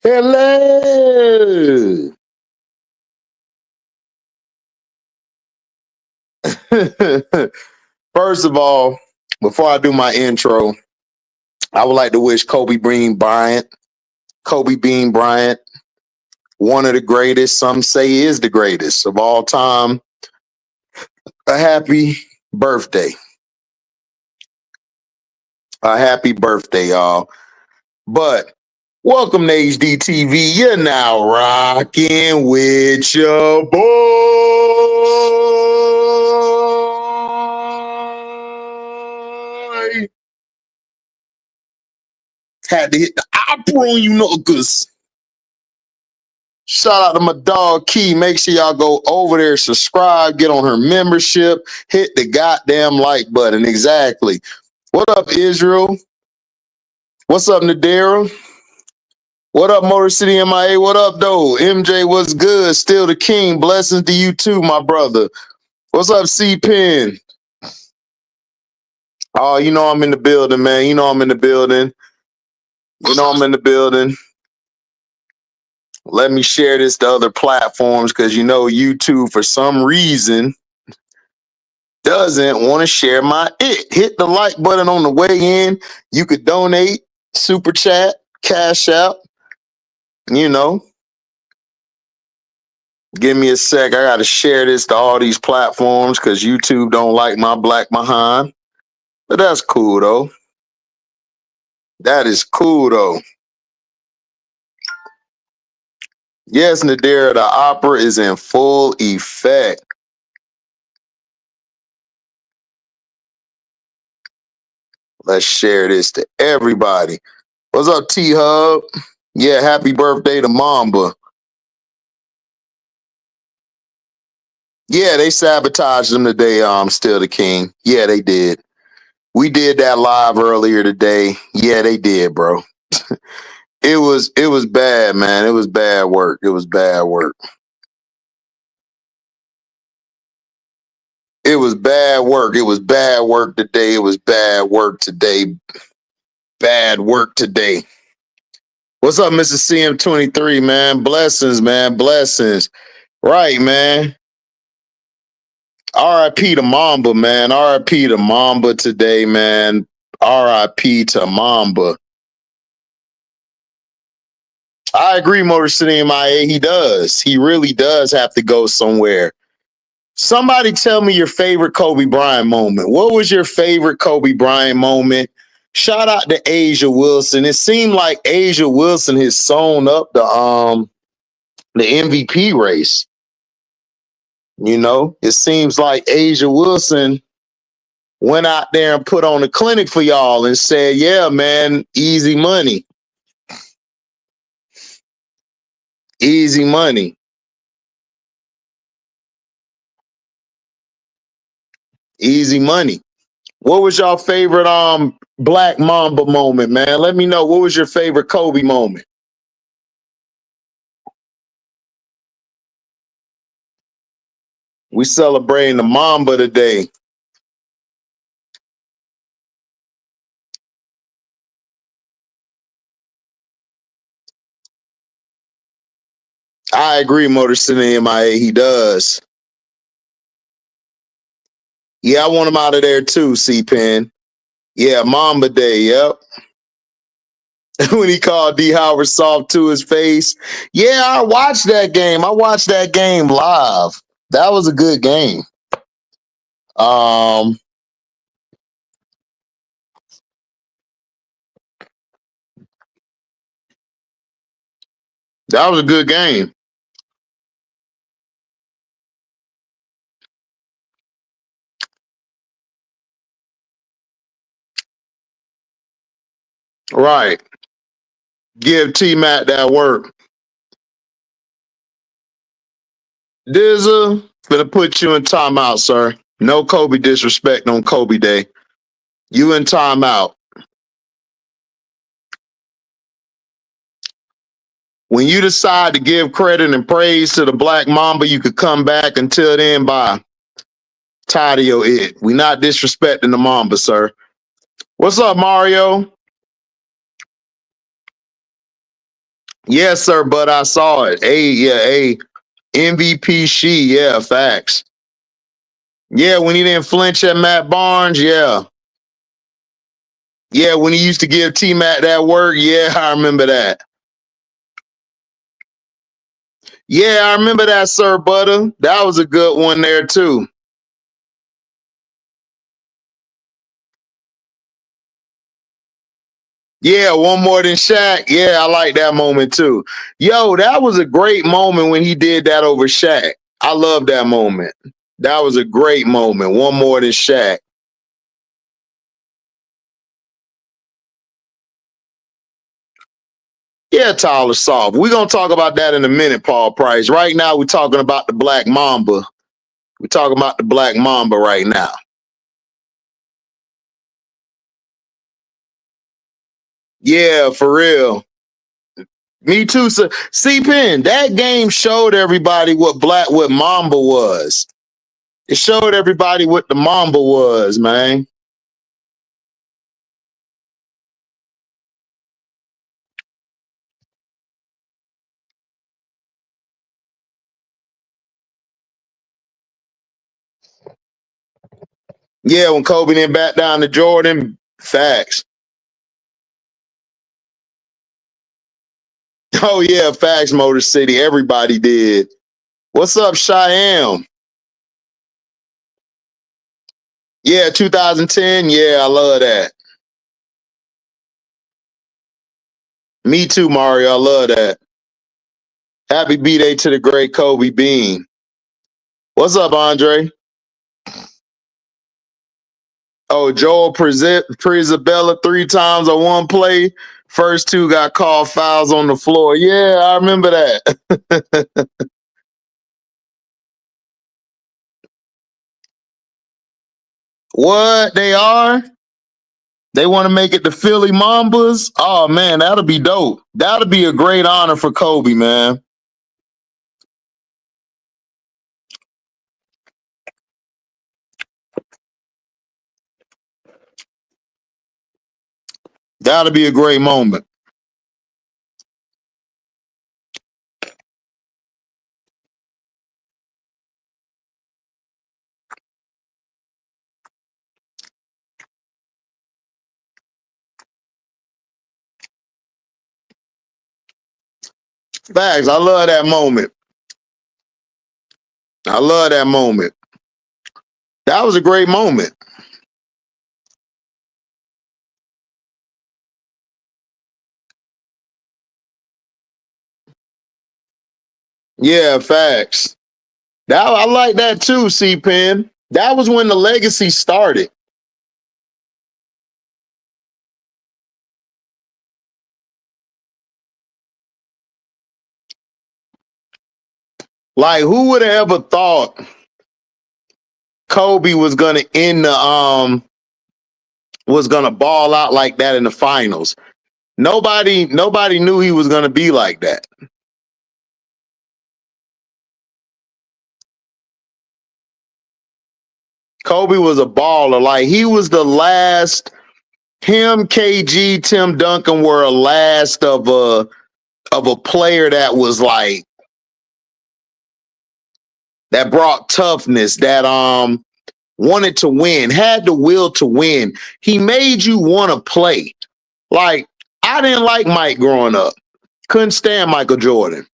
Hello. First of all, before I do my intro, I would like to wish Kobe Bean Bryant, one of the greatest, some say is the greatest of all time, a happy birthday. A happy birthday, y'all. But welcome to HDiiTV. You're now rocking with your boy. Had to hit the opera on you niggas. Shout out to my dog Key. Make sure y'all go over there, subscribe, get on her membership, hit the goddamn like button. Exactly. What up, Israel? What's up, Nadira? What up, Motor City MIA? What up, though? MJ, what's good? Still the king. Blessings to you too, my brother. What's up, C-Pen? Oh, you know I'm in the building, man. You know I'm in the building. Let me share this to other platforms because you know YouTube, for some reason, doesn't want to share my it. Hit the like button on the way in. You could donate, super chat, cash out. You know, give me a sec. I got to share this to all these platforms because YouTube don't like my black behind. But that's cool, though. That is cool, though. Yes, Nadira, the opera is in full effect. Let's share this to everybody. What's up, T-Hub? Yeah, happy birthday to Mamba. Yeah, they sabotaged him today. Still the king. Yeah, they did. We did that live earlier today. Yeah, they did, bro. It was bad, man. It was bad work. It was bad work. It was bad work. It was bad work today. It was bad work today. Bad work today. What's up, Mr. CM23, man? Blessings, man. Blessings. Right, man. RIP to Mamba, man. RIP to Mamba today, man. RIP to Mamba. I agree, Motor City MIA. He does. He really does have to go somewhere. Somebody tell me your favorite Kobe Bryant moment. What was your favorite Kobe Bryant moment? Shout out to Asia Wilson. It seemed like Asia Wilson has sewn up the MVP race. You know, it seems like Asia Wilson went out there and put on a clinic for y'all and said, yeah, man, easy money. Easy money. Easy money. What was your favorite Black Mamba moment, man? Let me know. What was your favorite Kobe moment? We celebrating the Mamba today. I agree, Motor City MIA. He does. Yeah, I want him out of there too, C-Pen. Yeah, Mamba Day, yep. When he called D. Howard soft to his face. Yeah, I watched that game. I watched that game live. That was a good game. That was a good game. Right. Give T-Mac that work. Dizza, gonna put you in timeout, sir. No Kobe disrespect on Kobe Day. You in timeout. When you decide to give credit and praise to the Black Mamba, you could come back. Until then, bye. Tired of your it. We not disrespecting the Mamba, sir. What's up, Mario? Yes, sir, but I saw it. A MVP yeah, facts. Yeah, when he didn't flinch at Matt Barnes, yeah. Yeah, when he used to give T-Mac that work, yeah, I remember that. Yeah, I remember that, Sir Butter. That was a good one there, too. Yeah, one more than Shaq. Yeah, I like that moment, too. Yo, that was a great moment when he did that over Shaq. I love that moment. That was a great moment. One more than Shaq. Yeah, Tyler Soft. We're going to talk about that in a minute, Paul Price. Right now, we're talking about the Black Mamba. We're talking about the Black Mamba right now. Yeah, for real. Me too. So, C-Pen, that game showed everybody what Mamba was. It showed everybody what the Mamba was, man. Yeah, when Kobe didn't back down to Jordan, facts. Oh yeah, facts, Motor City. Everybody did. What's up, Cheyenne? Yeah, 2010. Yeah, I love that. Me too, Mario. I love that. Happy B-Day to the great Kobe Bean. What's up, Andre? Oh, Joel Prisabella 3 times on one play. First two got called fouls on the floor. Yeah, I remember that. What they are? They want to make it the Philly Mambas? Oh man, that'll be dope. That'll be a great honor for Kobe, man. That'll be a great moment. Facts. I love that moment. I love that moment. That was a great moment. Yeah, facts. That I like that too, C Pen. That was when the legacy started. Like, who would have ever thought Kobe was gonna ball out like that in the finals? Nobody knew he was gonna be like that. Kobe was a baller. Like he was the last. Him, KG, Tim Duncan were a last of a player that was like that brought toughness, that wanted to win, had the will to win. He made you want to play. Like I didn't like Mike growing up. Couldn't stand Michael Jordan.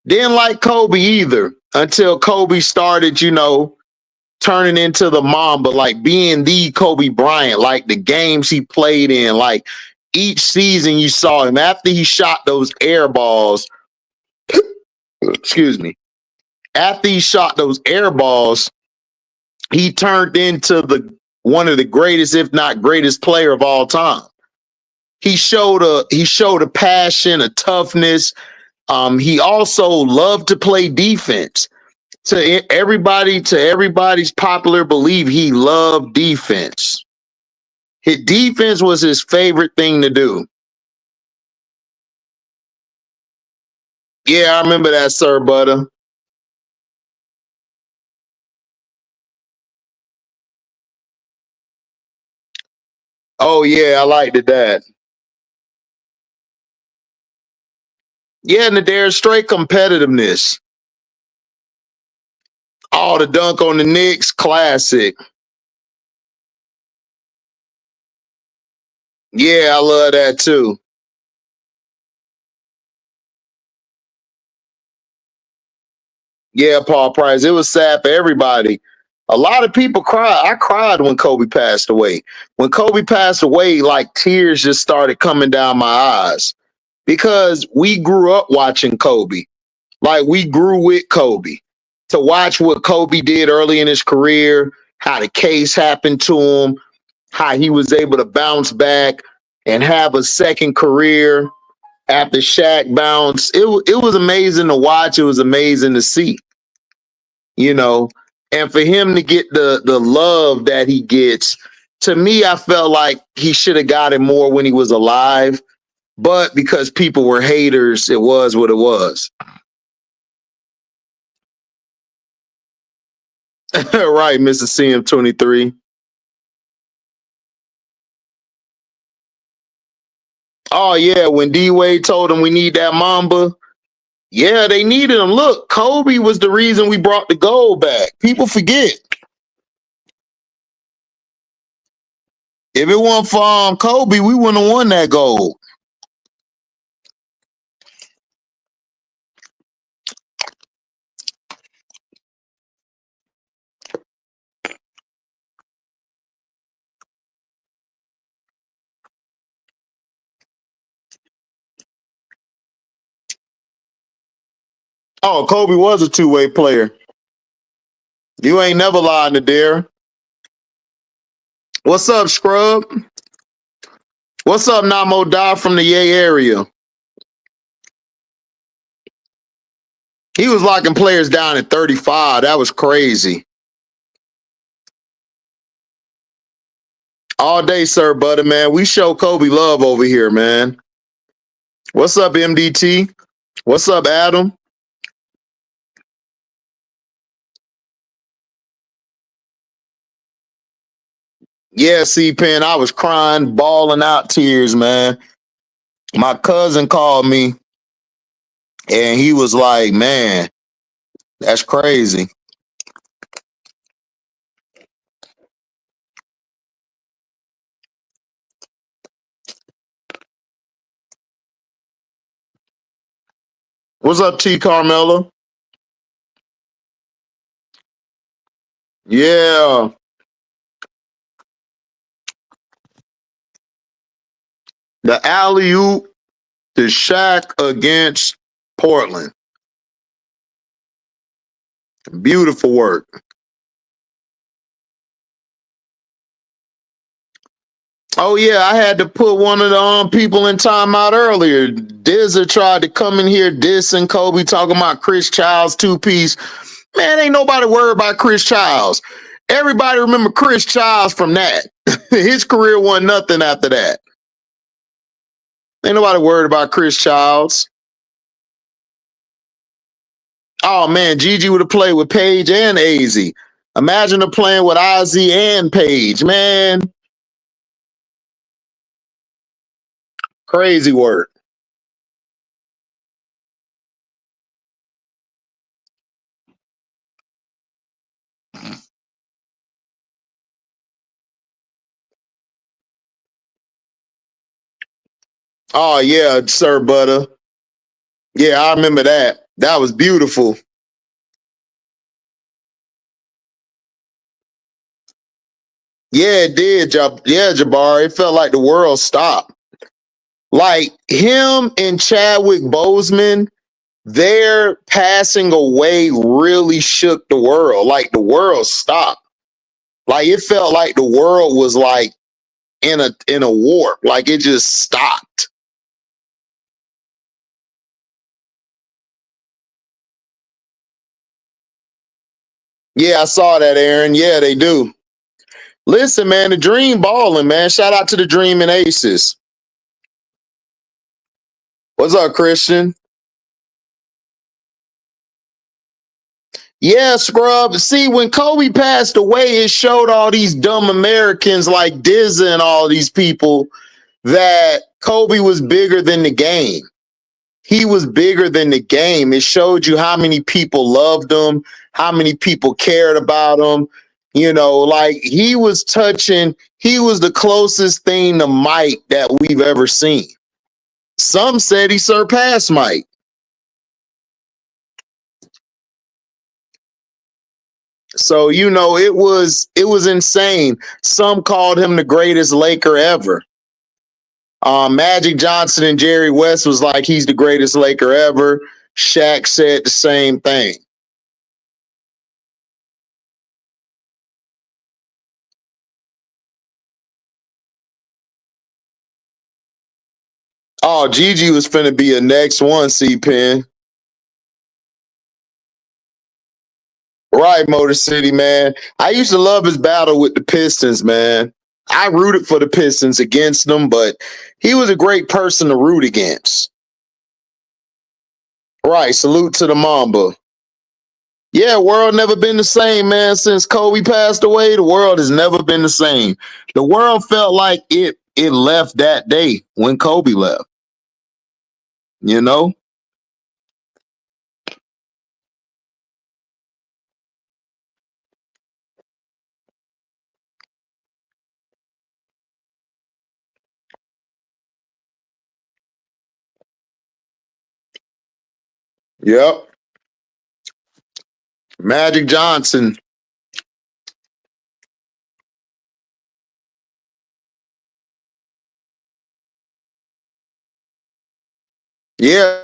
Didn't like Kobe either until Kobe started, turning into the Mamba, like being the Kobe Bryant, like the games he played in, like each season you saw him after he shot those air balls. Excuse me. After he shot those air balls, he turned into the one of the greatest, if not greatest, player of all time. He showed a passion, a toughness. He also loved to play defense. To everybody's popular belief, he loved defense. His defense was his favorite thing to do. Yeah, I remember that, Sir Butter. Oh yeah, I liked it that. Yeah, and there's straight competitiveness. Oh, the dunk on the Knicks, classic. Yeah, I love that too. Yeah, Paul Price. It was sad for everybody. A lot of people cried. I cried when Kobe passed away. When Kobe passed away, like tears just started coming down my eyes because we grew up watching Kobe. Like we grew with Kobe. To watch what Kobe did early in his career, how the case happened to him, how he was able to bounce back and have a second career after Shaq bounced. It was amazing to watch. It was amazing to see, you know. And for him to get the love that he gets, to me, I felt like he should have got it more when he was alive. But because people were haters, it was what it was. Right, Mr. CM23. Oh yeah, when D Wade told him we need that Mamba, yeah, they needed him. Look, Kobe was the reason we brought the gold back. People forget. If it wasn't for Kobe, we wouldn't have won that gold. Oh, Kobe was a two-way player. You ain't never lied to Dare. What's up, Scrub? What's up, Namo Da from the Yay area? He was locking players down at 35. That was crazy. All day, sir, buddy, man. We show Kobe love over here, man. What's up, MDT? What's up, Adam? Yeah, C-Pen, I was crying, bawling out tears, man. My cousin called me, and he was like, man, that's crazy. What's up, T. Carmella? Yeah. The alley-oop to Shaq against Portland. Beautiful work. Oh, yeah, I had to put one of the people in timeout earlier. Dizzer tried to come in here dissing Kobe, talking about Chris Childs two-piece. Man, ain't nobody worried about Chris Childs. Everybody remember Chris Childs from that. His career wasn't nothing after that. Ain't nobody worried about Chris Childs. Oh, man, Gigi would have played with Paige and AZ. Imagine her playing with Ozzy and Paige, man. Crazy work. Oh, yeah, Sir Butter. Yeah, I remember that. That was beautiful. Yeah, it did. Yeah, Jabbar. It felt like the world stopped. Like him and Chadwick Boseman, their passing away really shook the world. Like the world stopped. Like it felt like the world was like in a warp. Like it just stopped. Yeah, I saw that, Aaron. Yeah, they do. Listen, man, the dream balling, man. Shout out to the Dream and Aces. What's up, Christian? Yeah, Scrub. See, when Kobe passed away, it showed all these dumb Americans like Dizza and all these people that Kobe was bigger than the game. he was bigger than the game. It showed you how many people loved him, how many people cared about him. You know, like he was the closest thing to Mike that we've ever seen. Some said he surpassed Mike. So, you know, it was insane. Some called him the greatest Laker ever. Magic Johnson and Jerry West was like, he's the greatest Laker ever. Shaq said the same thing. Oh, Gigi was finna be a next one, C-Pen. Right, Motor City, man. I used to love his battle with the Pistons, man. I rooted for the Pistons against them, but he was a great person to root against. Right, salute to the Mamba. Yeah, world never been the same, man. Since Kobe passed away, the world has never been the same. The world felt like it left that day when Kobe left. You know? Yep. Magic Johnson. Yeah,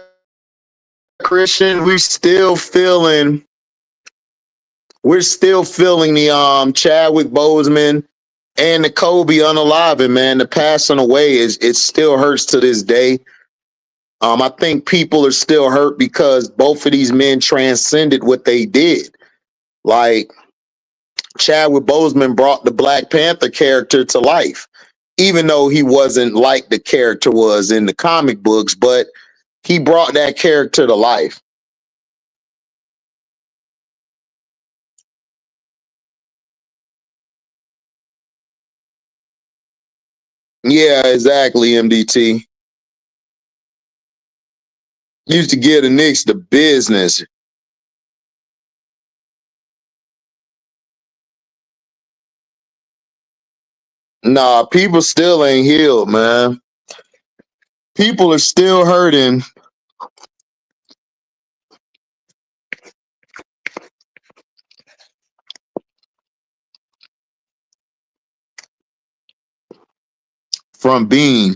Christian, we're still feeling the Chadwick Boseman and the Kobe unaliving, man. The passing away it still hurts to this day. I think people are still hurt because both of these men transcended what they did. Like Chadwick Boseman brought the Black Panther character to life, even though he wasn't like the character was in the comic books, but he brought that character to life. Yeah, exactly, MDT. Used to give the Knicks the business. Nah, people still ain't healed, man. People are still hurting from being.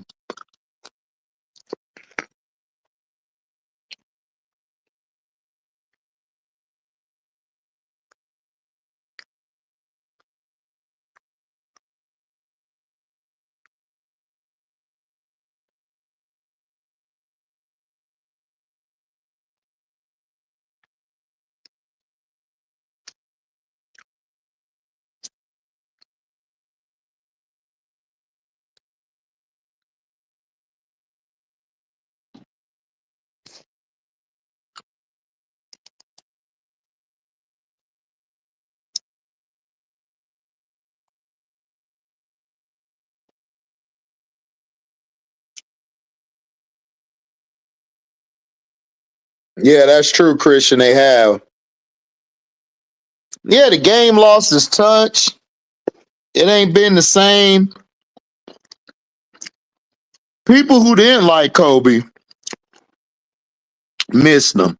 Yeah, that's true, Christian. They have. Yeah, the game lost its touch. It ain't been the same. People who didn't like Kobe missed them.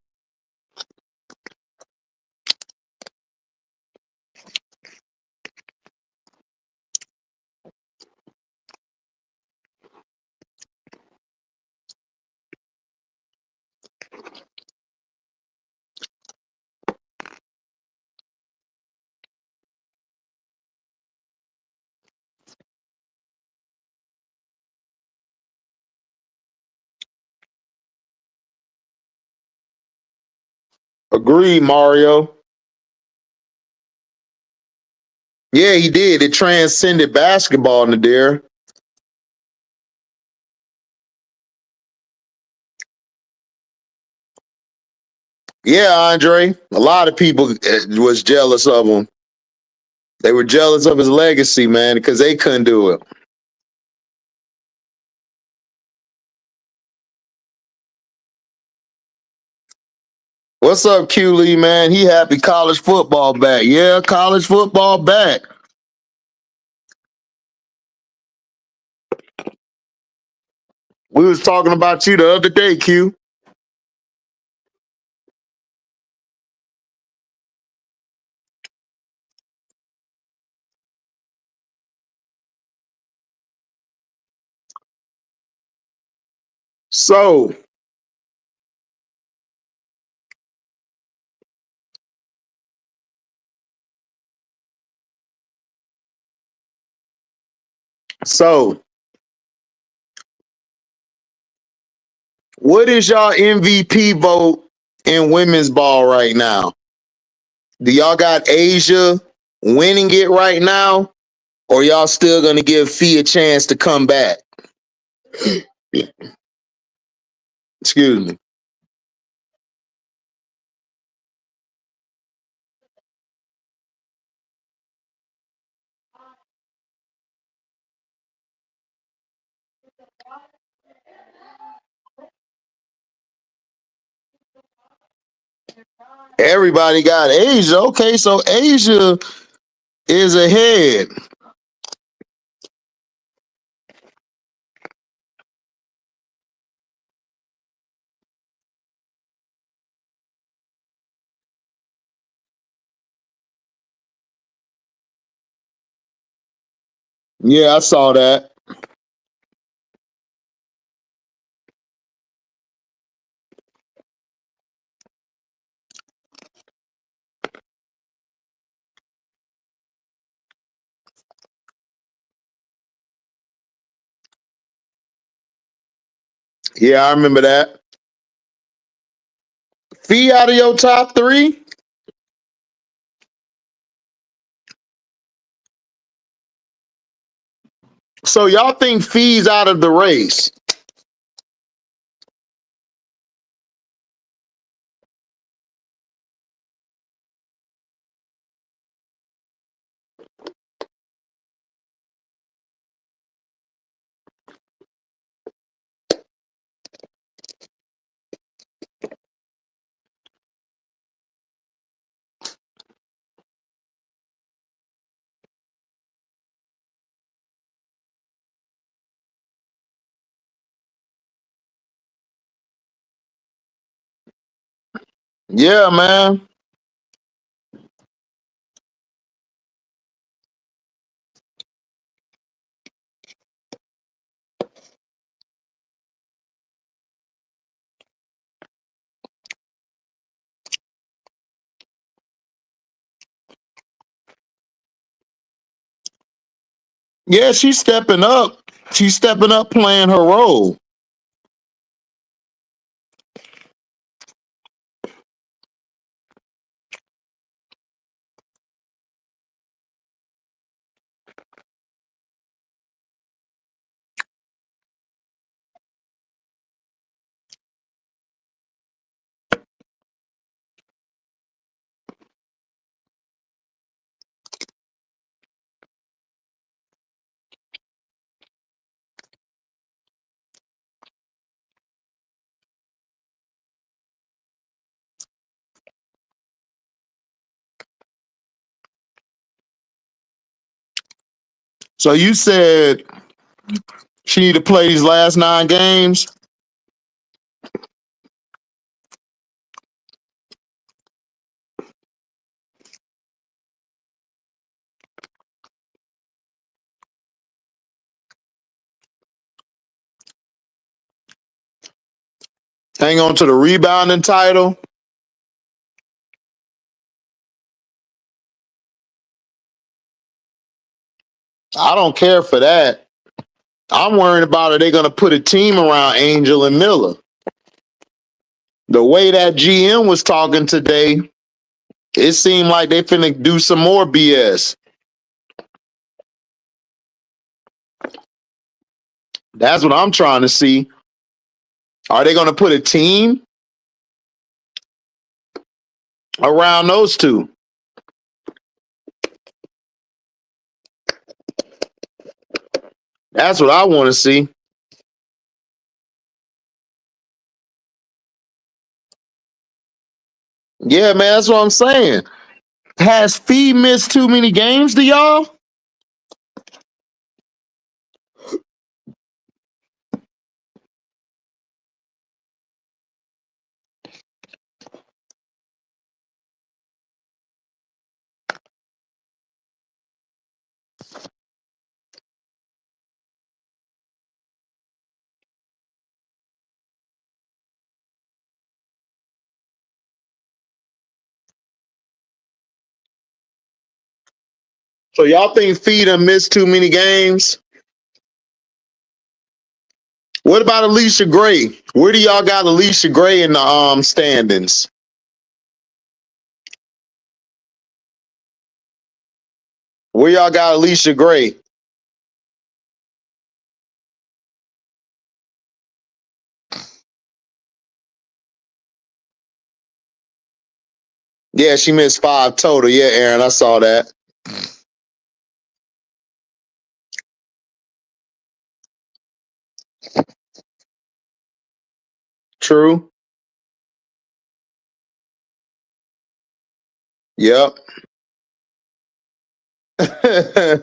Agreed, Mario. Yeah, he did. It transcended basketball, Nadir. Yeah, Andre. A lot of people was jealous of him. They were jealous of his legacy, man, because they couldn't do it. What's up, Q Lee, man? He happy college football back. Yeah, college football back. We was talking about you the other day, Q. So, so what is y'all MVP vote in women's ball right now? Do y'all got Asia winning it right now? Or y'all still gonna give Fee a chance to come back? Excuse me. Everybody got Asia. Okay, so Asia is ahead. Yeah, I saw that. Yeah, I remember that. Fee out of your top three? So y'all think Fee's out of the race? Yeah, man. Yeah, she's stepping up. She's stepping up playing her role. So you said she need to play these last 9 games? Hang on to the rebounding title? I don't care for that. I'm worried about are they going to put a team around Angel and Miller? The way that GM was talking today, it seemed like they finna do some more BS. That's what I'm trying to see. Are they going to put a team around those two? That's what I want to see. Yeah, man, that's what I'm saying. Has Fee missed too many games to y'all? So y'all think Fee done missed too many games? What about Alicia Gray? Where do y'all got Alicia Gray in the standings? Where y'all got Alicia Gray? Yeah, she missed 5 total. Yeah, Aaron, I saw that. True. Yep.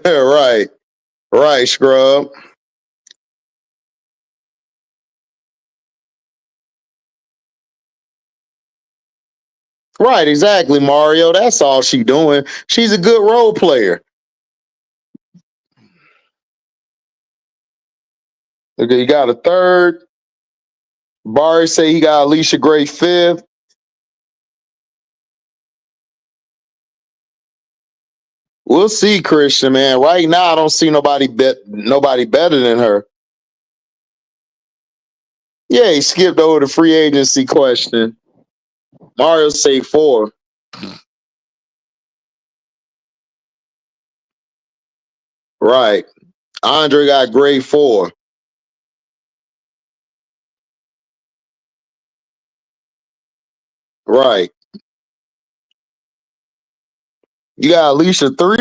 Right. Right, scrub. Right, exactly, Mario. That's all she doing. She's a good role player. Okay, you got a third. Barry say he got Alicia Gray fifth. We'll see, Christian, man. Right now, I don't see nobody better than her. Yeah, he skipped over the free agency question. Mario say 4. Right. Andre got grade 4. Right. You got Alicia 3.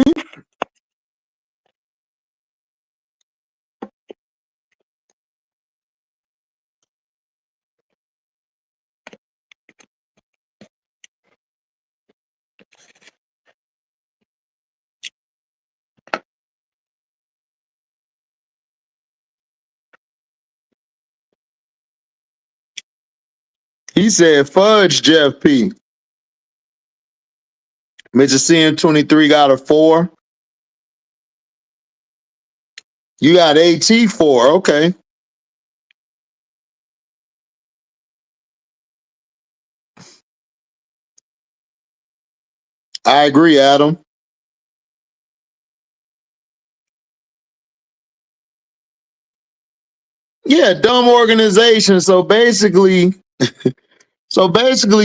He said fudge Jeff P. Mitchell CM23 got a 4. You got AT 4. Okay. I agree, Adam. Yeah, dumb organization. So basically,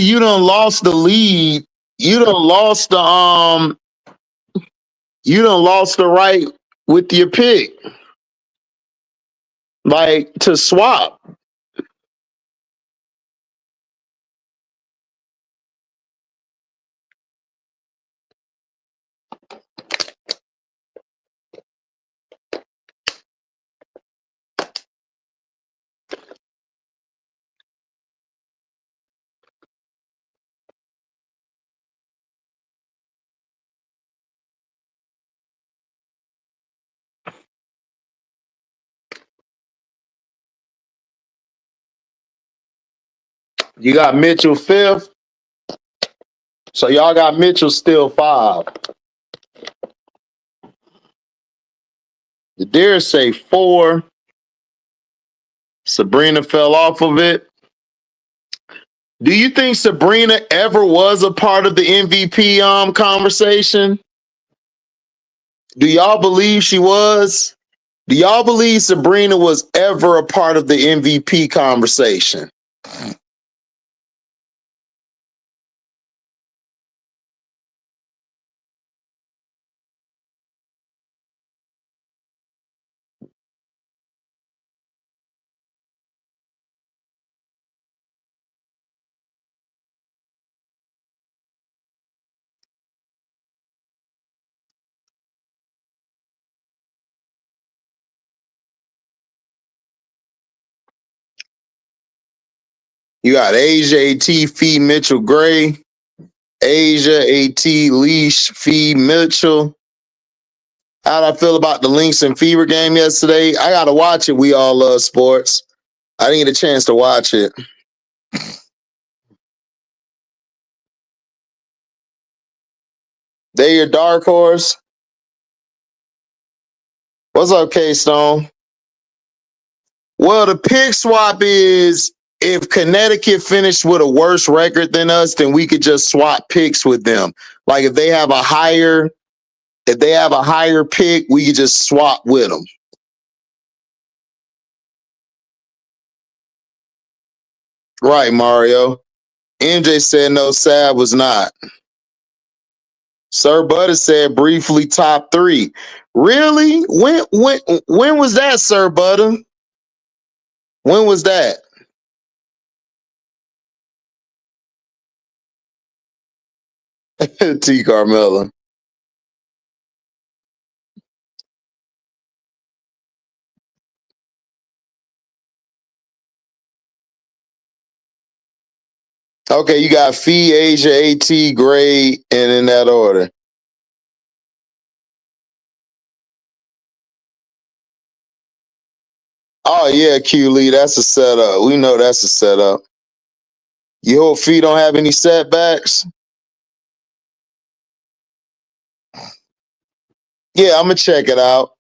you done lost the lead. You done lost the right with your pick. Like to swap. You got Mitchell 5th. So y'all got Mitchell still 5. The Deer say 4. Sabrina fell off of it. Do you think Sabrina ever was a part of the MVP conversation? Do y'all believe she was? Do y'all believe Sabrina was ever a part of the MVP conversation? You got AJ, T. Fee, Mitchell Gray. Asia, AT, Leash, Fee, Mitchell. How'd I feel about the Lynx and Fever game yesterday? I gotta watch it. We all love sports. I didn't get a chance to watch it. They your dark horse? What's up, K-Stone? Well, the pick swap is if Connecticut finished with a worse record than us, then we could just swap picks with them. Like if they have a higher pick, we could just swap with them. Right, Mario. MJ said no, Sav was not. Sir Butter said briefly top 3. Really? When was that, Sir Butter? When was that? T. Carmella. Okay, you got Fee, Asia, AT, Gray, and in that order. Oh yeah, Q Lee, that's a setup. We know that's a setup. You hope Fee don't have any setbacks? Yeah, I'm gonna check it out.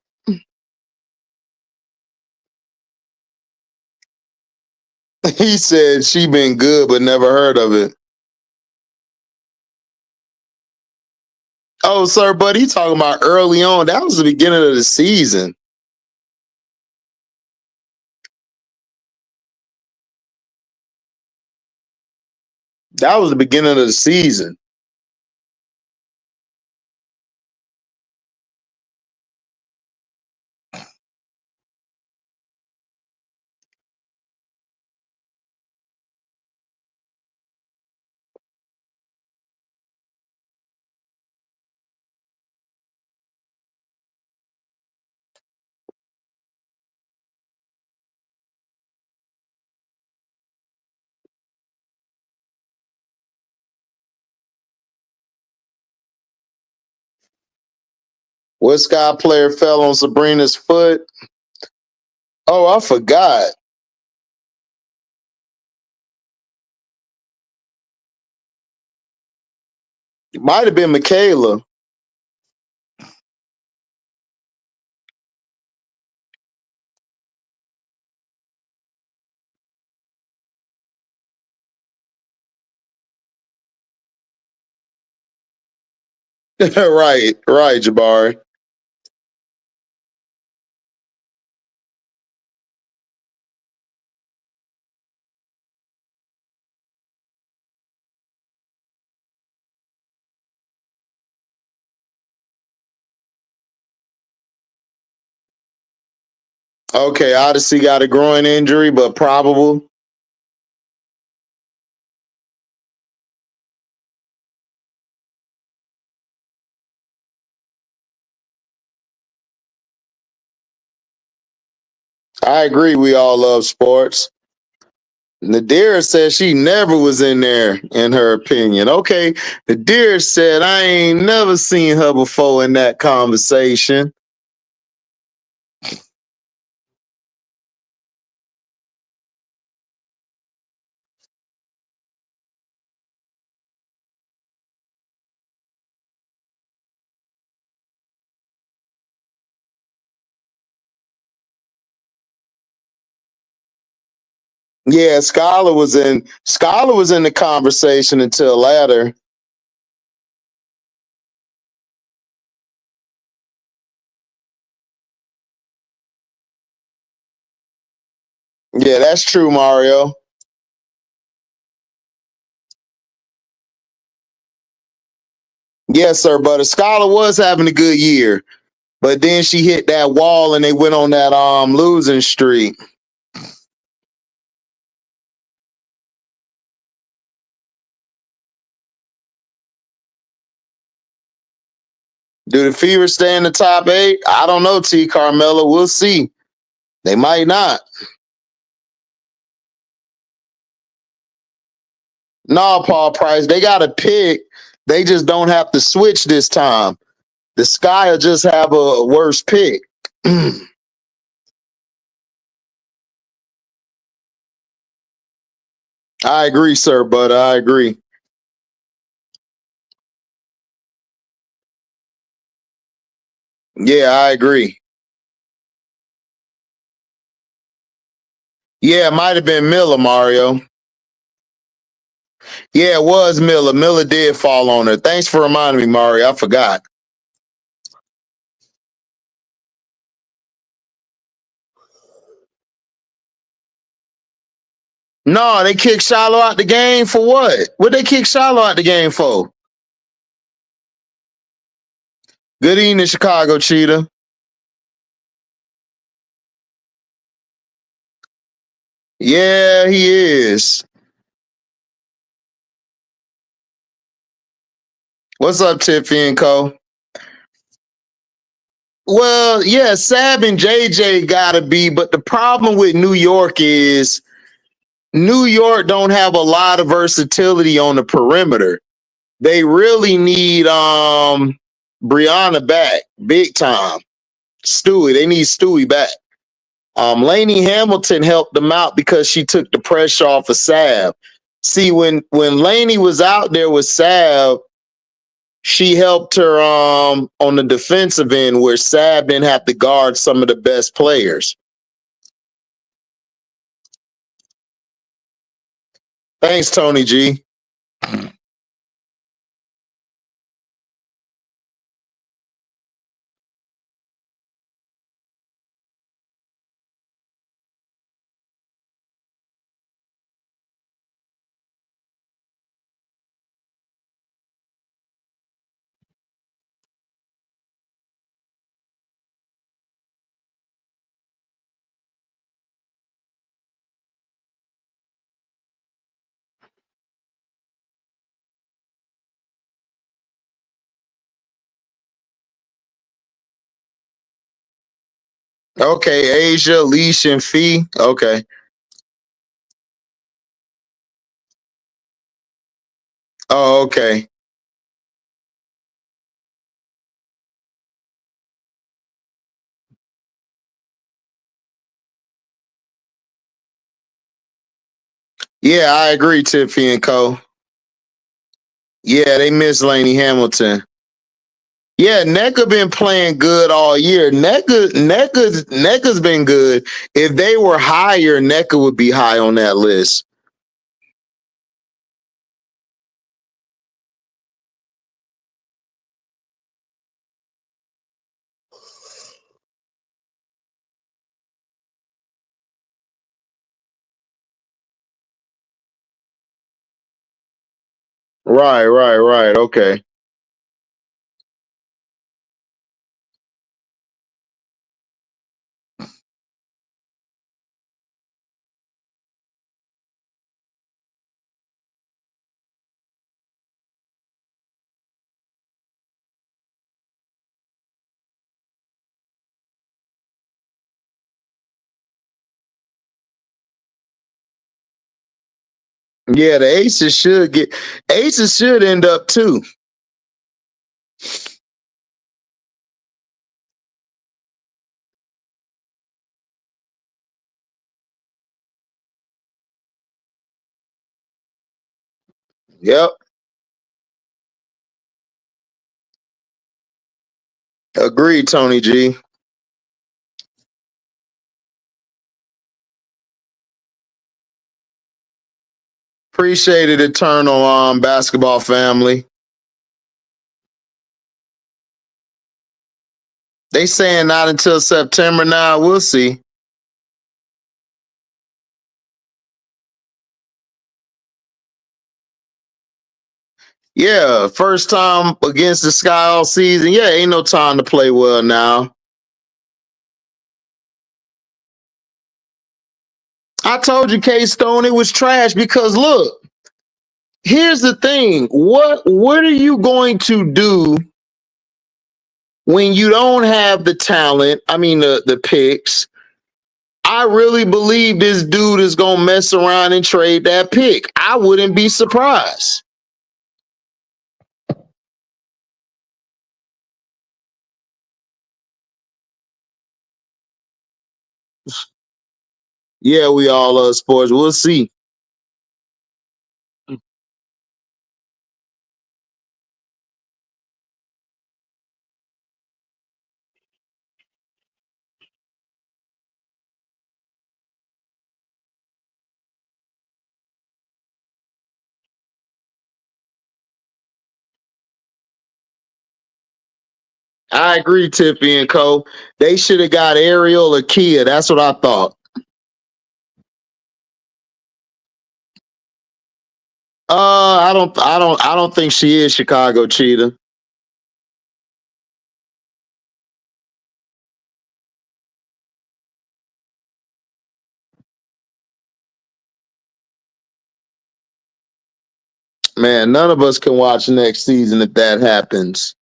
He said she been good but never heard of it. Oh, sir, buddy, he talking about early on. That was the beginning of the season. That was the beginning of the season. What Sky player fell on Sabrina's foot? Oh, I forgot. It might have been Michaela. right, Jabari. Okay, Odyssey got a groin injury, but probable. I agree. We all love sports. Nadira said she never was in there, in her opinion. Okay, Nadira said I ain't never seen her before in that conversation. Yeah, Scholar was in the conversation until later. Yeah, that's true, Mario. Yes, sir, but a Scholar was having a good year. But then she hit that wall and they went on that losing streak. Do the Fever stay in the top 8? I don't know, T. Carmella. We'll see. They might not. No, Paul Price. They got a pick. They just don't have to switch this time. The Sky will just have a worse pick. I agree, sir, but I agree. Yeah, I agree. Yeah, it might have been Miller, Mario. Yeah, it was Miller. Miller did fall on her. Thanks for reminding me, Mario. I forgot. No, they kicked Shiloh out the game for what? What they kick Shiloh out the game for? Good evening, Chicago Cheetah. Yeah, he is. What's up, Tiffy and Co? Well, yeah, Sab and JJ gotta be, but the problem with New York is New York don't have a lot of versatility on the perimeter. They really need Brianna back big time. Stewie, they need Stewie back. Lainey Hamilton helped them out because she took the pressure off of Sav. See, when Lainey was out there with Sav, she helped her on the defensive end where Sav didn't have to guard some of the best players. Thanks, Tony G. Okay, Asia, Leash, and Fee. Okay. Oh, okay. Yeah, I agree, Tiffy and Co. Yeah, they miss Laney Hamilton. Yeah, NECA been playing good all year. NECA's been good. If they were higher, NECA would be high on that list. Right. Okay. Yeah, the Aces should end up too. Yep. Agreed, Tony G. Appreciate it, eternal basketball family. They saying not until September now. We'll see. Yeah, first time against the Sky all season. Yeah, ain't no time to play well now. I told you, K Stone, it was trash because look, here's the thing. What are you going to do when you don't have the talent? I mean the picks. I really believe this dude is gonna mess around and trade that pick. I wouldn't be surprised. Yeah, we all love sports. We'll see. I agree, Tiffy and Co. They should have got Ariel or Kia. That's what I thought. I don't think she is Chicago Cheetah. Man, none of us can watch next season if that happens.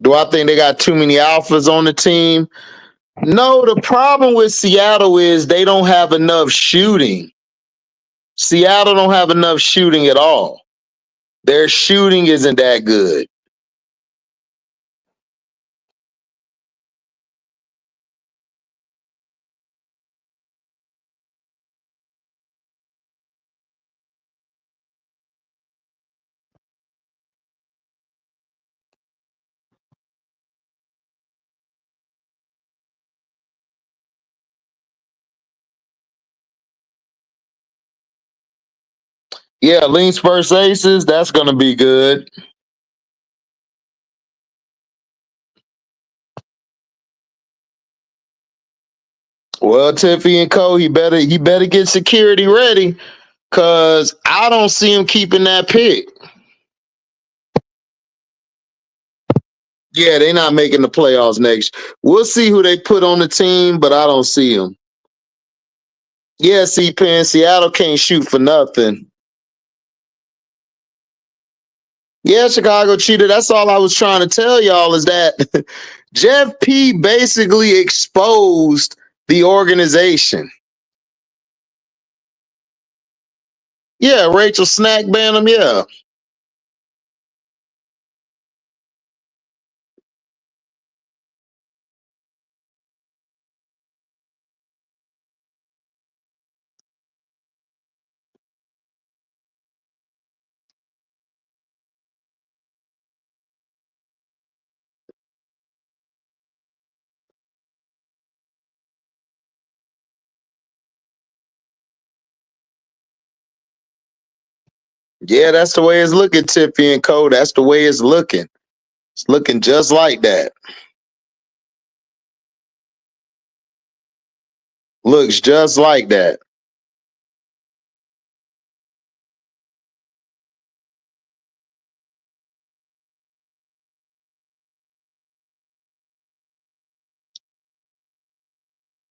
Do I think they got too many alphas on the team? No, the problem with Seattle is they don't have enough shooting. Seattle don't have enough shooting at all. Their shooting isn't that good. Yeah, Lean Spurs Aces, that's gonna be good. Well, Tiffy and Co, he better get security ready, cause I don't see him keeping that pick. Yeah, they're not making the playoffs next. We'll see who they put on the team, but I don't see them. Yeah, C-Pen, Seattle can't shoot for nothing. Yeah, Chicago Cheetah. That's all I was trying to tell y'all is that Jeff P basically exposed the organization. Yeah, Rachel Snack banned him. Yeah. Yeah, that's the way it's looking, Tiffy and Co. That's the way it's looking. It's looking just like that. Looks just like that.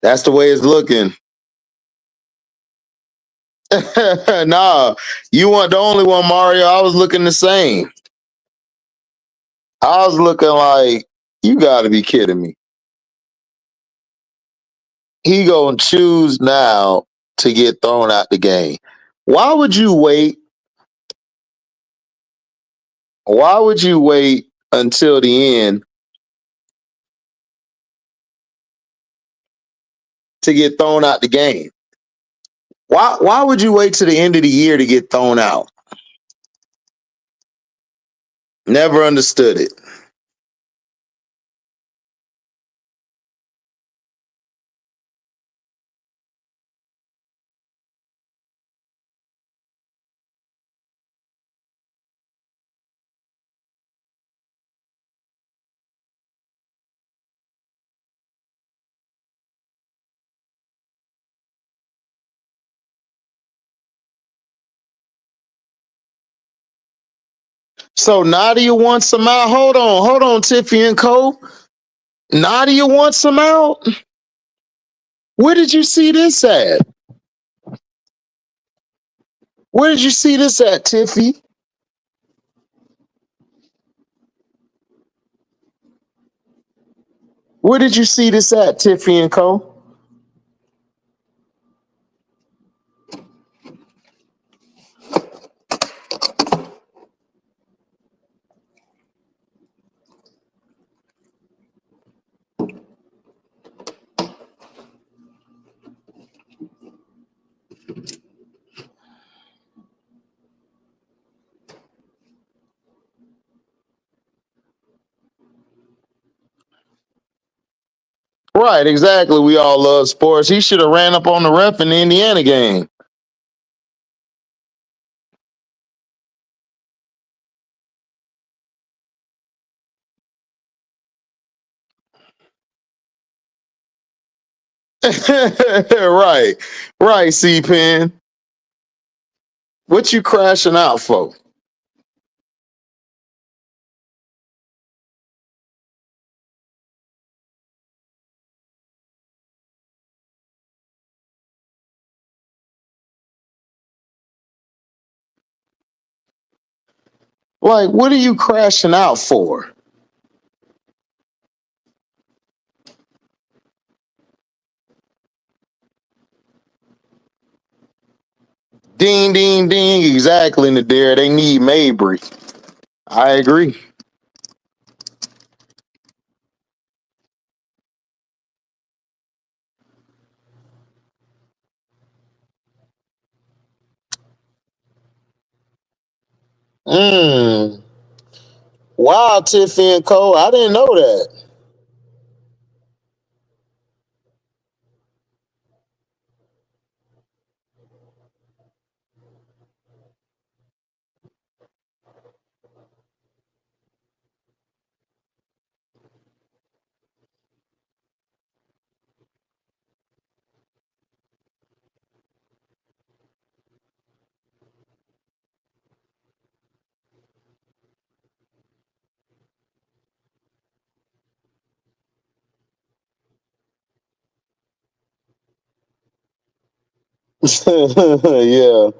That's the way it's looking. Nah, you weren't the only one, Mario. I was looking the same. I was looking like, you got to be kidding me. He gonna choose now to get thrown out the game. Why would you wait? Why would you wait until the end to get thrown out the game? Why would you wait to the end of the year to get thrown out? Never understood it. So Nadia wants some out. Hold on, Tiffy and Co. Nadia wants some out. Where did you see this at? Where did you see this at, Tiffy? Where did you see this at, Tiffy and Co? Right, exactly. We all love sports. He should have ran up on the ref in the Indiana game. Right, right, C-Pen. What you crashing out for? Like, what are you crashing out for? Ding, ding, ding. Exactly, Nadir. They need Mabry. I agree. Mm. Wow, Tiffy and Cole. I didn't know that. Yeah.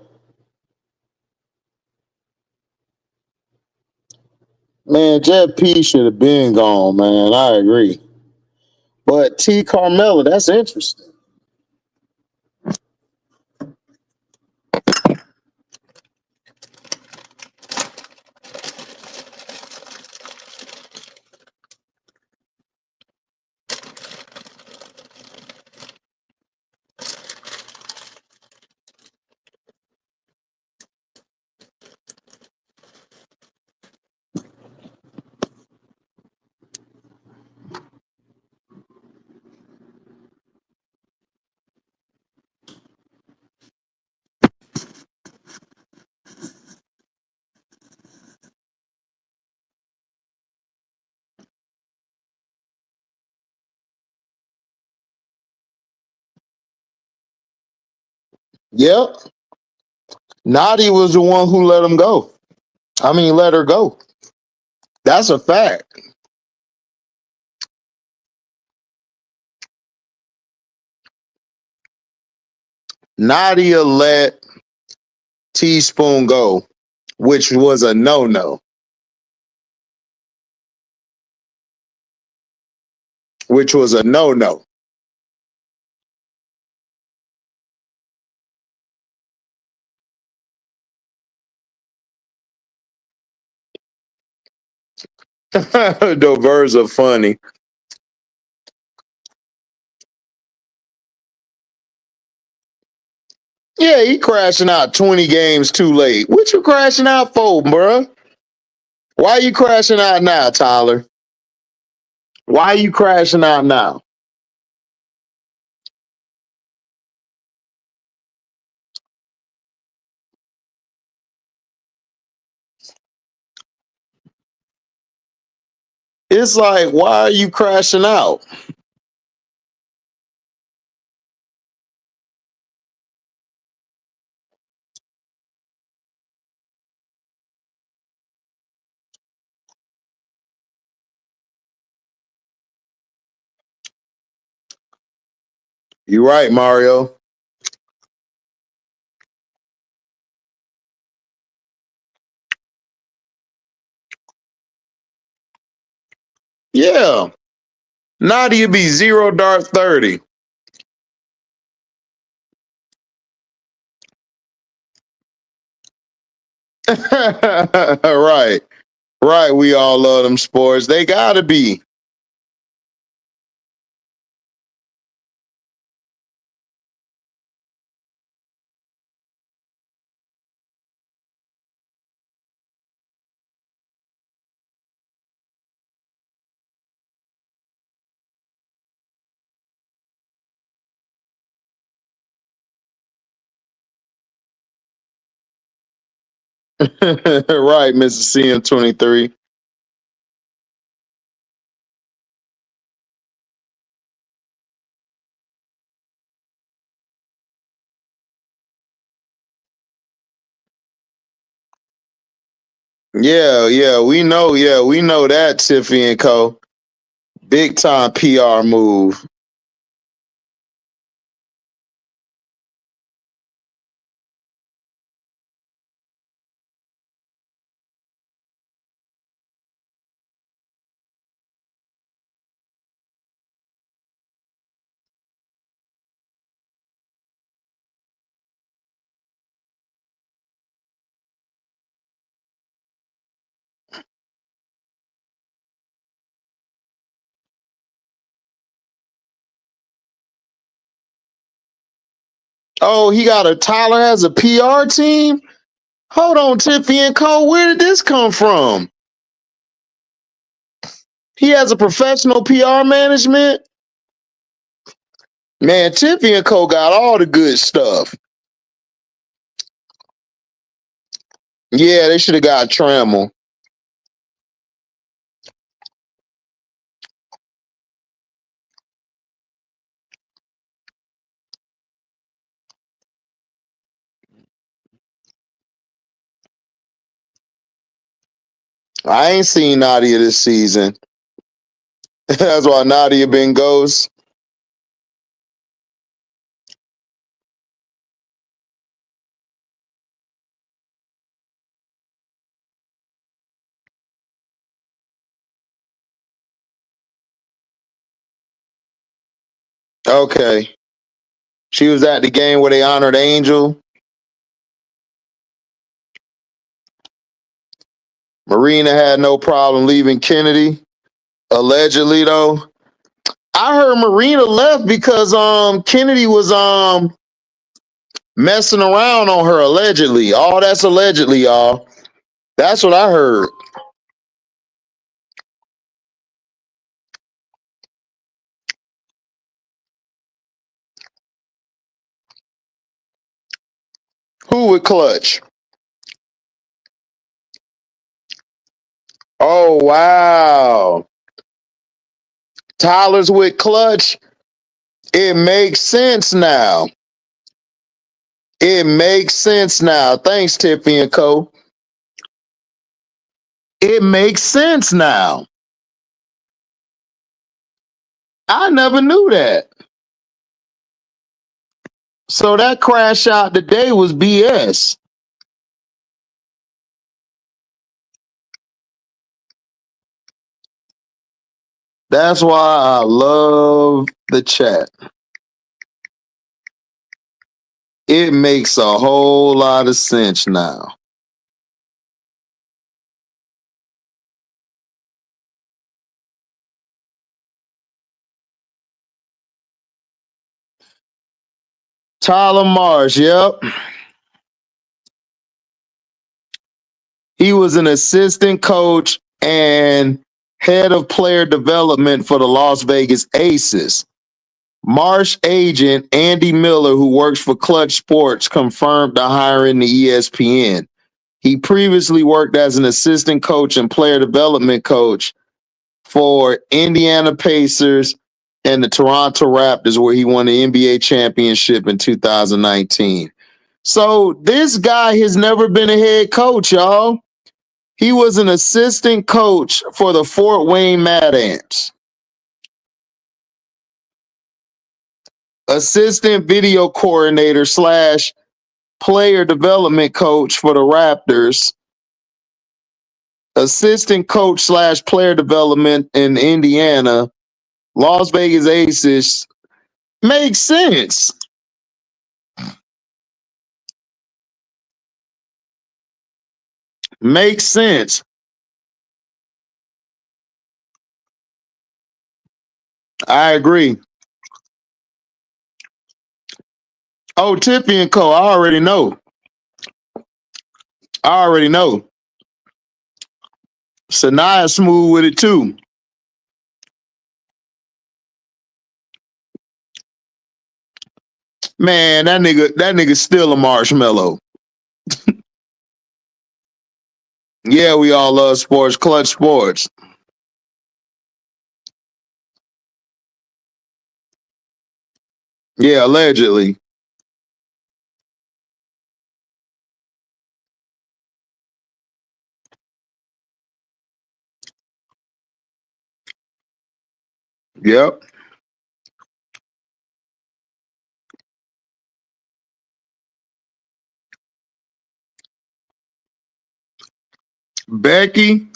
Man, Jeff P should have been gone, man. I agree. But T Carmella, that's interesting. Yep. Nadi was the one who let him go. I mean, let her go. That's a fact. Nadia let Teaspoon go, which was a no-no. Which was a no-no. The birds are funny. Yeah, he crashing out 20 games too late. What you crashing out for, bruh? Why you crashing out now, Tyler? Why you crashing out now? It's like, why are you crashing out? You right, Mario. Yeah. Nadia be zero dark 30. Right. Right. We all love them sports. They gotta be. Right, Mrs. CM23. We know that, Tiffy and Co. Big time PR move. Oh, Tyler has a PR team? Hold on, Tiffy and Co. Where did this come from? He has a professional PR management? Man, Tiffy and Co. got all the good stuff. Yeah, they should have got Trammell. I ain't seen Nadia this season. That's why Nadia been ghost. Okay. She was at the game where they honored Angel. Marina had no problem leaving Kennedy. Allegedly, though. I heard Marina left because Kennedy was messing around on her allegedly. All that's allegedly, y'all. That's what I heard. Who would Klutch? Oh wow. Tyler's with Klutch. It makes sense now. It makes sense now. Thanks, Tiffy and Co. It makes sense now. I never knew that. So that crash out today was BS. That's why I love the chat. It makes a whole lot of sense now. Tyler Marsh, yep. He was an assistant coach and head of player development for the Las Vegas Aces. Marsh agent Andy Miller, who works for Klutch Sports, confirmed the hiring to ESPN. He previously worked as an assistant coach and player development coach for Indiana Pacers and the Toronto Raptors, where he won the NBA championship in 2019. So this guy has never been a head coach, y'all. He was an assistant coach for the Fort Wayne Mad Ants. Assistant video coordinator slash player development coach for the Raptors. Assistant coach slash player development in Indiana. Las Vegas Aces. Makes sense. Makes sense. I agree. Oh, Tiffy and Co. I already know. I already know. Sanaya smooth with it too. Man, that nigga still a marshmallow. Yeah, we all love sports. Klutch Sports. Yeah, allegedly. Yep. Becky,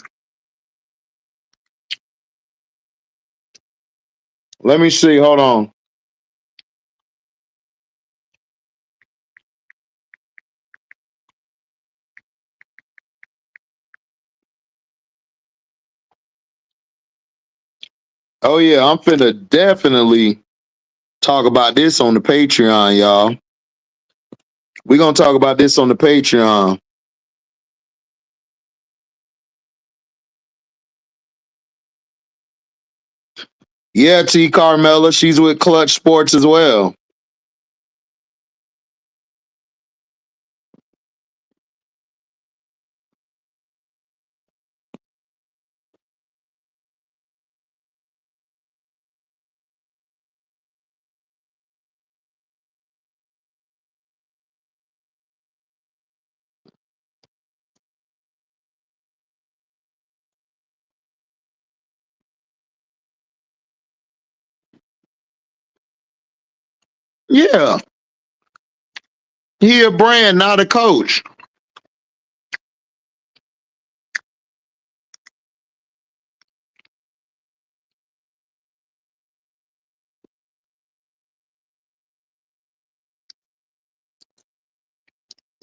let me see. Hold on. Oh yeah, I'm finna definitely talk about this on the Patreon, y'all. We're gonna talk about this on the Patreon. Yeah, T Carmella, she's with Klutch Sports as well. Yeah, he a brand, not a coach.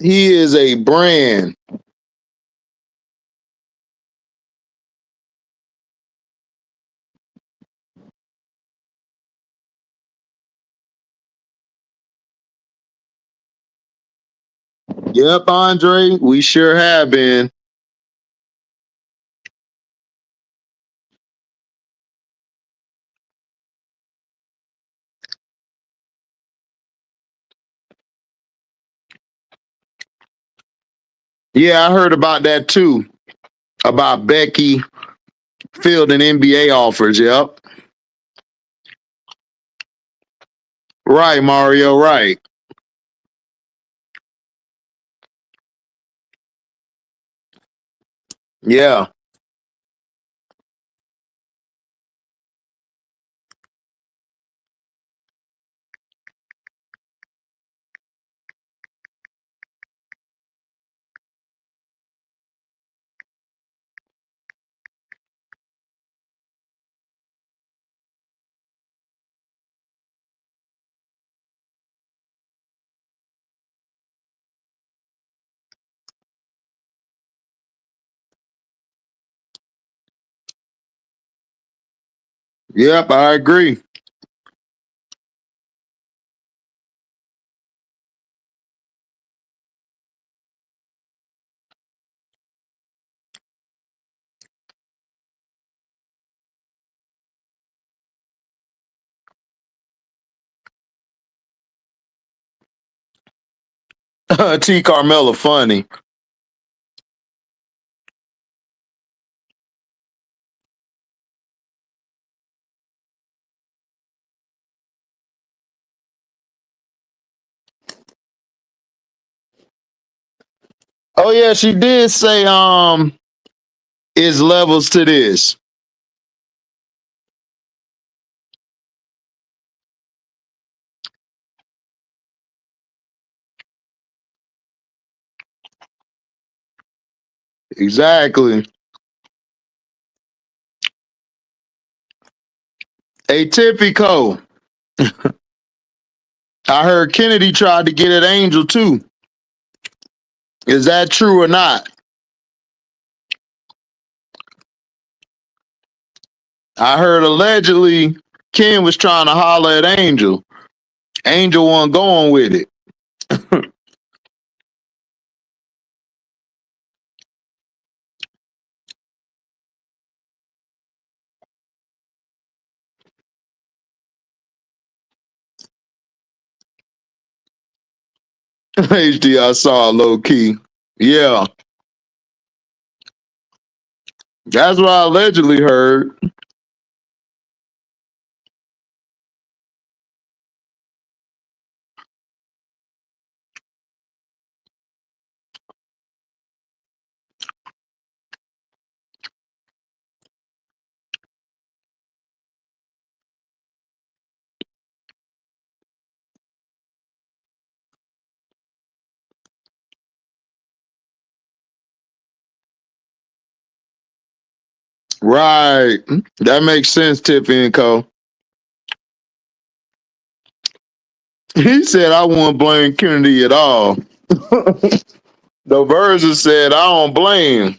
He is a brand. Yep, Andre, we sure have been. Yeah, I heard about that too. About Becky fielding NBA offers. Yep. Right, Mario, right. Yeah. Yep, I agree. T Carmella funny. Oh yeah, she did say is levels to this. Exactly. Atypical. I heard Kennedy tried to get at Angel too. Is that true or not? I heard allegedly Ken was trying to holler at Angel. Angel wasn't going with it. HD, I saw low key. Yeah. That's what I allegedly heard. Right. That makes sense, Tiffany and Co. He said, I won't blame Kennedy at all. The version said, I don't blame.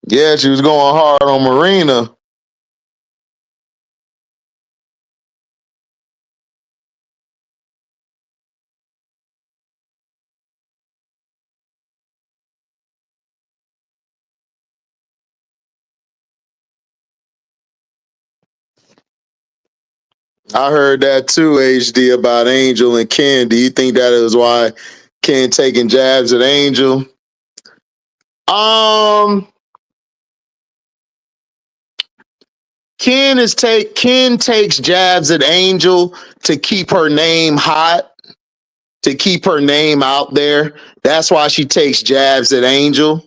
Yeah, she was going hard on Marina. I heard that too, HD, about Angel and Ken. Do you think that is why Ken taking jabs at Angel? Um, Ken takes jabs at Angel to keep her name hot, to keep her name out there. That's why she takes jabs at Angel.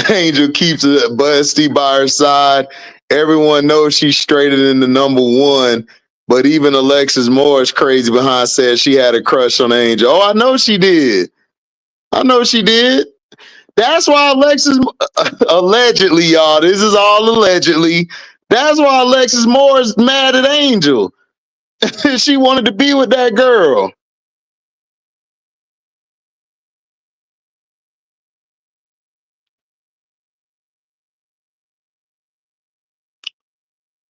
Angel keeps it busty by her side. Everyone knows she's straighter than the number one. But even Alexis Morris, crazy behind, said she had a crush on Angel. Oh, I know she did. I know she did. That's why Alexis, allegedly, y'all, this is all allegedly. That's why Alexis Morris mad at Angel. She wanted to be with that girl.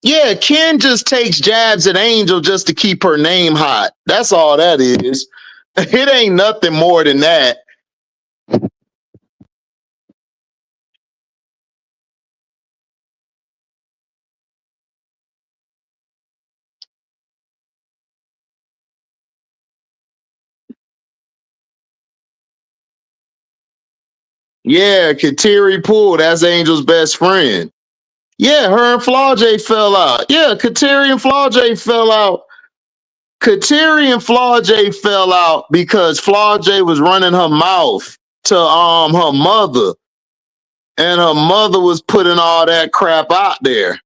Yeah, Ken just takes jabs at Angel just to keep her name hot. That's all that is. It ain't nothing more than that. Yeah, Kateri Poole, that's Angel's best friend. Yeah, her and Flau'jae fell out. Yeah, Kateri and Flau'jae fell out. Kateri and Flau'jae fell out because Flau'jae was running her mouth to her mother, and her mother was putting all that crap out there.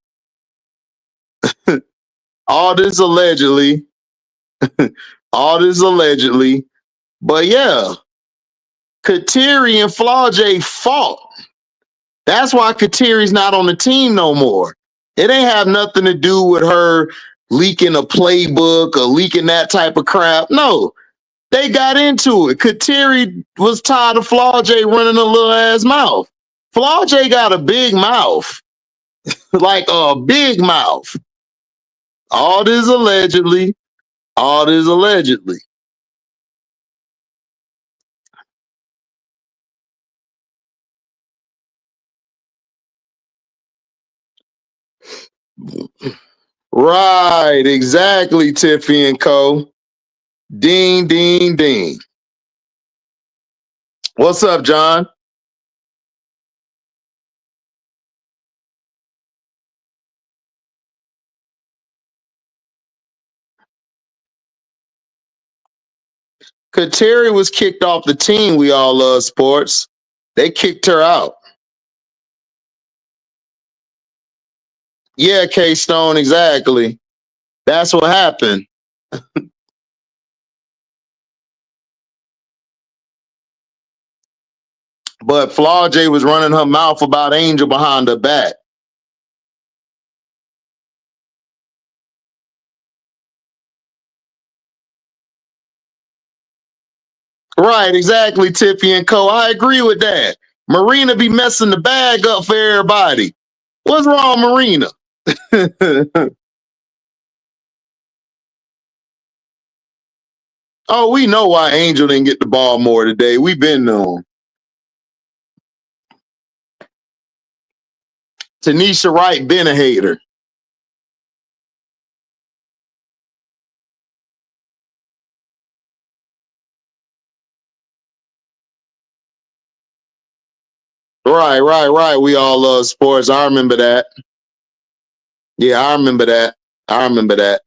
All this allegedly. All this allegedly. But yeah, Kateri and Flau'jae fought. That's why Kateri's not on the team no more. It ain't have nothing to do with her leaking a playbook or leaking that type of crap. No, they got into it. Kateri was tired of Flau'jae running a little ass mouth. Flau'jae got a big mouth, like a big mouth. All this allegedly. All this allegedly. Right, exactly, Tiffy and Co. Ding, ding, ding. What's up, John? Kateri was kicked off the team. We all love sports. They kicked her out. Yeah, K Stone, exactly. That's what happened. But Flau'jae was running her mouth about Angel behind her back. Right, exactly, Tiffy and Co. I agree with that. Marina be messing the bag up for everybody. What's wrong, Marina? Oh, we know why Angel didn't get the ball more today. We've been known. Tanisha Wright been a hater. Right. We all love sports. I remember that. Yeah, I remember that. I remember that.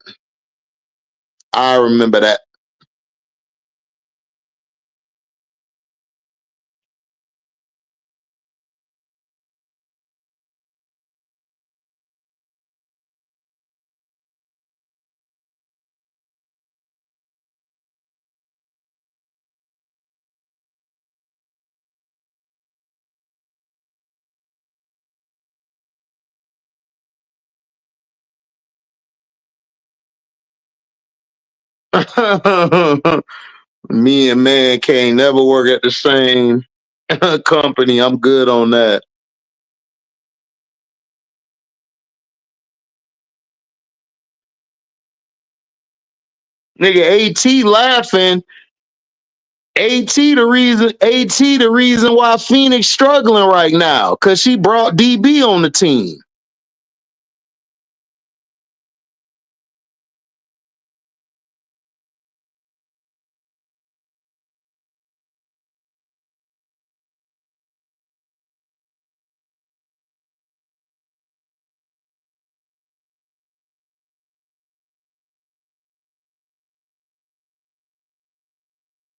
I remember that. Me and man can't never work at the same company. I'm good on that. Nigga, AT laughing. AT the reason why Phoenix struggling right now. Cause she brought DB on the team.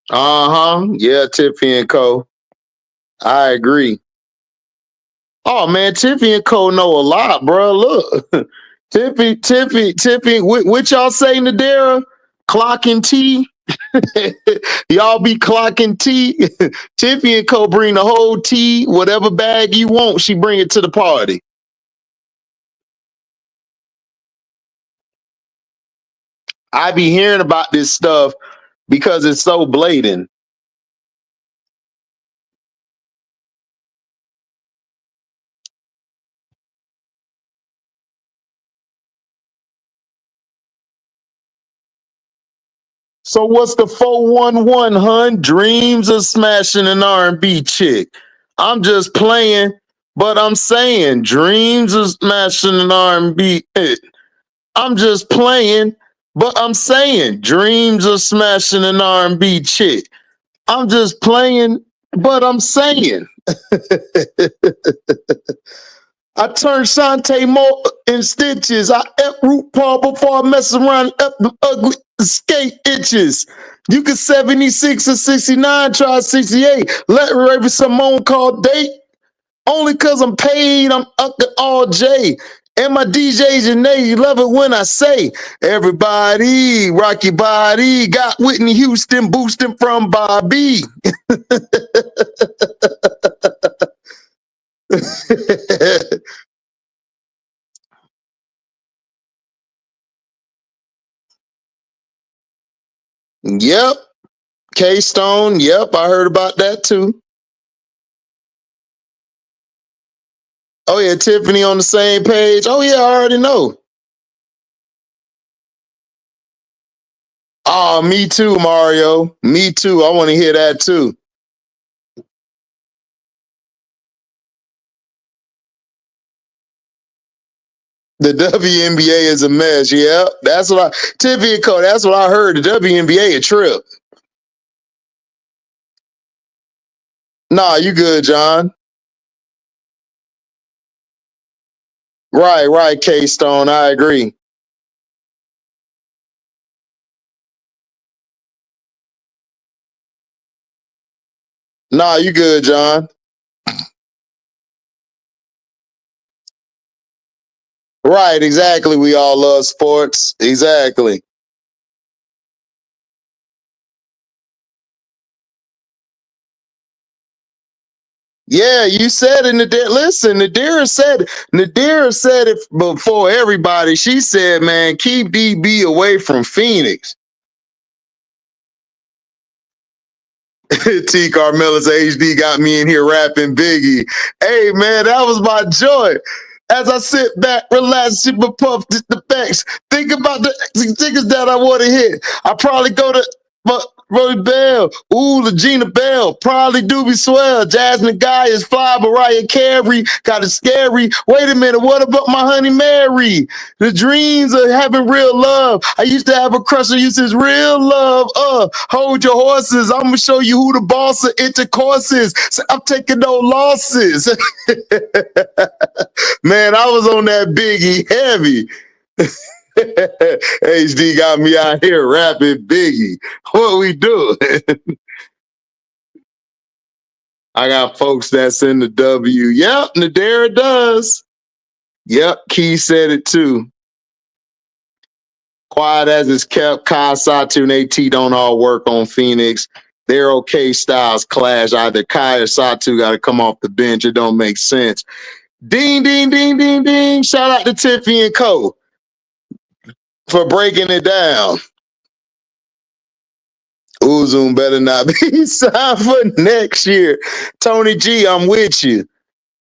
Uh-huh. Yeah, Tiffy and Co. I agree. Oh man, Tiffy and Co know a lot, bro. Look. Tiffy, what y'all say, Nadera? Clocking T? Y'all be clocking tea. Tiffy and Co bring the whole tea, whatever bag you want, she bring it to the party. I be hearing about this stuff because it's so blatant. So what's the 411, hun? Dreams of smashing an R&B chick. I'm just playing, but I'm saying dreams of smashing an R&B. I'm just playing, but I'm saying dreams of smashing an R&B chick. I'm just playing, but I'm saying. I turned Shantae Moore in stitches. I ep root Paul before I mess around and ep the ugly skate itches. You can 76 or 69, try 68. Let Raven Simone call date. Only cause I'm paid, I'm up to all J. And my DJs and they love it when I say, everybody, rock your body. Got Whitney Houston boosting from Bobby. Yep. K-Stone. Yep. I heard about that too. Oh, yeah. Tiffany on the same page. Oh, yeah. I already know. Oh, me too, Mario. Me too. I want to hear that too. The WNBA is a mess. Yeah. That's what Tiffany and Co. That's what I heard. The WNBA a trip. Nah, you good, John. Right, K-Stone. I agree. Nah, you good, John. Right, exactly. We all love sports. Exactly. Yeah, you said it. Listen, Nadira said it before everybody. She said, man, keep DB away from Phoenix. T. Carmella's HD got me in here rapping Biggie. Hey, man, that was my joy. As I sit back, relax, sip a puff, the facts. Think about the tickets that I want to hit. I probably go to, but Roy Bell. Ooh, Legina Bell. Probably Doobie Swell. Jasmine Guy is fly. Mariah Carey. Got it scary. Wait a minute. What about my honey Mary? The dreams of having real love. I used to have a crush on you since real love. Hold your horses. I'm going to show you who the boss of intercourse is. So I'm taking no losses. Man, I was on that Biggie heavy. HD got me out here rapping Biggie. What we doing? I got folks that's in the W. Yep, Nadera does. Yep, Key said it too. Quiet as it's kept, Kai Satu and AT don't all work on Phoenix. They're okay styles clash. Either Kai or Satu got to come off the bench. It don't make sense. Ding, ding, ding, ding, ding. Shout out to Tiffy and Co. for breaking it down. Uzum better not be signed for next year. Tony G, I'm with you.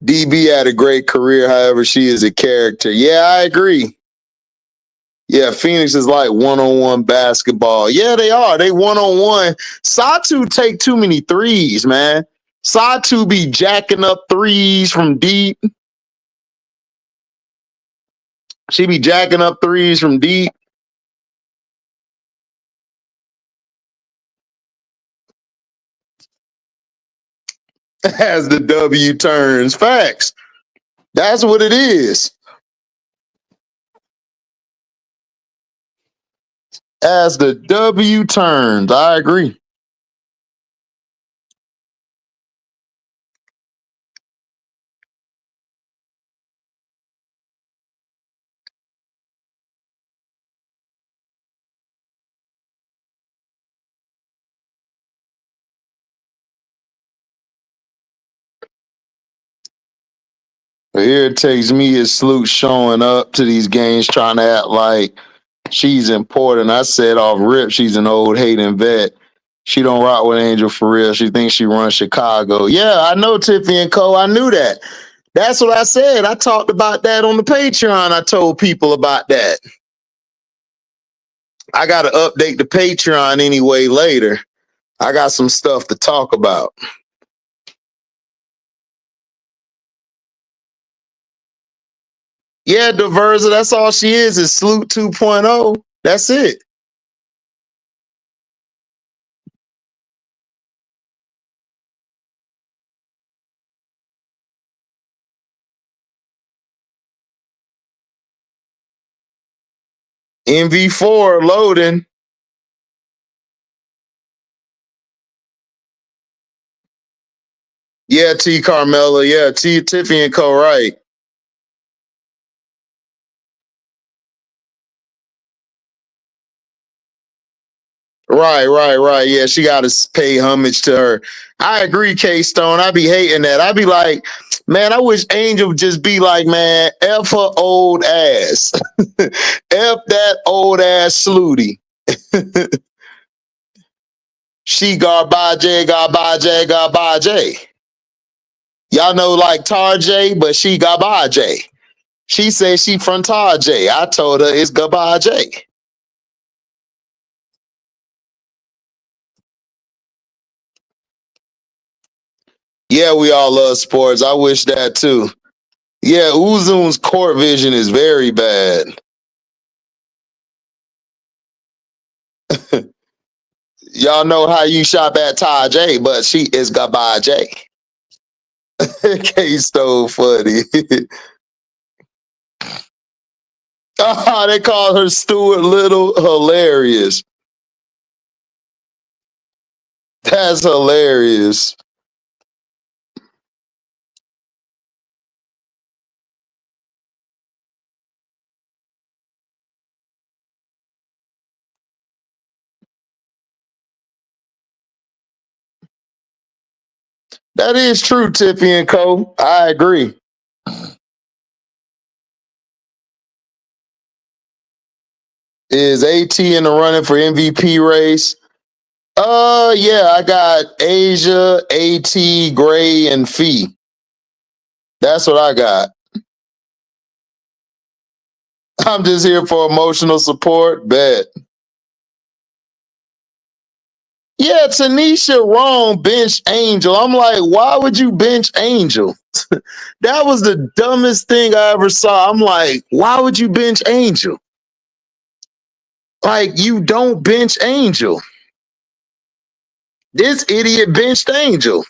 DB had a great career, however, she is a character. Yeah, I agree. Yeah, Phoenix is like one-on-one basketball. Yeah, they are. They one-on-one. Satu take too many threes, man. Satu be jacking up threes from deep. She be jacking up threes from deep. As the W turns. Facts. That's what it is. As the W turns. I agree. Here it takes me as Sloot showing up to these games trying to act like she's important. I said off rip, she's an old hating vet. She don't rock with Angel for real. She thinks she runs Chicago. Yeah, I know Tiffy and Co. I knew that. That's what I said. I talked about that on the Patreon. I told people about that. I got to update the Patreon anyway later. I got some stuff to talk about. Yeah, Diversa, that's all she is Sloot 2.0. That's it. MV4 loading. Yeah, T Carmella. Yeah, Tiffy and Co. Right. Right. Yeah, she got to pay homage to her. I agree, K-Stone. I be hating that. I be like, man, I wish Angel would just be like, man, F her old ass. F that old ass Slooty. She garbage. Y'all know like Tarjay, but she garbage. She said she from Tarjay. I told her it's garbage. Yeah, we all love sports. I wish that too. Yeah, Uzum's court vision is very bad. Y'all know how you shop at Tarjay, but she is garbage. K-Stone funny. Oh, they call her Stuart Little. Hilarious. That's hilarious. That is true, Tiffy and Co. I agree. Is AT in the running for MVP race? Yeah, I got Asia, AT, Gray, and Fee. That's what I got. I'm just here for emotional support. Bet. Yeah, Tanisha wrong bench Angel. I'm like, why would you bench Angel? That was the dumbest thing I ever saw. I'm like, why would you bench Angel? Like, you don't bench Angel. This idiot benched Angel.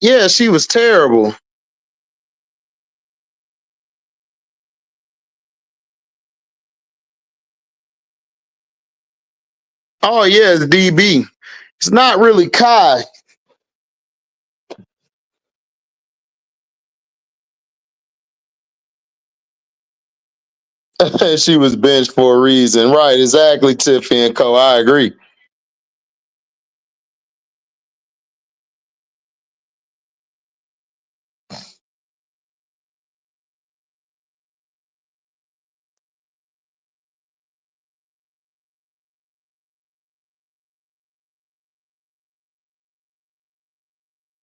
Yeah, she was terrible. Oh, yeah, it's DB. It's not really Kai. She was benched for a reason. Right, exactly, Tiffany and Co. I agree.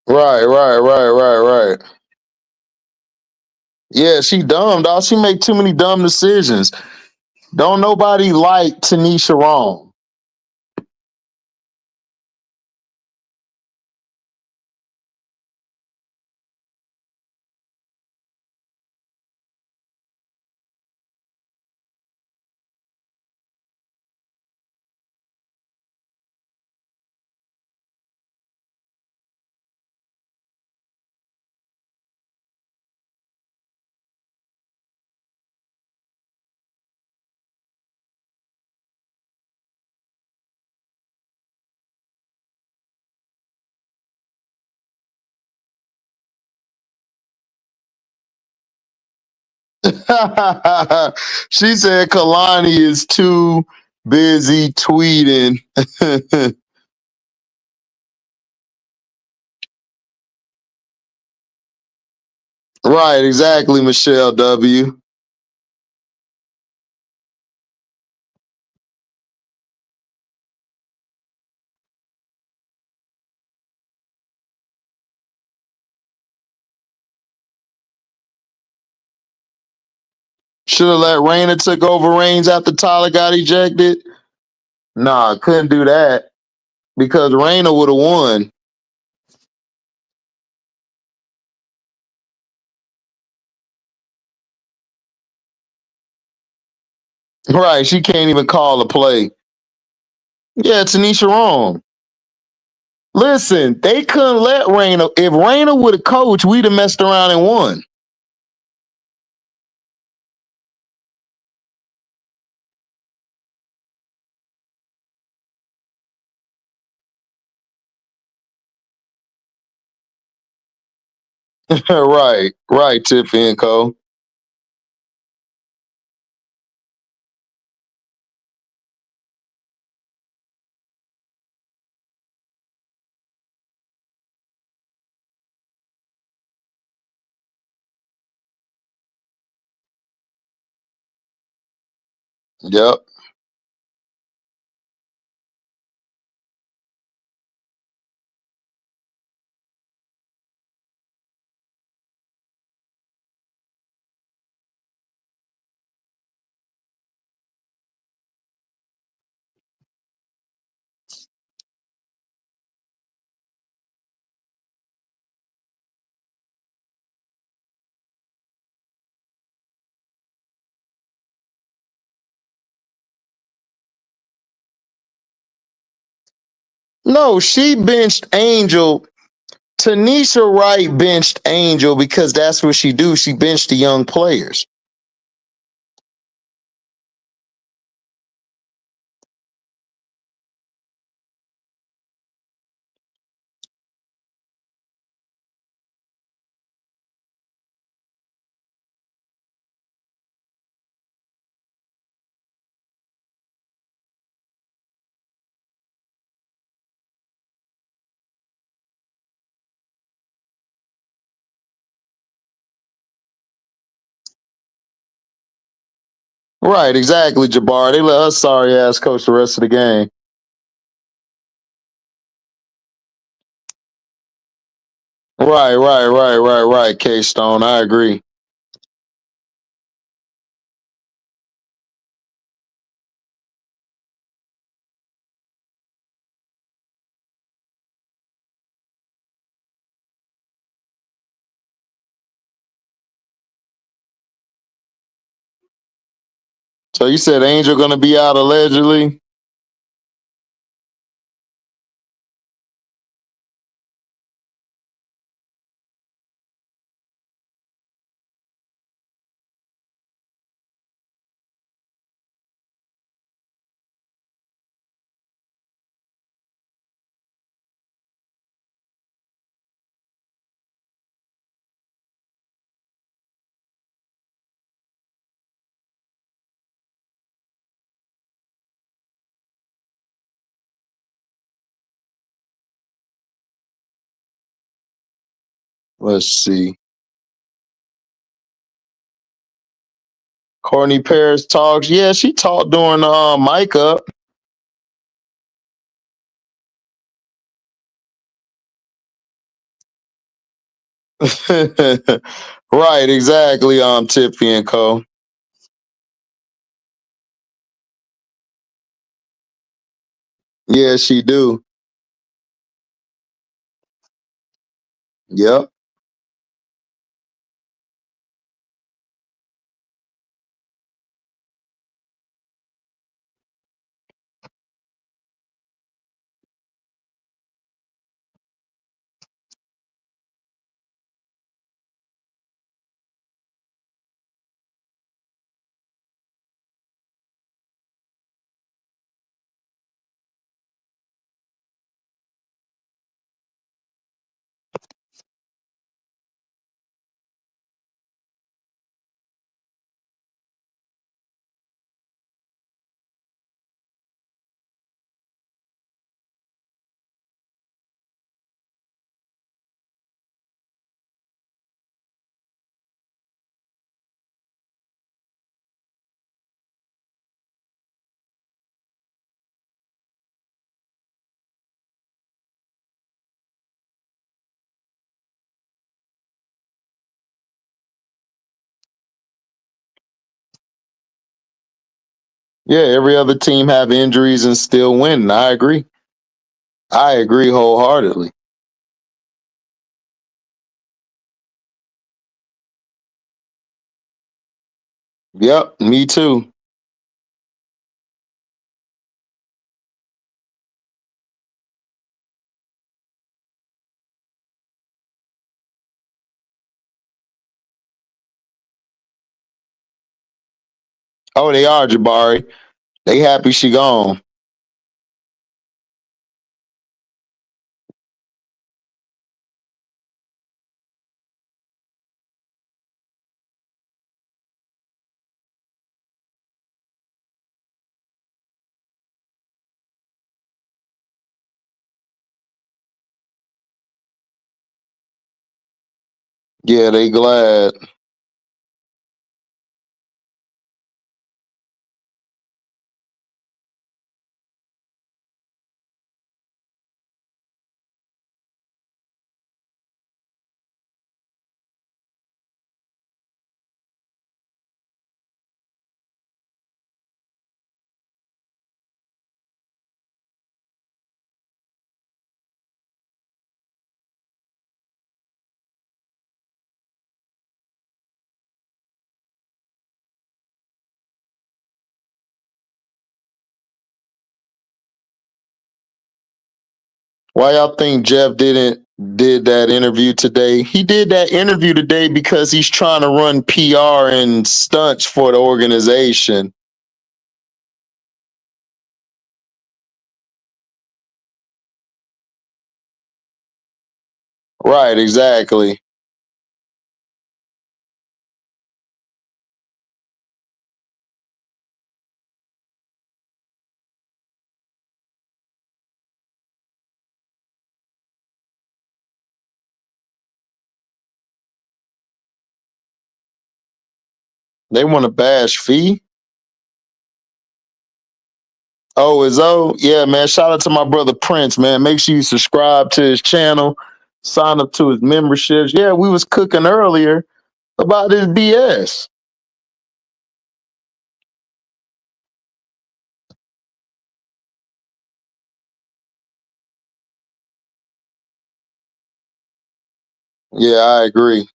Right. Yeah, she dumb, dog. She make too many dumb decisions. Don't nobody like Tanisha wrong. She said Kalani is too busy tweeting. Right, exactly, Michelle W. Should have let Raina took over reigns after Tyler got ejected. Nah, couldn't do that because Raina would have won. Right, she can't even call a play. Yeah, Tanisha wrong. Listen, they couldn't let Raina. If Raina would have coached, we'd have messed around and won. Right, Tiffany and Co. Yep. No, she benched Angel. Tanisha Wright benched Angel because that's what she do. She benched the young players. Right, exactly, Jabbar. They let us sorry ass coach the rest of the game. Right. K Stone. I agree. So you said Angel gonna be out allegedly? Let's see. Courtney Paris talks. Yeah, she talked during mic up. Right, exactly. Tiffy and Co. Yeah, she do. Yep. Yeah, every other team have injuries and still win. I agree. I agree wholeheartedly. Yep, me too. Oh, they are, Jabari. They happy she gone. Yeah, they glad. Why y'all think Jeff did that interview today? He did that interview today because he's trying to run PR and stunts for the organization. Right, exactly. They want to bash Fee. Oh, is yeah, man. Shout out to my brother Prince, man. Make sure you subscribe to his channel, sign up to his memberships. Yeah, we was cooking earlier about this BS. Yeah, I agree.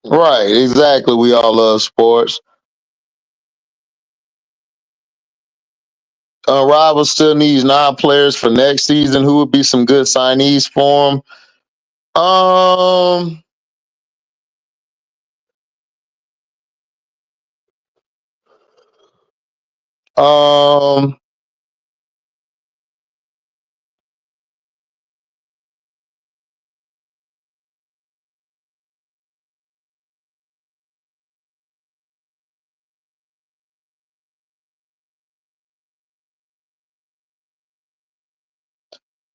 Right, exactly. We all love sports. Rivals still needs 9 players for next season. Who would be some good signees for him? Um, um,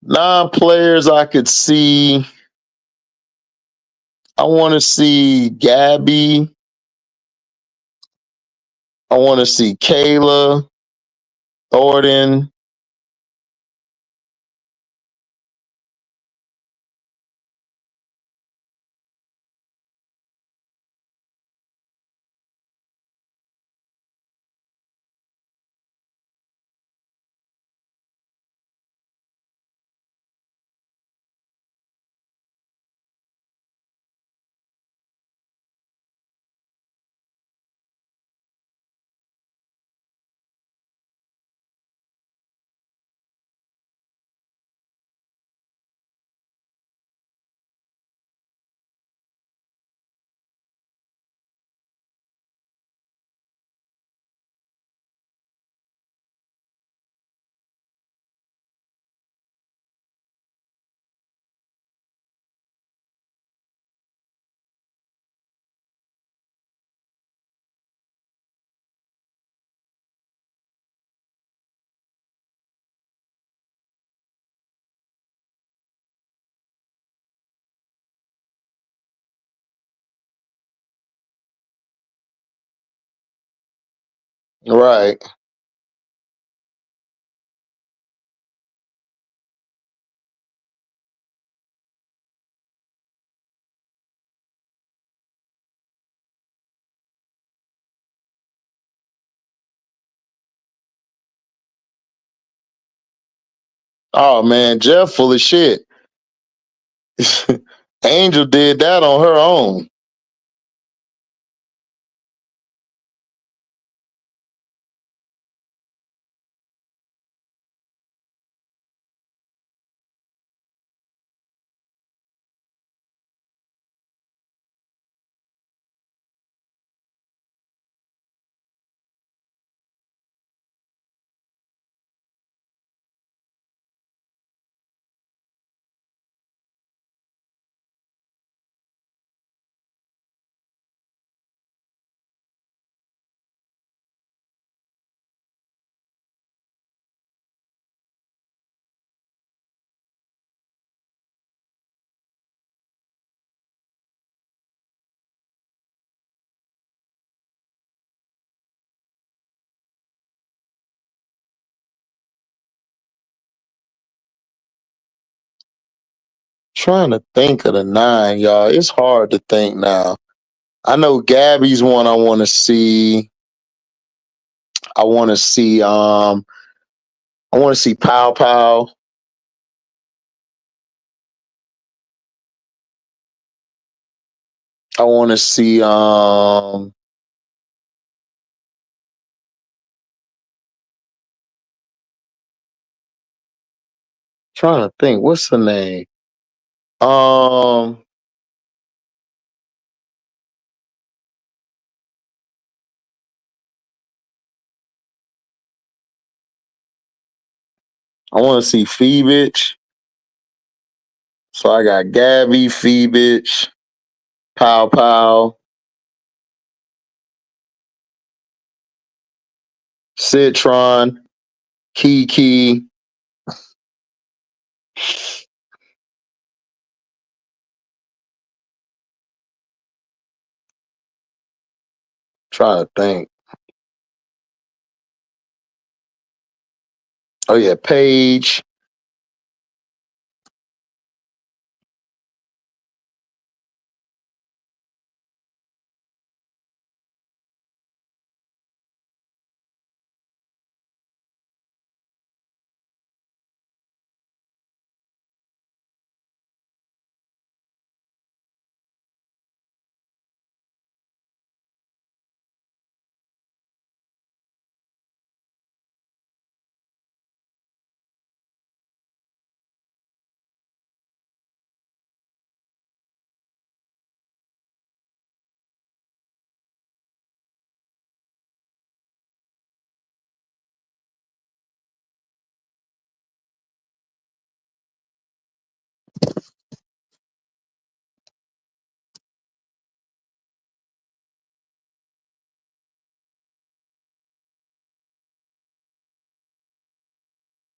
9 players I could see. I want to see Gabby. I want to see Kayla Thornton. Right. Oh man, Jeff full of shit. Angel did that on her own. Trying to think of the 9, y'all. It's hard to think now. I know Gabby's one I want to see. I want to see I want to see Pow Pow. I want to see trying to think what's the name? Um I want to see Phoebich. So I got Gabby, Phoebich, Pow Pow, Citron, Kiki. Trying to think. Oh yeah, Paige.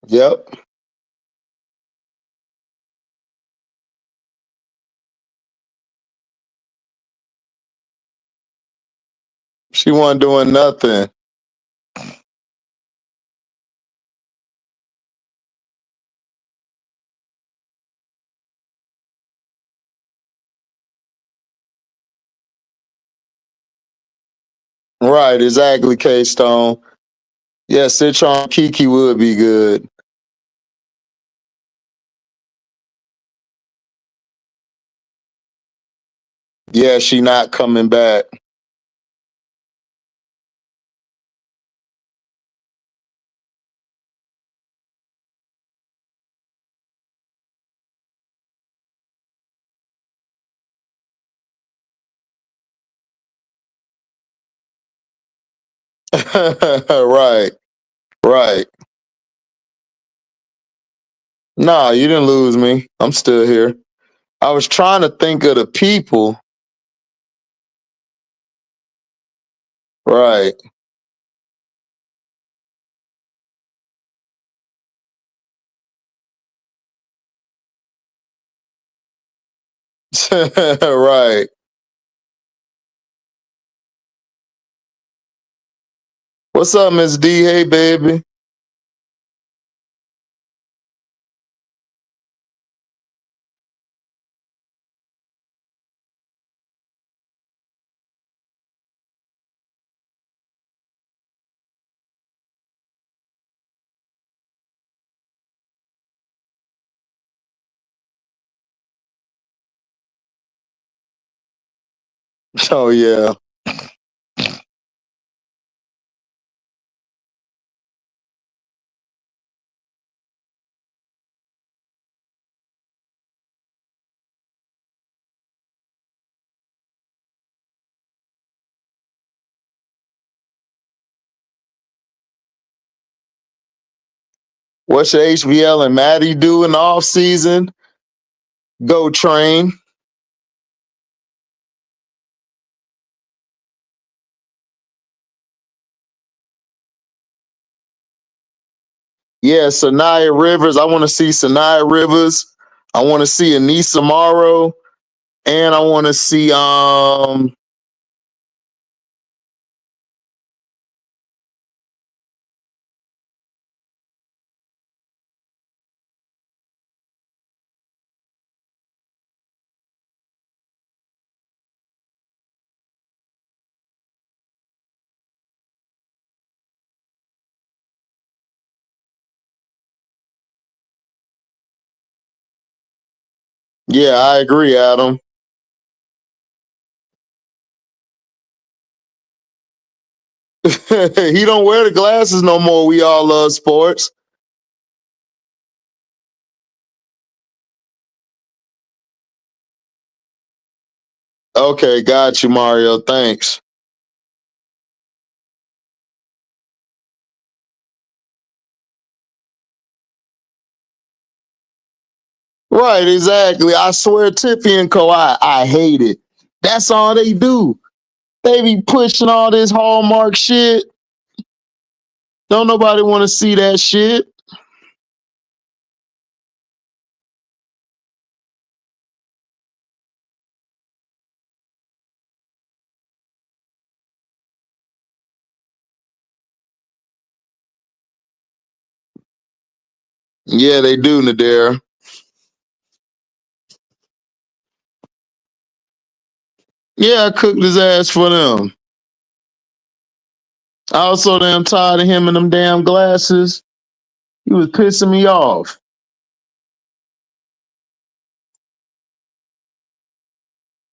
Yep. She wasn't doing nothing. Right, exactly, K-Stone. Yeah, Citron Kiki would be good. Yeah, she not coming back. Right, right. Nah, you didn't lose me. I'm still here. I was trying to think of the people. Right. Right. What's up, Miss D? Hey, baby. Oh yeah. What's your HBL and Maddie do in the off season? Go train. Yeah, Sanaya Rivers. I want to see Sanaya Rivers. I want to see Anissa Morrow. And I want to see yeah, I agree, Adam. He don't wear the glasses no more. We all love sports. Okay, got you, Mario. Thanks. Right, exactly. I swear Tiffy and Co. I hate it. That's all they do. They be pushing all this Hallmark shit. Don't nobody want to see that shit. Yeah, they do, Nadir. Yeah, I cooked his ass for them. I also damn tired of him and them damn glasses. He was pissing me off.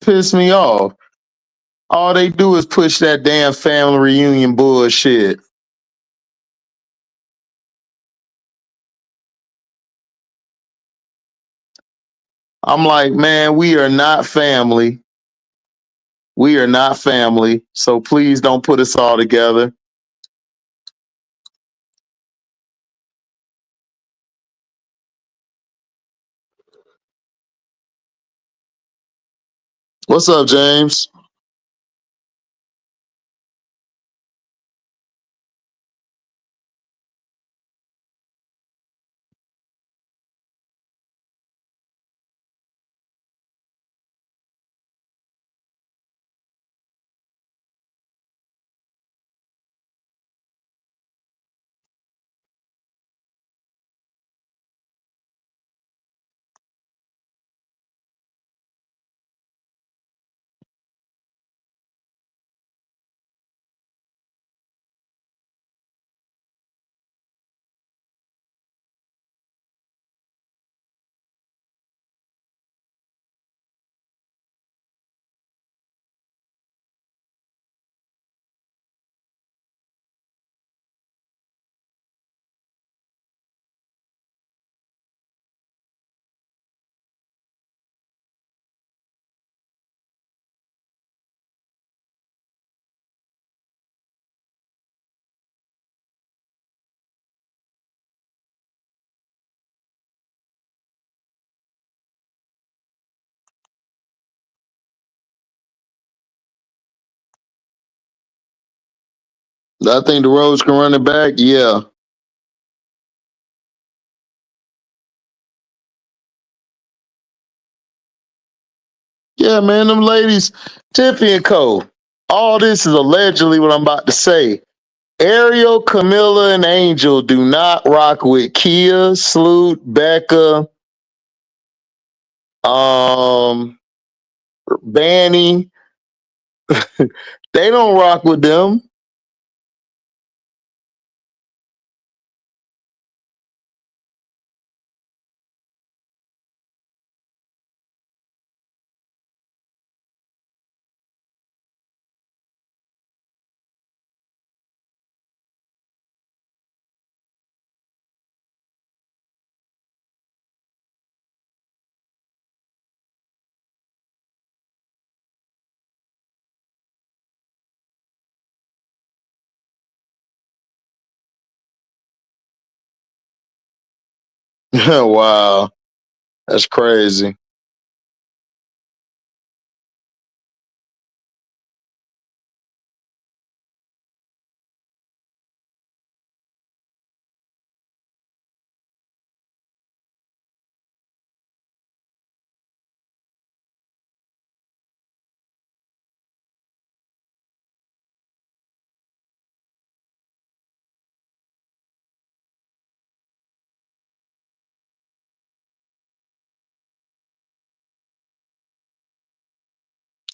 Piss me off. All they do is push that damn family reunion bullshit. I'm like, man, we are not family. We are not family. So please don't put us all together. What's up, James? I think the Rose can run it back. Yeah. Yeah, man, them ladies, Tiffany and Co. All this is allegedly what I'm about to say. Ariel, Camilla, and Angel do not rock with Kia, Sloot, Becca, Banny. They don't rock with them. Wow. That's crazy.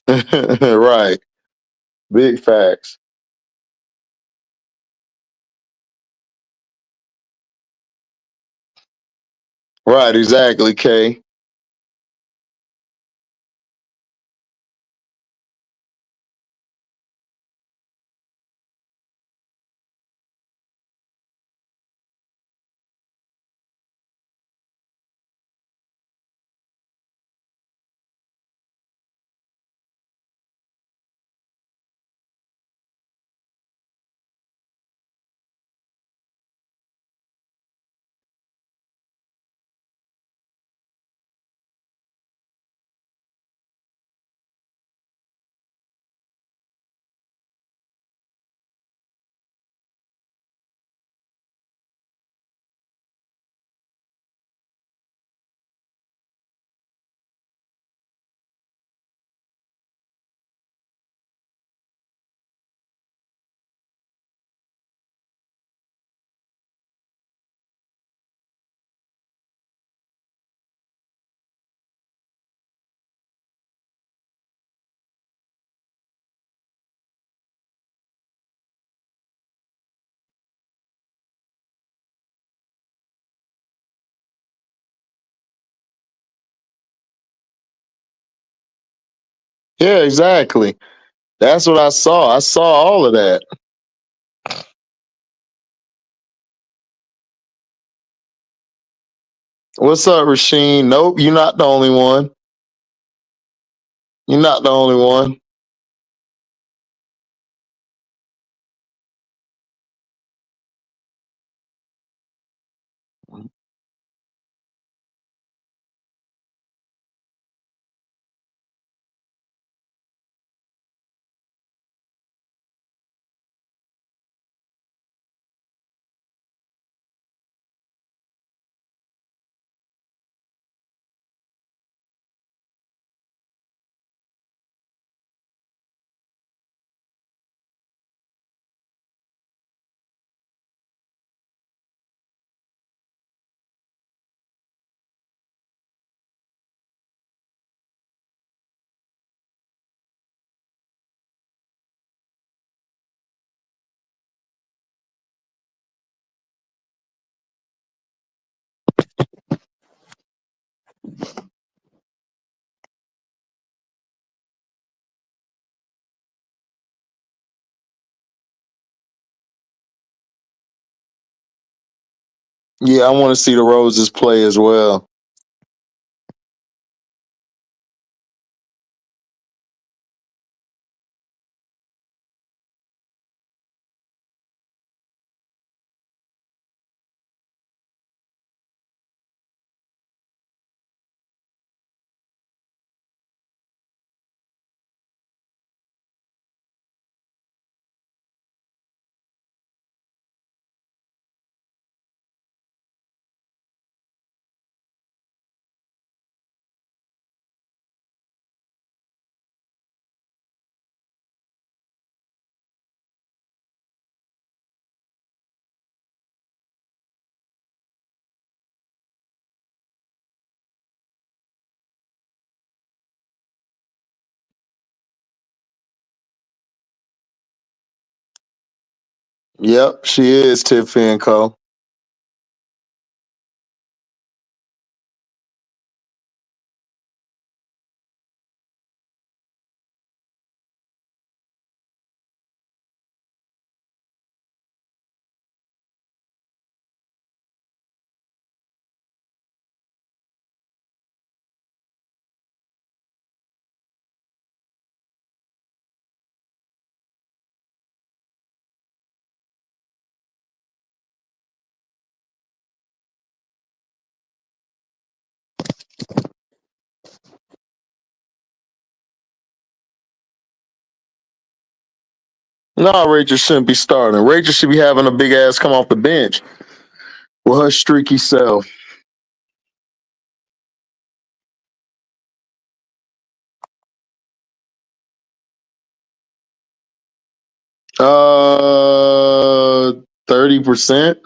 Right. Big facts. Right, exactly, Kay. Yeah, exactly. That's what I saw. I saw all of that. What's up, Rasheen? Nope, you're not the only one. You're not the only one. Yeah, I want to see the Roses play as well. Yep, she is Tiffany and Co. No, Rachel shouldn't be starting. Rachel should be having a big ass come off the bench with her streaky self. Uh, 30%.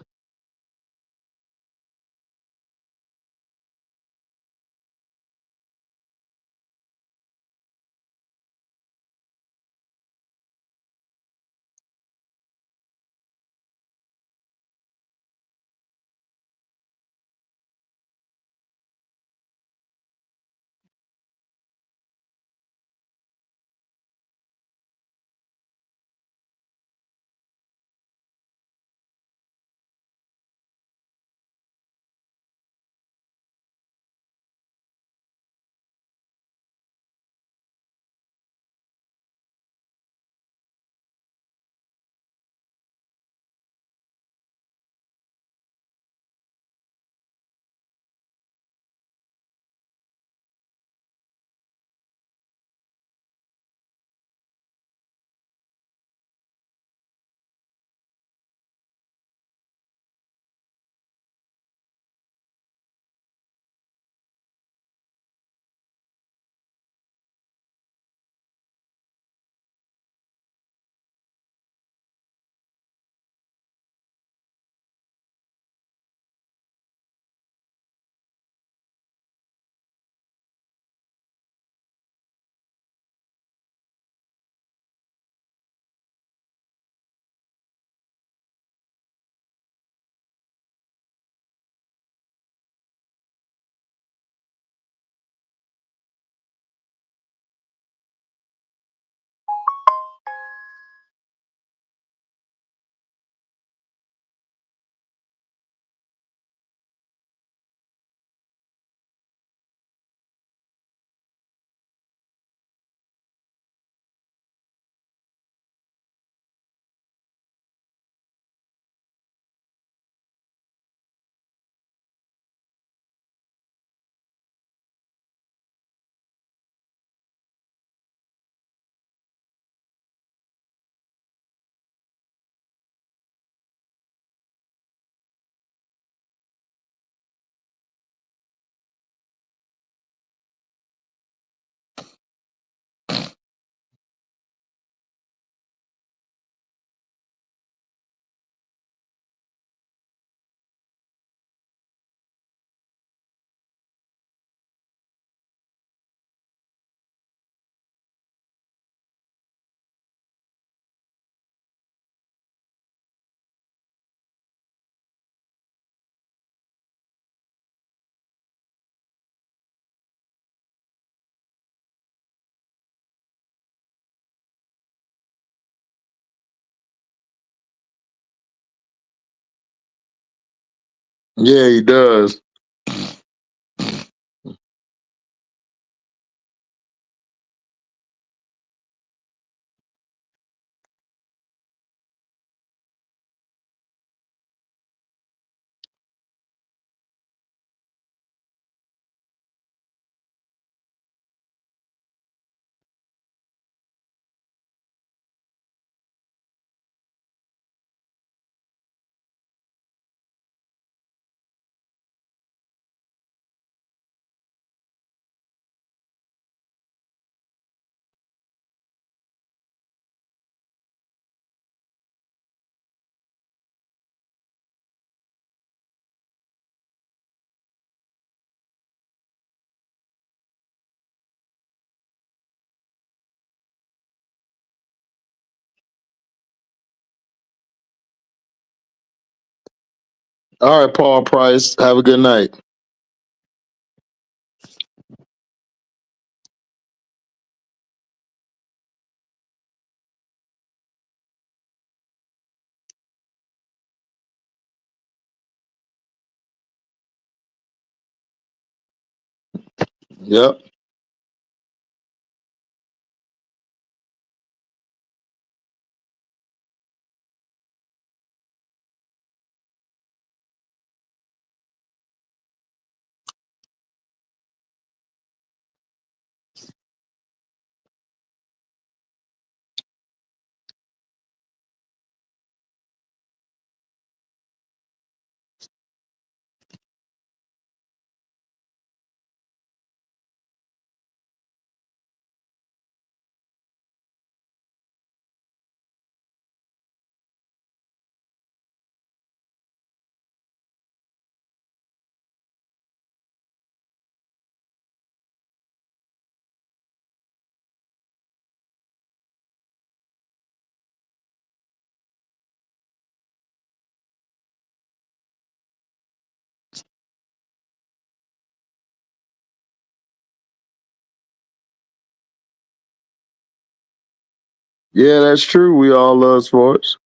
Yeah, he does. All right, Paul Price. Have a good night. Yep. Yeah, that's true. We all love sports.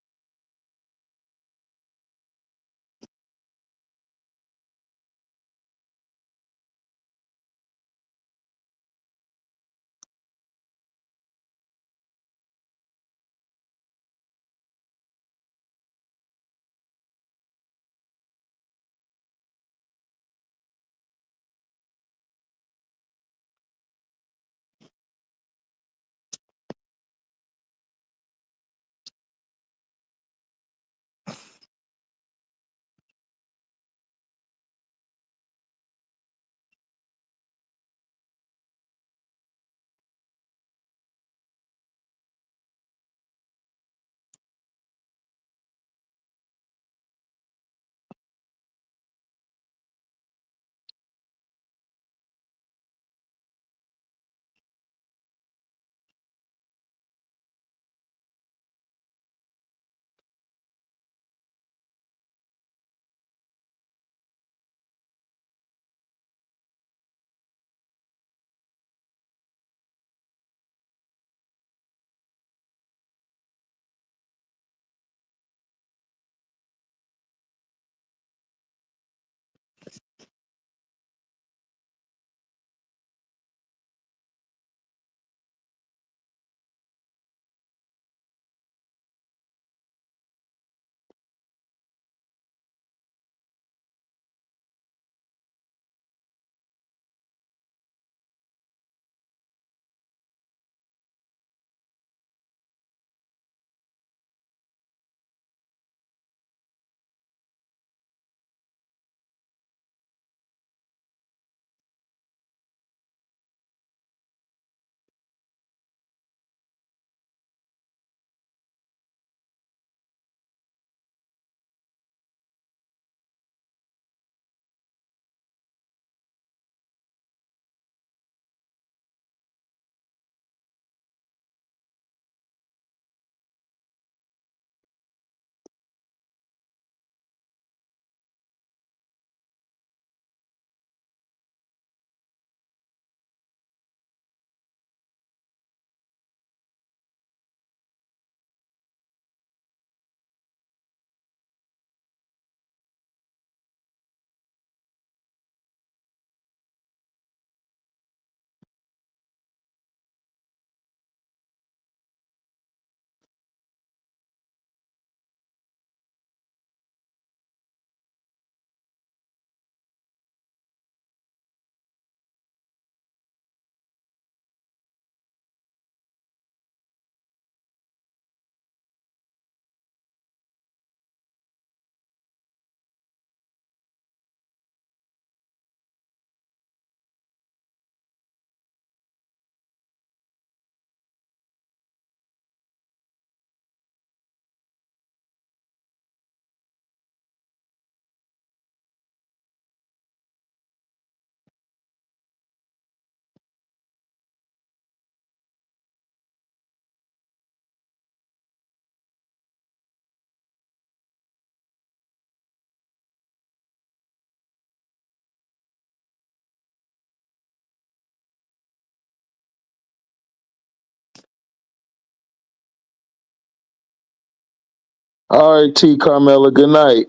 All right, T. Carmella, good night.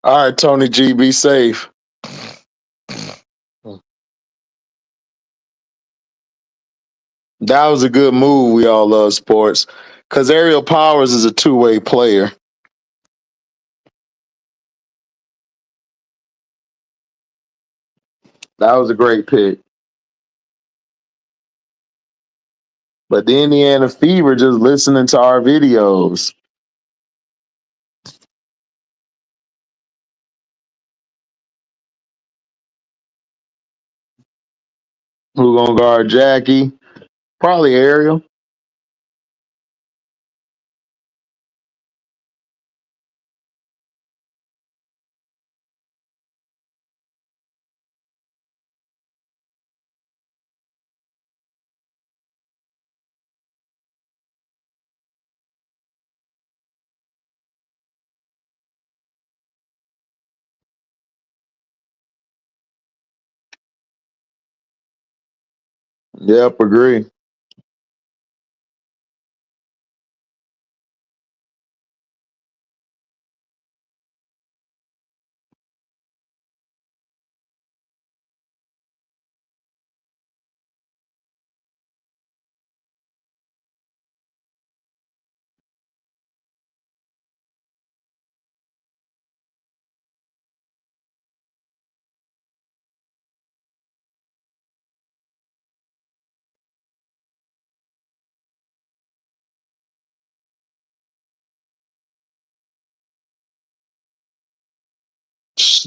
All right, Tony G, be safe. That was a good move. We all love sports because Aerial Powers is a two-way player. That was a great pick. But the Indiana Fever just listening to our videos. Who gonna guard Jackie? Probably Ariel. Yep, agree.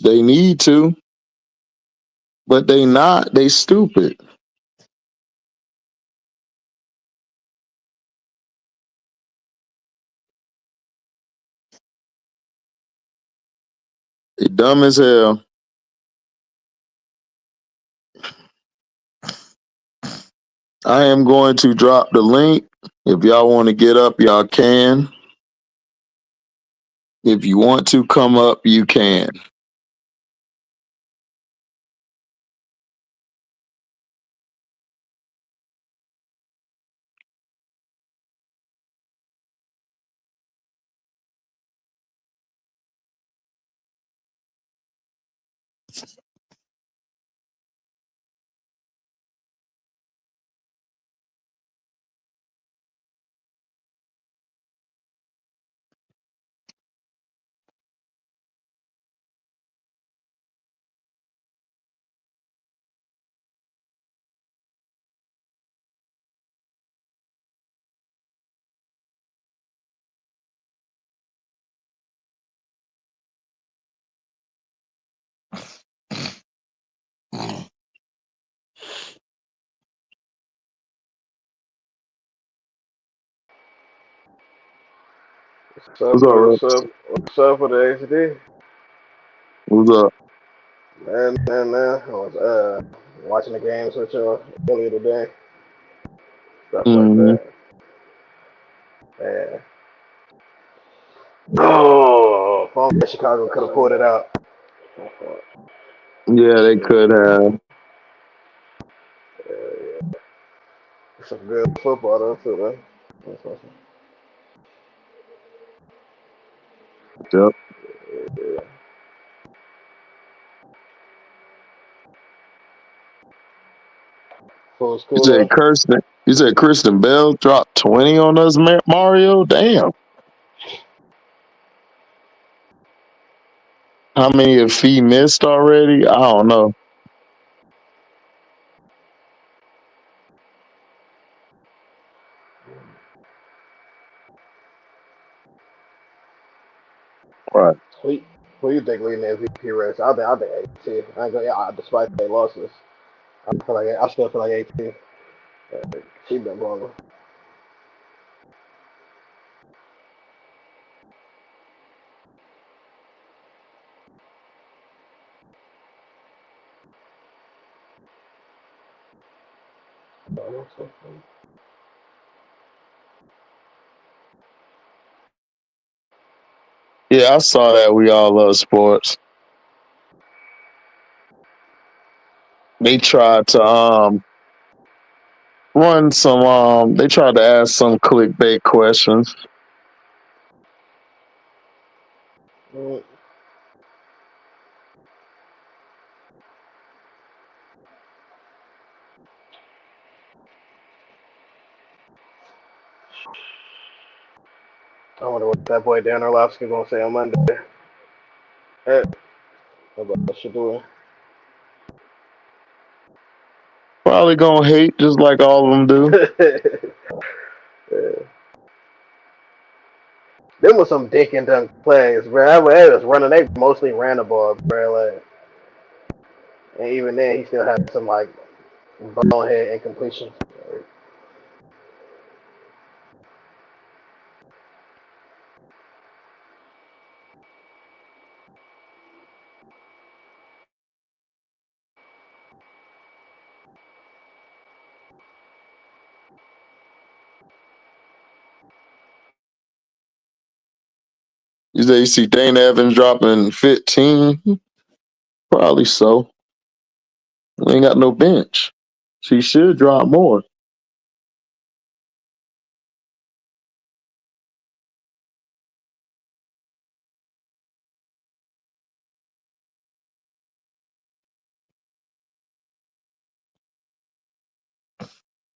They need to, but they not. They stupid. They dumb as hell. I am going to drop the link. If y'all want to get up, y'all can. If you want to come up, you can. What's up, bro? What's up with the HD? What's up? Man. I was watching the games with you earlier today. Stuff like Mm-hmm. that. Man. Oh, if only Chicago could have pulled it out. Yeah, they could have. Yeah. Some good football though too, man. That's awesome. Yep. Yeah. Full You school said though. Kirsten. You said Kristen Bell dropped 20 on us, Mario. Damn. How many have he missed already? I don't know. Right. Who you think leading the MVP race? I think 18. I ain't gonna, yeah, despite their losses, I still feel like 18. She been balling. Yeah, I saw that. We all love sports. They tried to run some they tried to ask some clickbait questions. Mm. I wonder what that boy Dan Orlovsky gonna say on Monday. Hey, about Shadua. Probably gonna hate just like all of them do. Yeah. Them was some dick and dunk plays, bro. They was running. They mostly ran the ball, bro. Like, and even then, he still had some like bonehead incompletion. You say you see Dana Evans dropping 15? Probably so. We ain't got no bench. She should drop more.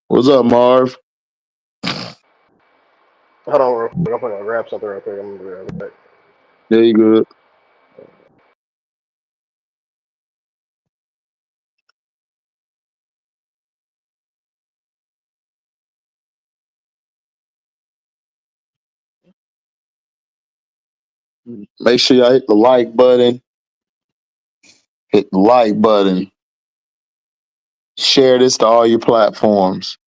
What's up, Marv? Hold on, real quick. I'm gonna grab something real quick. I'm gonna be right back. Yeah, you good. Make sure y'all hit the like button. Hit the like button. Share this to all your platforms.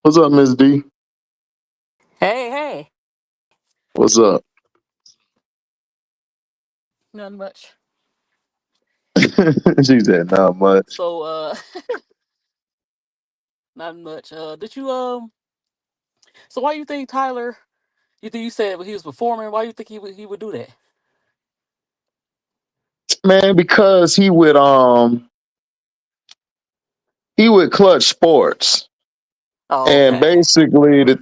What's up, Miss D? Hey. What's up? Nothing much. She said not much. So, not much. Did you So why you think Tyler? You think you said when he was performing? Why you think he would do that? Man, because he would Klutch Sports. Oh, And okay. basically the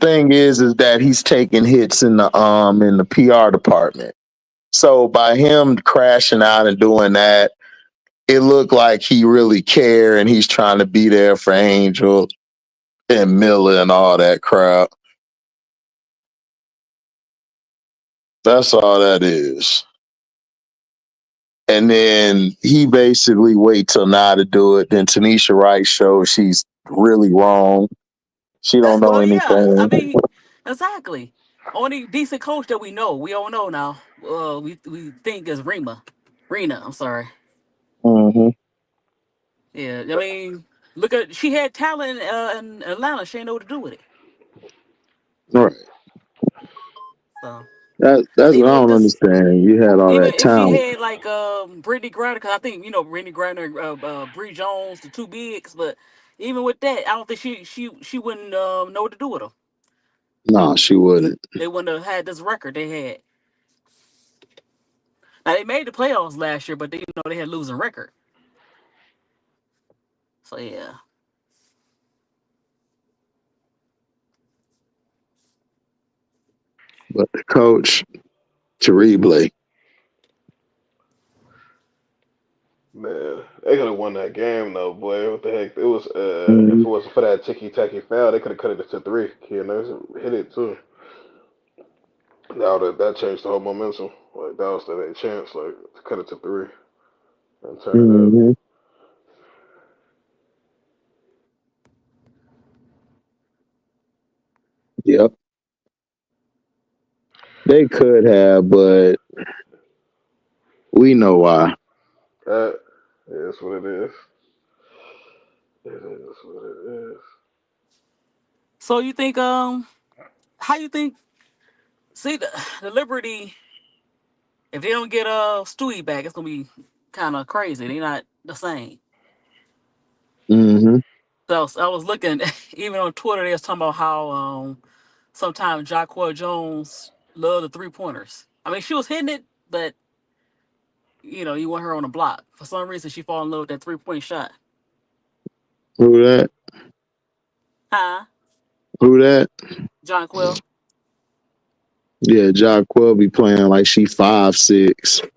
thing is that he's taking hits in the PR department. So by him crashing out and doing that, it looked like he really cared and he's trying to be there for Angel and Miller and all that crap. That's all that is. And then he basically wait till now to do it. Then Tanisha Wright shows she's really wrong. She don't know anything. Yeah, I mean, exactly. Only decent coach that we all know now. We think is Rena. I'm sorry. Mm-hmm. Yeah, I mean, she had talent in Atlanta. She ain't know what to do with it. Right. So That's what even I with don't this, understand. You had all even that if she talent. had like Brittany Griner, because I think Brittany Griner, Bree Jones, the two bigs, but even with that, I don't think she wouldn't know what to do with them. No, she wouldn't. They wouldn't have had this record they had. Now they made the playoffs last year, but they had a losing record. So yeah. But the coach, terrible. Man, they could have won that game though, boy. What the heck? It was if Mm-hmm. it wasn't for that ticky tacky foul, they could have cut it to 3. Keanu hit it too. Now that changed the whole momentum. Like that was their chance, like to cut it to 3 and turn it up. Mm-hmm. Yep. They could have, but we know why. That is what it is. It is what it is. So you think how you think see the Liberty, if they don't get Stewie back, it's gonna be kind of crazy. They're not the same. Mm-hmm. So I was looking even on Twitter. They was talking about how sometimes Jacquel Jones loved the 3-pointers. I mean, she was hitting it, but you want her on the block. For some reason, she fall in love with that 3-point shot. Who that? Huh? Who that? John Quill. Yeah, Jacquel be playing like she 5'6"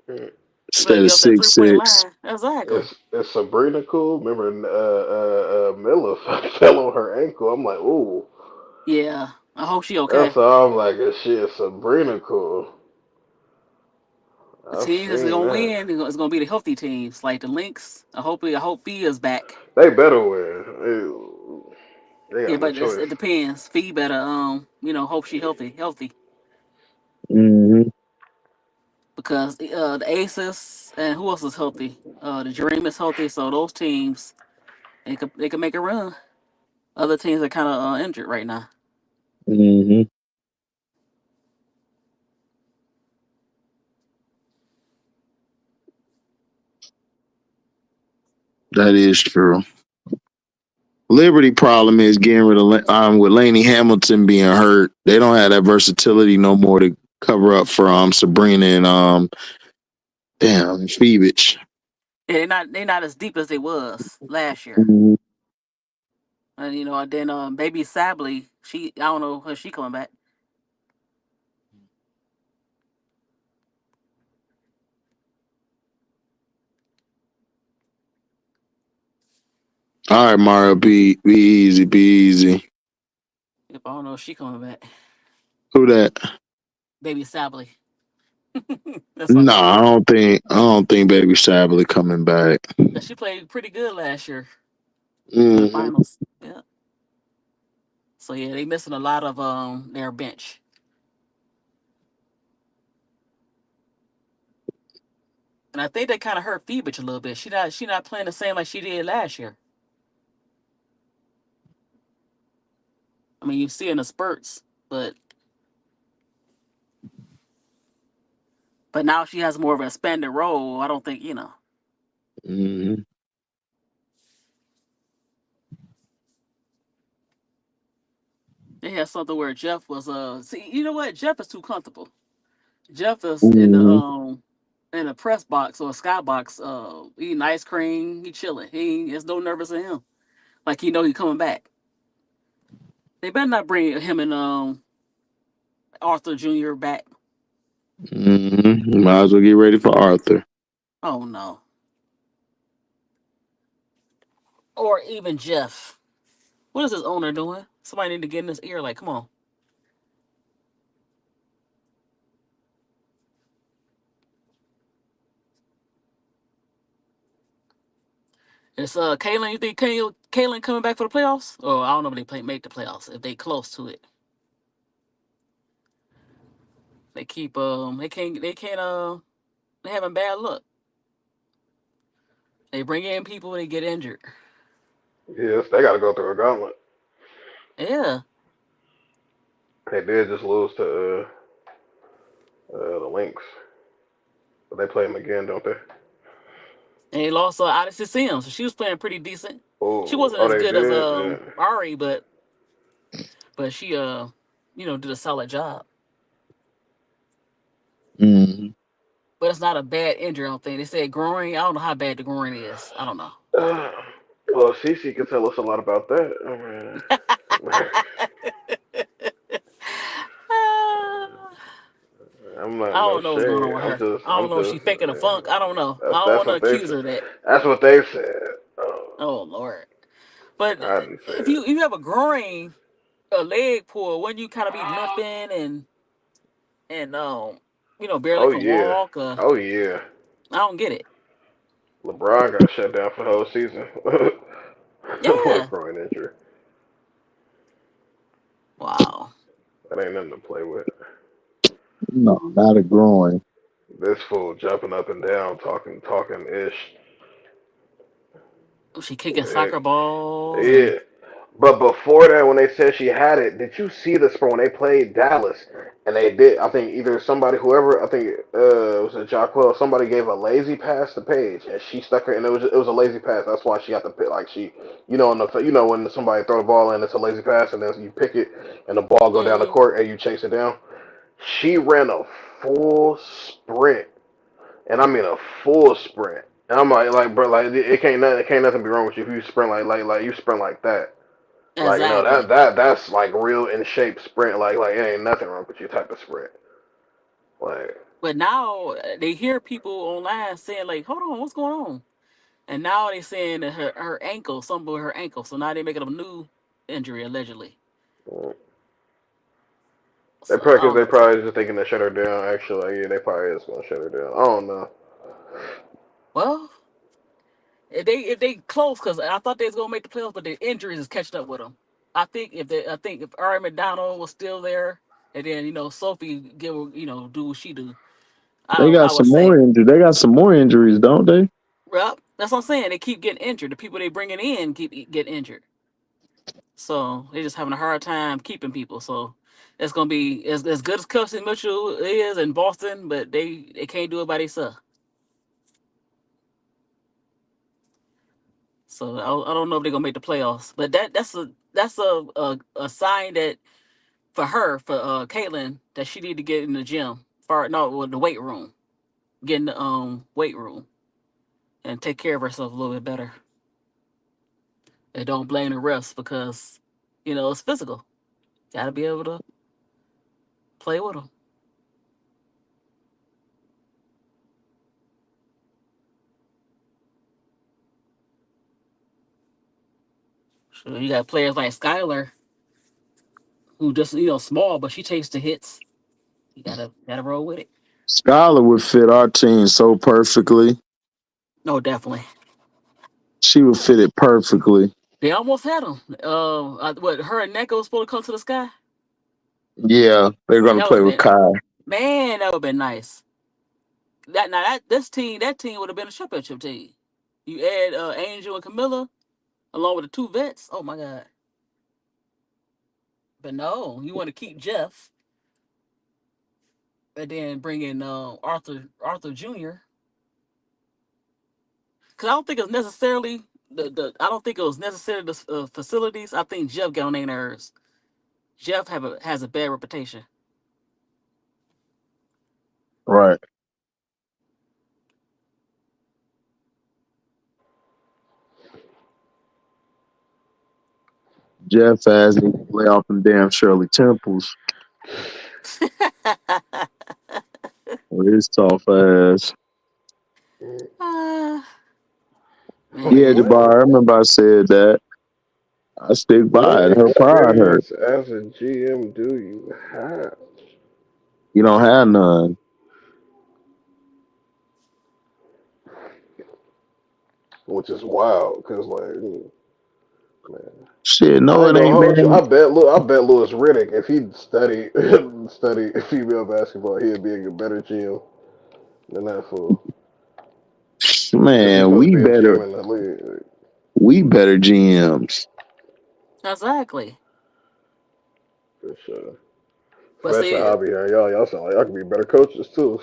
Mm. Better instead get of off that 3-point 6'6". line. Exactly. Is Sabrina cool? Remember, Miller fell on her ankle. I'm like, ooh. Yeah. I hope she okay. That's all I'm like. Shit, Sabrina cool. The I've team that's seen gonna that. win is gonna be the healthy teams, like the Lynx. I hope Fee is back. They better win. They Yeah, got no but choice. it depends. Fee better hope she healthy Mm-hmm. because the Aces and who else is healthy? The Dream is healthy, so those teams they could make a run. Other teams are kind of injured right now. Mm-hmm. That is true. Liberty problem is getting rid of with Laney Hamilton being hurt. They don't have that versatility no more to cover up for Sabrina and Phoebich. Yeah, they're not as deep as they was last year. Mm-hmm. And and then baby Sabley, I don't know if she coming back. All right, Mario, be easy, be easy. Yep, I don't know if she coming back. Who that? Baby Sabley. That's my No, girl. I don't think Baby Sabley coming back. Yeah, she played pretty good last year in the Mm-hmm. finals. Yeah. So yeah, they missing a lot of their bench. And I think they kind of hurt Phoebich a little bit. She not playing the same like she did last year. I mean, you see in the spurts, but now she has more of an expanded role. I don't think. Mm-hmm. They had something where Jeff was see, you know what? Jeff is too comfortable. Jeff is Mm-hmm. in a press box or a skybox, eating ice cream, he chilling. There's no nervous in him. Like he coming back. They better not bring him and Arthur Jr. back. Mm-hmm. Might as well get ready for Arthur. Oh no. Or even Jeff. What is his owner doing? Somebody need to get in his ear. Like, come on. It's Kaylin. You think Kaylin coming back for the playoffs? Or I don't know if they make the playoffs. If they close to it, they keep they having bad luck. They bring in people, they get injured. Yes, they got to go through a gauntlet. Yeah. They did just lose to the Lynx, but they play them again, don't they? And they lost Odyssey Sims, so she was playing pretty decent. She Oh, wasn't oh, as they good as did. Yeah. Ari, but she did a solid job. Mm-hmm. But it's not a bad injury. I don't think they said groin. I don't know how bad the groin is. I don't know. Well, Cece can tell us a lot about that. I mean, I'm I not no don't know what's going on shade. with I'm her. just, I don't I'm know if she's just. faking a funk. I don't know. I don't That's want to what they accuse said. her of that. That's what they said. Oh Lord. But I didn't say if it. you have a leg pull, wouldn't you kind of be limping and barely Oh can yeah. walk? Oh yeah. I don't get it. LeBron got shut down for the whole season with a Yeah. groin injury. Wow. That ain't nothing to play with. No, not a groin. This fool jumping up and down, talking ish. Was she kicking Yeah. soccer balls and Yeah. But before that, when they said she had it, did you see this for when they played Dallas? And they did, I think either somebody, whoever, I think it was a Jacquel, somebody gave a lazy pass to Paige, and she stuck her, and it was a lazy pass. That's why she had to pick, like when somebody throw the ball in, it's a lazy pass, and then you pick it, and the ball go down the mm, court, and you chase it down. She ran a full sprint, and I mean a full sprint. And I'm like, bro, like it can't nothing be wrong with you if you sprint like you sprint like that. Like, exactly. that's like real in shape sprint. Like it ain't nothing wrong with you type of sprint. Like, But now they hear people online saying like, "Hold on, what's going on?" And now they saying that her ankle, something with her ankle. So now they making a new injury allegedly. they So probably I because don't they know. probably just thinking to shut her down. Actually, like, yeah, they probably is gonna shut her down. I don't know. Well, if they close, because I thought they was gonna make the playoffs, but the injuries is catching up with them. I think if Ari McDonald was still there, and then Sophie give do what she do, They got I would some say. more injuries. They got some more injuries, don't they? Well, that's what I'm saying. They keep getting injured. The people they bringing in keep getting injured. So they're just having a hard time keeping people. So it's gonna be as good as Kelsey Mitchell is in Boston, but they can't do it by themselves. So I don't know if they're gonna make the playoffs. But that's a sign that for her, for Caitlin, that she need to get in the gym. The weight room. Get in the weight room and take care of herself a little bit better. And don't blame the refs because it's physical. Gotta be able to play with them. So you got players like Skylar who just small, but she takes the hits. You gotta roll with it. Skylar would fit our team so perfectly. No, definitely. She would fit it perfectly. They almost had him. What her and Neko was supposed to come to the sky? Yeah, they're Man, gonna play with Kai. that would have been nice. That team would have been a championship team. You add Angel and Camilla along with the two vets. Oh my god! But no, you want to keep Jeff and then bring in Arthur Jr. Because I don't think it's necessarily the I don't think it was necessarily the facilities. I think Jeff got on their nerves. Jeff has a bad reputation. Right. Jeff ass need to lay off them damn Shirley Temples with his soft ass. uh, man, Yeah, Jabbar, I remember I said that. I stick by What it. Her pride hurt. experience as a GM do you have? You don't have none. Which is wild, because like, man, Shit, I no, ain't it gonna ain't, hold you. man. I bet Lewis Riddick, if he'd study female basketball, he'd be a better GM than that fool. Because he's Man, supposed to be a GM in the league. we better GMs. Exactly. For sure. But Especially see, I'll be here. Y'all sound like y'all could be better coaches too.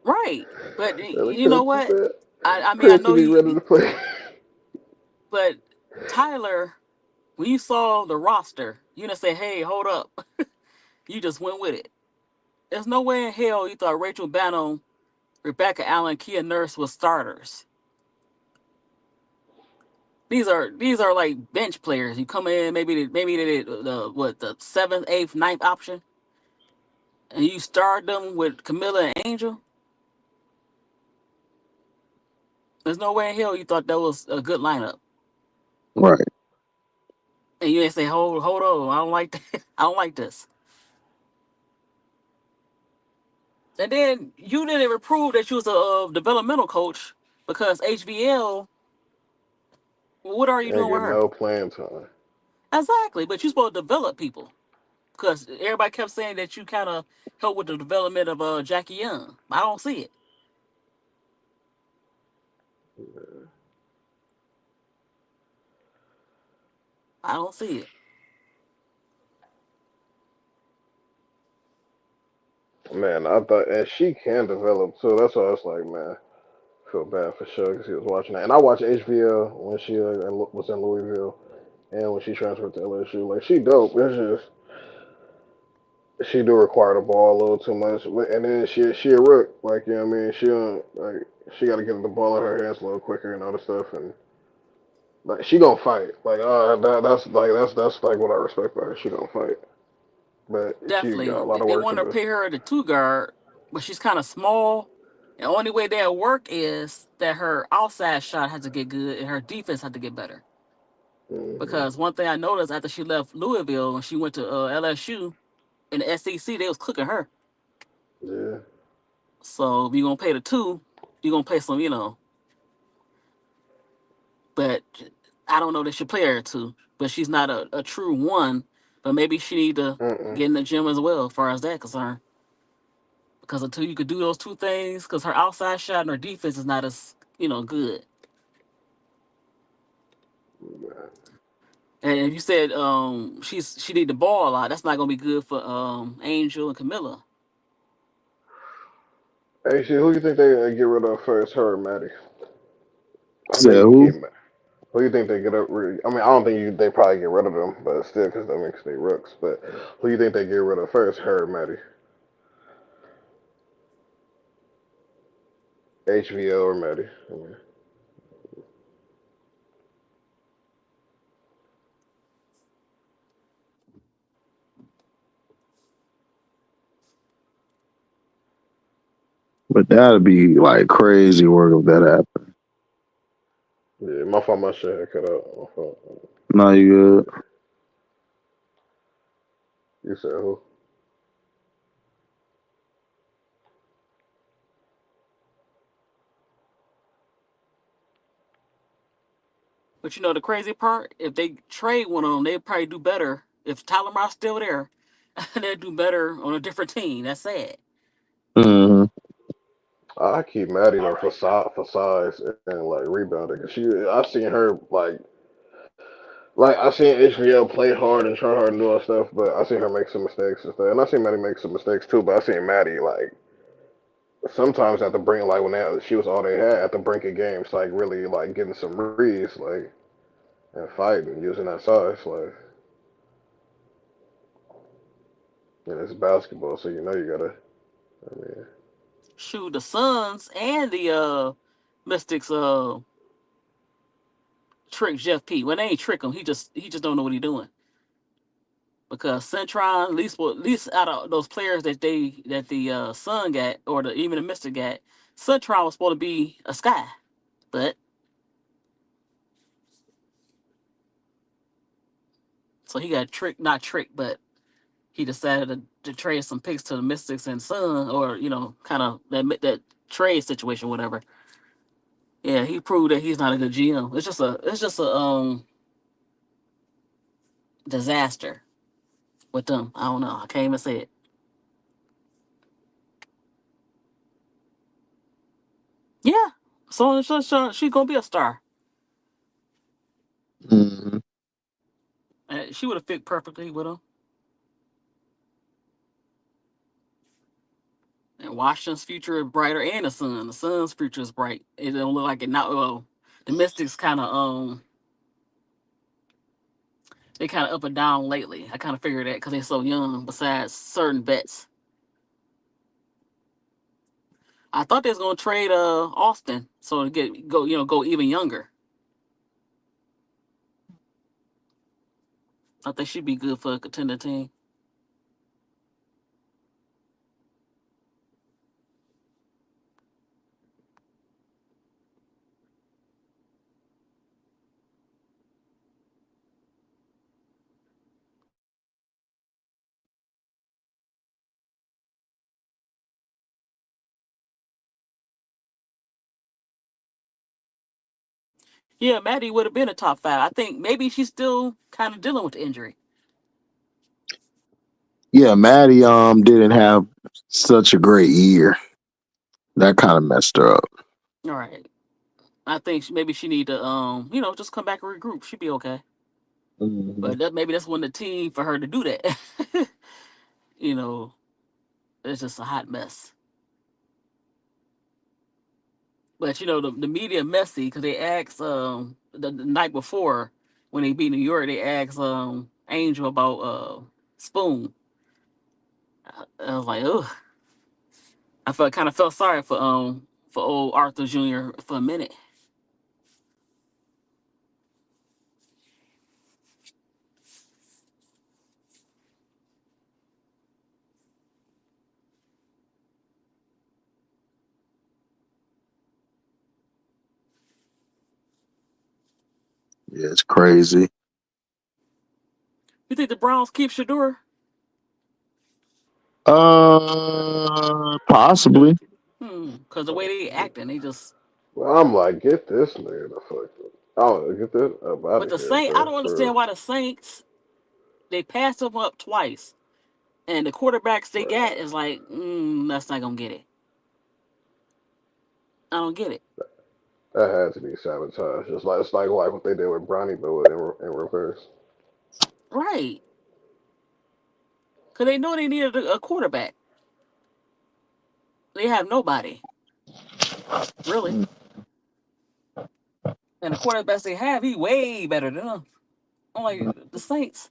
right. But The you know coaches what? that I mean, I Chris to know be ready you, to play. but Tyler, when you saw the roster, you didn't say, "Hey, hold up." You just went with it. There's no way in hell you thought Rachel Bannon, Rebecca Allen, Kia Nurse was starters. These are like bench players. You come in, maybe they the seventh, eighth, ninth option, and you start them with Camilla and Angel. There's no way in hell you thought that was a good lineup. Right. And you didn't say, hold on, I don't like that. I don't like this. And then you didn't even prove that you was a developmental coach because HBL. What are you Ain't doing with get her? no playing time. Exactly, but you're supposed to develop people because everybody kept saying that you kind of help with the development of Jackie Young. I don't see it. I don't see it. Man, I thought, and she can develop too. That's why I was like, man, feel bad for sure because he was watching that. And I watched HBL when she was in Louisville and when she transferred to LSU. Like, she dope. It's just, she do require the ball a little too much. And then she a rook. Like, you know what I mean? She don't, like, she got to get the ball in her hands a little quicker and all this stuff. And, like, she gonna fight. Like, that's like what I respect about her. She gonna fight. But she got a Definitely, lot of they work to want to do. pay her the two guard, but she's kind of small. The only way that'll work is that her outside shot has to get good and her defense has to get better. Hmm. Because one thing I noticed after she left Louisville and she went to LSU in the SEC, they was cooking her. Yeah. So if you're gonna pay the two, you're gonna pay some, But I don't know that she play her two. But she's not a true one. But maybe she need to Mm-mm. get in the gym as well, as far as that concerned. Because until you could do those two things, because her outside shot and her defense is not as good. And if you said she need the ball a lot, that's not gonna be good for Angel and Camilla. Hey, shit, who you think they get rid of first, her or Maddie? I Said think you who? keep. Who you think they get up? I mean, I don't think they probably get rid of them, but still, because that makes they rooks. But who you think they get rid of first, her or Maddie? HVO or Maddie? I mean, But that'd be like crazy work if that happened. yeah, my fault. My shit had cut out. My fault. No, you good. You said who? But the crazy part, if they trade one of them, they'd probably do better. If Tyler Moss still there, they'd do better on a different team. That's sad. Hmm. I keep Maddie though for size and like rebounding. Cause I seen her like I seen HBL play hard and try hard and do all that stuff, but I seen her make some mistakes and stuff. And I seen Maddie make some mistakes too, but I seen Maddie like sometimes at the brink, like when she was all they had at the brink of games, like really like getting some reads, like and fighting using that size, like and it's basketball, so you gotta. I mean, Shoot, the Suns and the Mystics trick Jeff P. Well, they ain't trick him. He just don't know what he's doing. Because Centron, at least out of those players that the Sun got or even the Mystic got, Centron was supposed to be a sky, but So he got tricked, not tricked, but he decided to trade some picks to the Mystics and Sun, or kind of that trade situation, whatever. Yeah, he proved that he's not a good GM. It's just a disaster with them. I don't know. I can't even say it. Yeah. So she's gonna be a star. Hmm. And she would have fit perfectly with him. And Washington's future is brighter, and the Sun. The Sun's future is bright. It don't look like it now. Well, the Mystics kind of they kind of up and down lately. I kind of figured that because they're so young. Besides certain bets, I thought they was gonna trade Austin so to go even younger. I think she'd be good for a contender team. Yeah, Maddie would have been a top five. I think maybe she's still kind of dealing with the injury. Yeah, Maddie didn't have such a great year. That kind of messed her up. All right. I think maybe she need to just come back and regroup. She'd be okay. Hmm. But maybe that's when the team for her to do that. you know, it's just a hot mess. But the media messy because they asked the night before when they beat New York, they asked Angel about Spoon. I was like, ugh. I felt sorry for old Arthur Jr. for a minute. Yeah, it's crazy. You think the Browns keep Shador? Possibly. Because the way they acting, they just. Well, I'm like, get this nigga the fuck. Oh, get this up out But of the here, Saints, I bro. don't For understand why the Saints they passed them up twice, and the quarterbacks they got bro. is like, that's not gonna get it. I don't get it. That had to be sabotage. It's like what they did with Bronny, but in reverse. Right. Because they know they needed a quarterback. They have nobody, really. And the quarterbacks they have, he way better than them. I'm like, the Saints.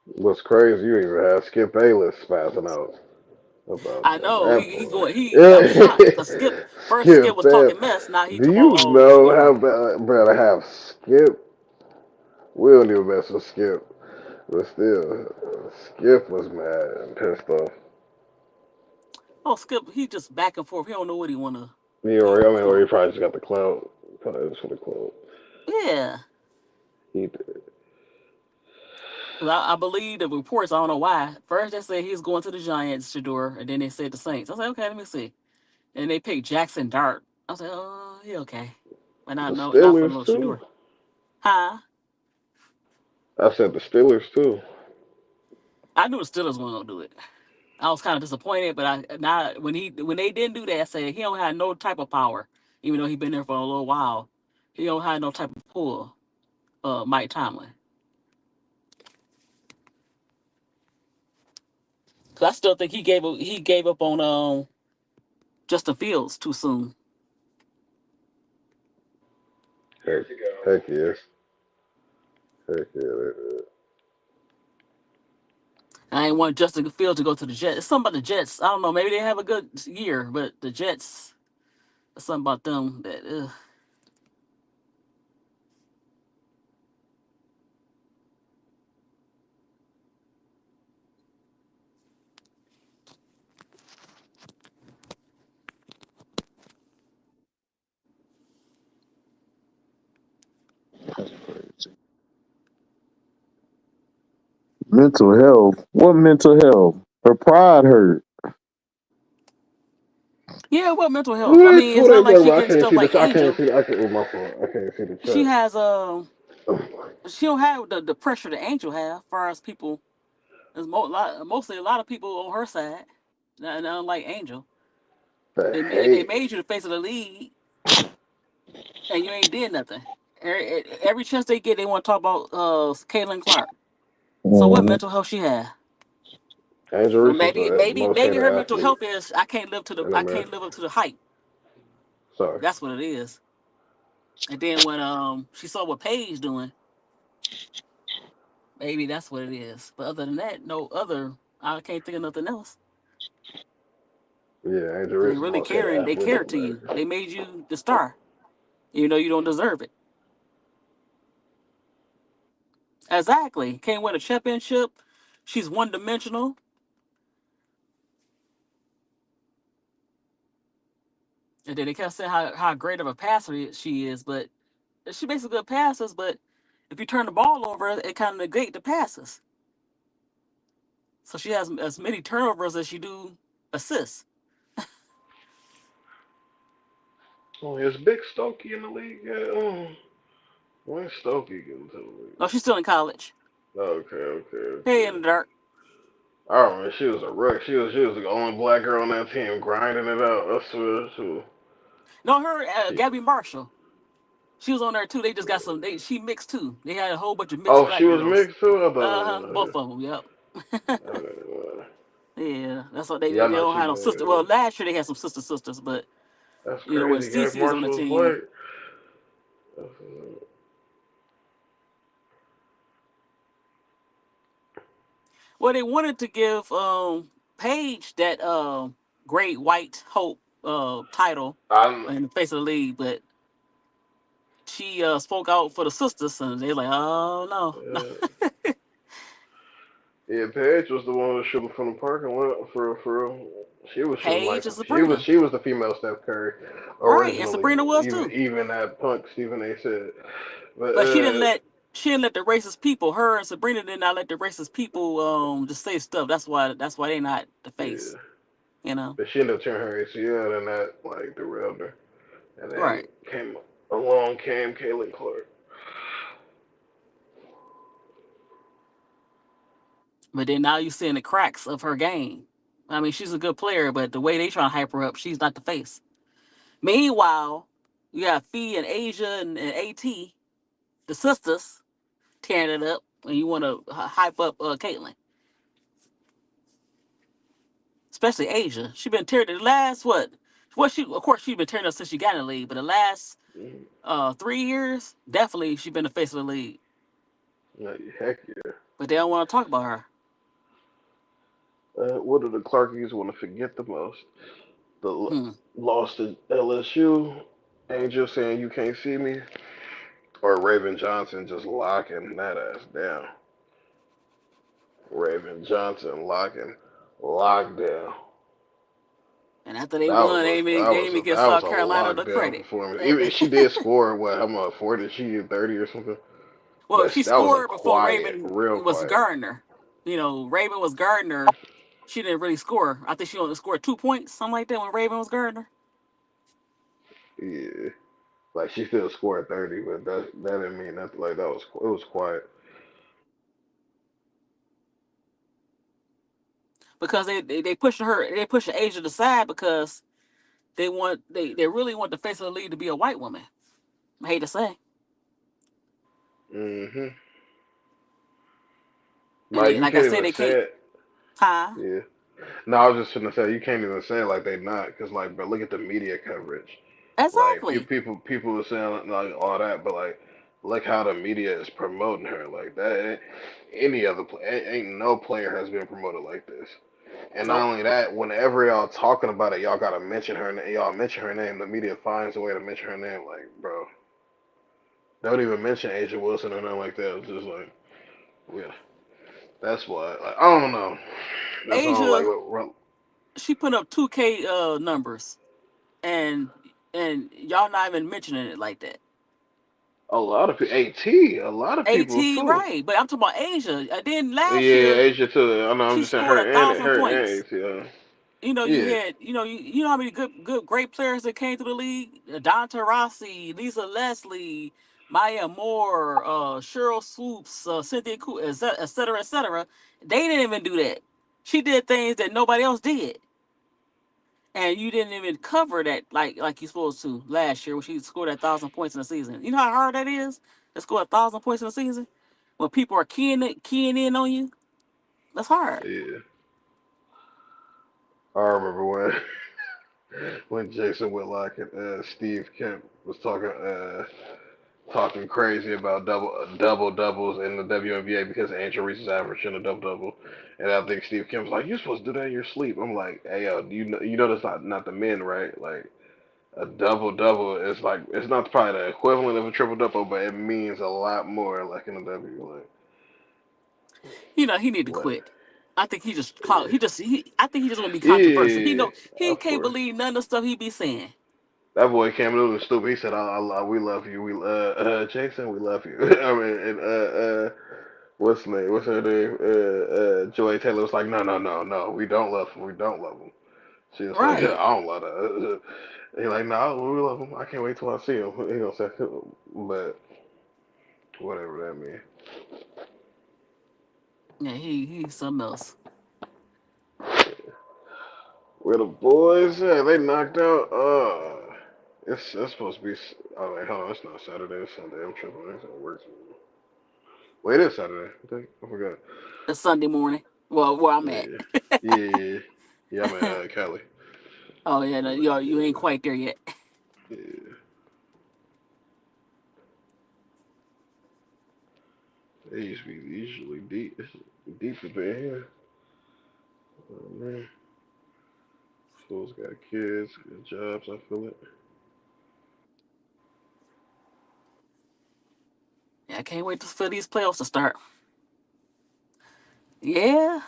What's crazy, you even had Skip Bayless spazzing out about I know he that going. I'm shocked boy. because Skip Skip was Bayless. talking mess. Now he Do talking about, you oh, know you how know. bad, bro, to have Skip? We don't even mess with Skip. But still, Skip was mad and pissed off. Oh, Skip, he just back and forth. He don't know what he wanna. You know, I mean, or he probably just got the clout. Probably just for the clout. Yeah. He did. 'Cause I believe the reports. I don't know why. First they said he's going to the Giants, Shador, and then they said the Saints. I was like, okay, let me see. And they picked Jackson Dart. I was like, oh, he okay, but The not for Steelers no too. Shador. Huh? I said the Steelers too. I knew the Steelers weren't gonna do it. I was kind of disappointed, but I now when they didn't do that, I said he don't have no type of power, even though he been there for a little while. He don't have no type of pull. Mike Tomlin. Cause I still think he gave up on Justin Fields too soon. Heck, heck yes. Heck yeah. I ain't want Justin Fields to go to the Jets. It's something about the Jets. I don't know. Maybe they have a good year, but the Jets, there's something about them that. Mental health. What mental health? Her pride hurt. Yeah, what mental health? I What? mean, it's What are not you like talking she about? I getting can't stuff see like this. I can't Angel. see. I can't. With my phone. I can't see the She chat. has she don't have the pressure that Angel have. As far as people, there's mostly a lot of people on her side. Not unlike Angel, The they hate. made you the face of the league, and you ain't did nothing. Every chance they get, they want to talk about Caitlin Clark. So what Mhm. mental health she have? Angel Or Reese is the most maybe hated her mental athlete health is in I can't America. live up to the hype. Sorry. That's what it is. And then when she saw what Paige doing, maybe that's what it is. But other than that, no other. I can't think of nothing else. Yeah, Angel They Reese is the really most hated caring. They athlete in care to you. America. They made you the star. You know you don't deserve it. Exactly. Can't win a championship. She's one dimensional. And then they kept saying how great of a passer she is, but she makes a good passes. But if you turn the ball over, it kind of negate the passes. So she has as many turnovers as she do assists. Oh, is Big Stokey in the league? Yeah. When's Stokey getting to the league? No, she's still in college. Okay, okay, Hey, okay. in the dark. Oh man, she was a wreck. She was the only black girl on that team grinding it out. I swear. No, her She, Gabby Marshall. She was on there too. They just got some. She mixed too. They had a whole bunch of mixed oh, she black was girls. mixed too. I Both thought. of them. Yep. Okay, Yeah, that's what yeah, I they know don't she have no sister. Well, did. last year they had some sisters, but That's you know when crazy. Gary Cece was on the Marshall was team. white. Well, they wanted to give Paige that Great White Hope title I'm. in the face of the league, but she spoke out for the sisters, and they're like, "Oh no, no." Yeah, Paige was the one who was shooting from the parking lot for real. She was shooting like Paige and she was Sabrina, she was the female Steph Curry right? And originally. Sabrina was Even too, even that punk Stephen A. said, but but she didn't let the racist people. Her and Sabrina did not let the racist people just say stuff. That's why they not the face. yeah, You know, but she ended up tearing her ACL and that like derailed her. And then right? came Caitlin Clark. But then now you're seeing the cracks of her game. I mean, she's a good player, but the way they trying to hype her up, she's not the face. Meanwhile, you got Fee and Asia and AT, the sisters, tearing it up, and you want to hype up Caitlyn, especially Asia. She been tearing the last what? Well, she of course she's been tearing up since she got in the league, but the last Mm-hmm. 3 years, definitely she been the face of the league. Like, heck yeah. But they don't want to talk about her. What do the Clarkies want to forget the most? The Hmm. loss to LSU, Angel saying you can't see me, or Raven Johnson just locking that ass down. Raven Johnson lockdown. And after they That won, was they a didn't even give that was South a Carolina the lockdown credit. performance. Even she did score what? How much? 40? She 30 or something. Well, But she that was a scored before quiet, Raven real was quiet. Gardner. You know, Raven was Gardner. She didn't really score. I think she only scored 2 points, something like that, when Raven was Gardner. Yeah, like she still scored 30, but that didn't mean nothing. Like that was it was quiet. Because they pushing her, they pushing Asia to the side because they really want the face of the league to be a white woman. I hate to say. Mhm. And Like they, you like I can't said, even they can't. say it. Huh? Yeah. No, I was just gonna say you can't even say it like they not, because like, but look at the media coverage. Like Exactly. people are saying like all that, but like look how the media is promoting her. Like that, any other ain't no player has been promoted like this. And not Nope. only that, whenever y'all talking about it, y'all gotta mention her name. Y'all mention her name. The media finds a way to mention her name. Like, bro, don't even mention Asia Wilson or nothing like that. It's just like, yeah, that's why. Like, I don't know. That's all. Like, Asia, she put up 2K numbers, and y'all not even mentioning it like that. A lot of people, a lot of At people too. right, but I'm talking about Asia. Then last Yeah, year Asia too. I know. I'm she just saying scored her a and thousand her and points. AT. You Yeah, had you know how many great players that came to the league: Donta Rossi, Lisa Leslie, Maya Moore, Cheryl Swoops, Cynthia Coo, et cetera, et cetera. They didn't even do that. She did things that nobody else did, and you didn't even cover that like you're supposed to last year when she scored 1,000 points in a season. You know how hard that is to score 1,000 points in a season when people are keying in on you. That's hard. yeah. I remember when when Jason Whitlock and Steve Kemp was talking crazy about double doubles in the WNBA because Angel Reese's averaging a double double, and I think Steve Kemp's like, "You're supposed to do that in your sleep." I'm like, "Hey, yo, you know that's not the men, right? Like a double double is like it's not probably the equivalent of a triple double, but it means a lot more, like in the W, He need to like quit. I think he just call yeah, I think he just want to be controversial. yeah, He of can't course. believe none of the stuff he be saying. That boy Cam Newton was stupid. He said, we love you. We Jason, we love you." I mean, and what's the name? What's her name? Joy Taylor was like, no, we don't love him. We don't love him. She was like, Right. I don't love that. He like, no, we love him. I can't wait till I see him. He gonna say, but whatever that means. Yeah, he's something else. Where the boys at? They knocked out. It's supposed to be. Oh wait, hold on. It's not Saturday. It's Sunday. I'm tripping. It's at work. Wait, it is Saturday. I think. I forgot. It's Sunday morning. Well, where I'm at. Yeah, yeah, yeah. I'm at Cali. Oh yeah, no, I'm at, you ain't quite there yet. yeah. They used to be usually deep. It's deep up in here. Oh man, fools got kids, got jobs. I feel it. Yeah, I can't wait for these playoffs to start. Yeah,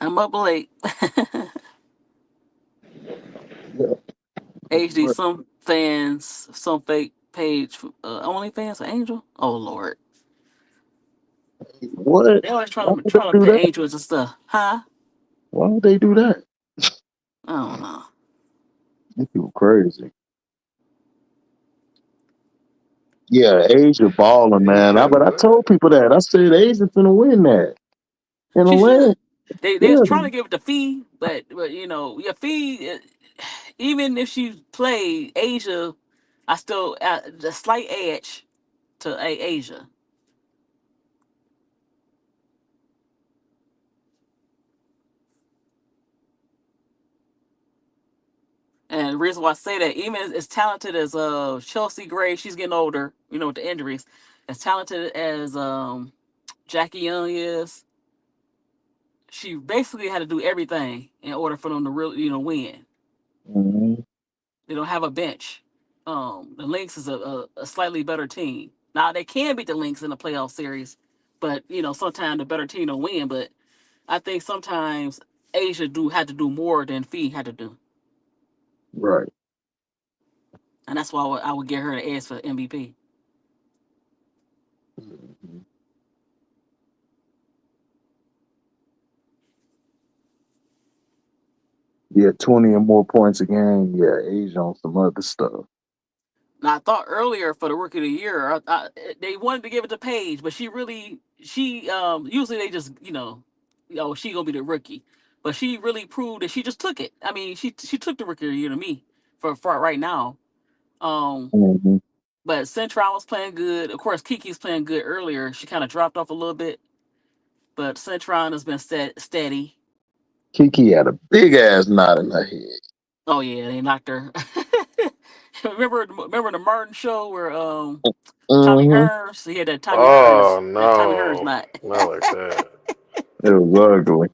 I'm up late. Yeah. HD, some fans, some fake page, OnlyFans for Angel. Oh Lord, What? they always Why would they trying to do put that? angels and stuff, huh? Why would they do that? I don't know. These people crazy. Yeah, Asia balling, He man. said But I what? told people that. I said Asia finna win that in the She land. should. They was Yeah. trying to give it the fee, but your fee, even if she played Asia, I still the slight edge to Asia. And the reason why I say that, even as talented as Chelsea Gray, she's getting older, with the injuries. As talented as Jackie Young is, she basically had to do everything in order for them to really, win. Mhm. They don't have a bench. The Lynx is a slightly better team. Now they can beat the Lynx in the playoff series, but sometimes the better team don't win. But I think sometimes Asia had to do more than Fee had to do, Right. and that's why I would get her the edge for MVP. Mhm. Yeah, 20 or more points a game. Yeah, Asia on some other stuff. Now I thought earlier for the Rookie of the Year, they wanted to give it to Paige, but she usually they just she gonna be the rookie, but she really proved that she just took it. I mean, she took the Rookie of the Year to me for right now. Um, Hmm. but Centron was playing good. Of course, Kiki's playing good earlier. She kind of dropped off a little bit, but Centron has been steady. Kiki had a big ass knot in her head. Oh yeah, they knocked her. Remember the Martin show where Tommy Hmm. Hearns. He had Oh that Tommy Hearns no, knot. not like that. It was ugly.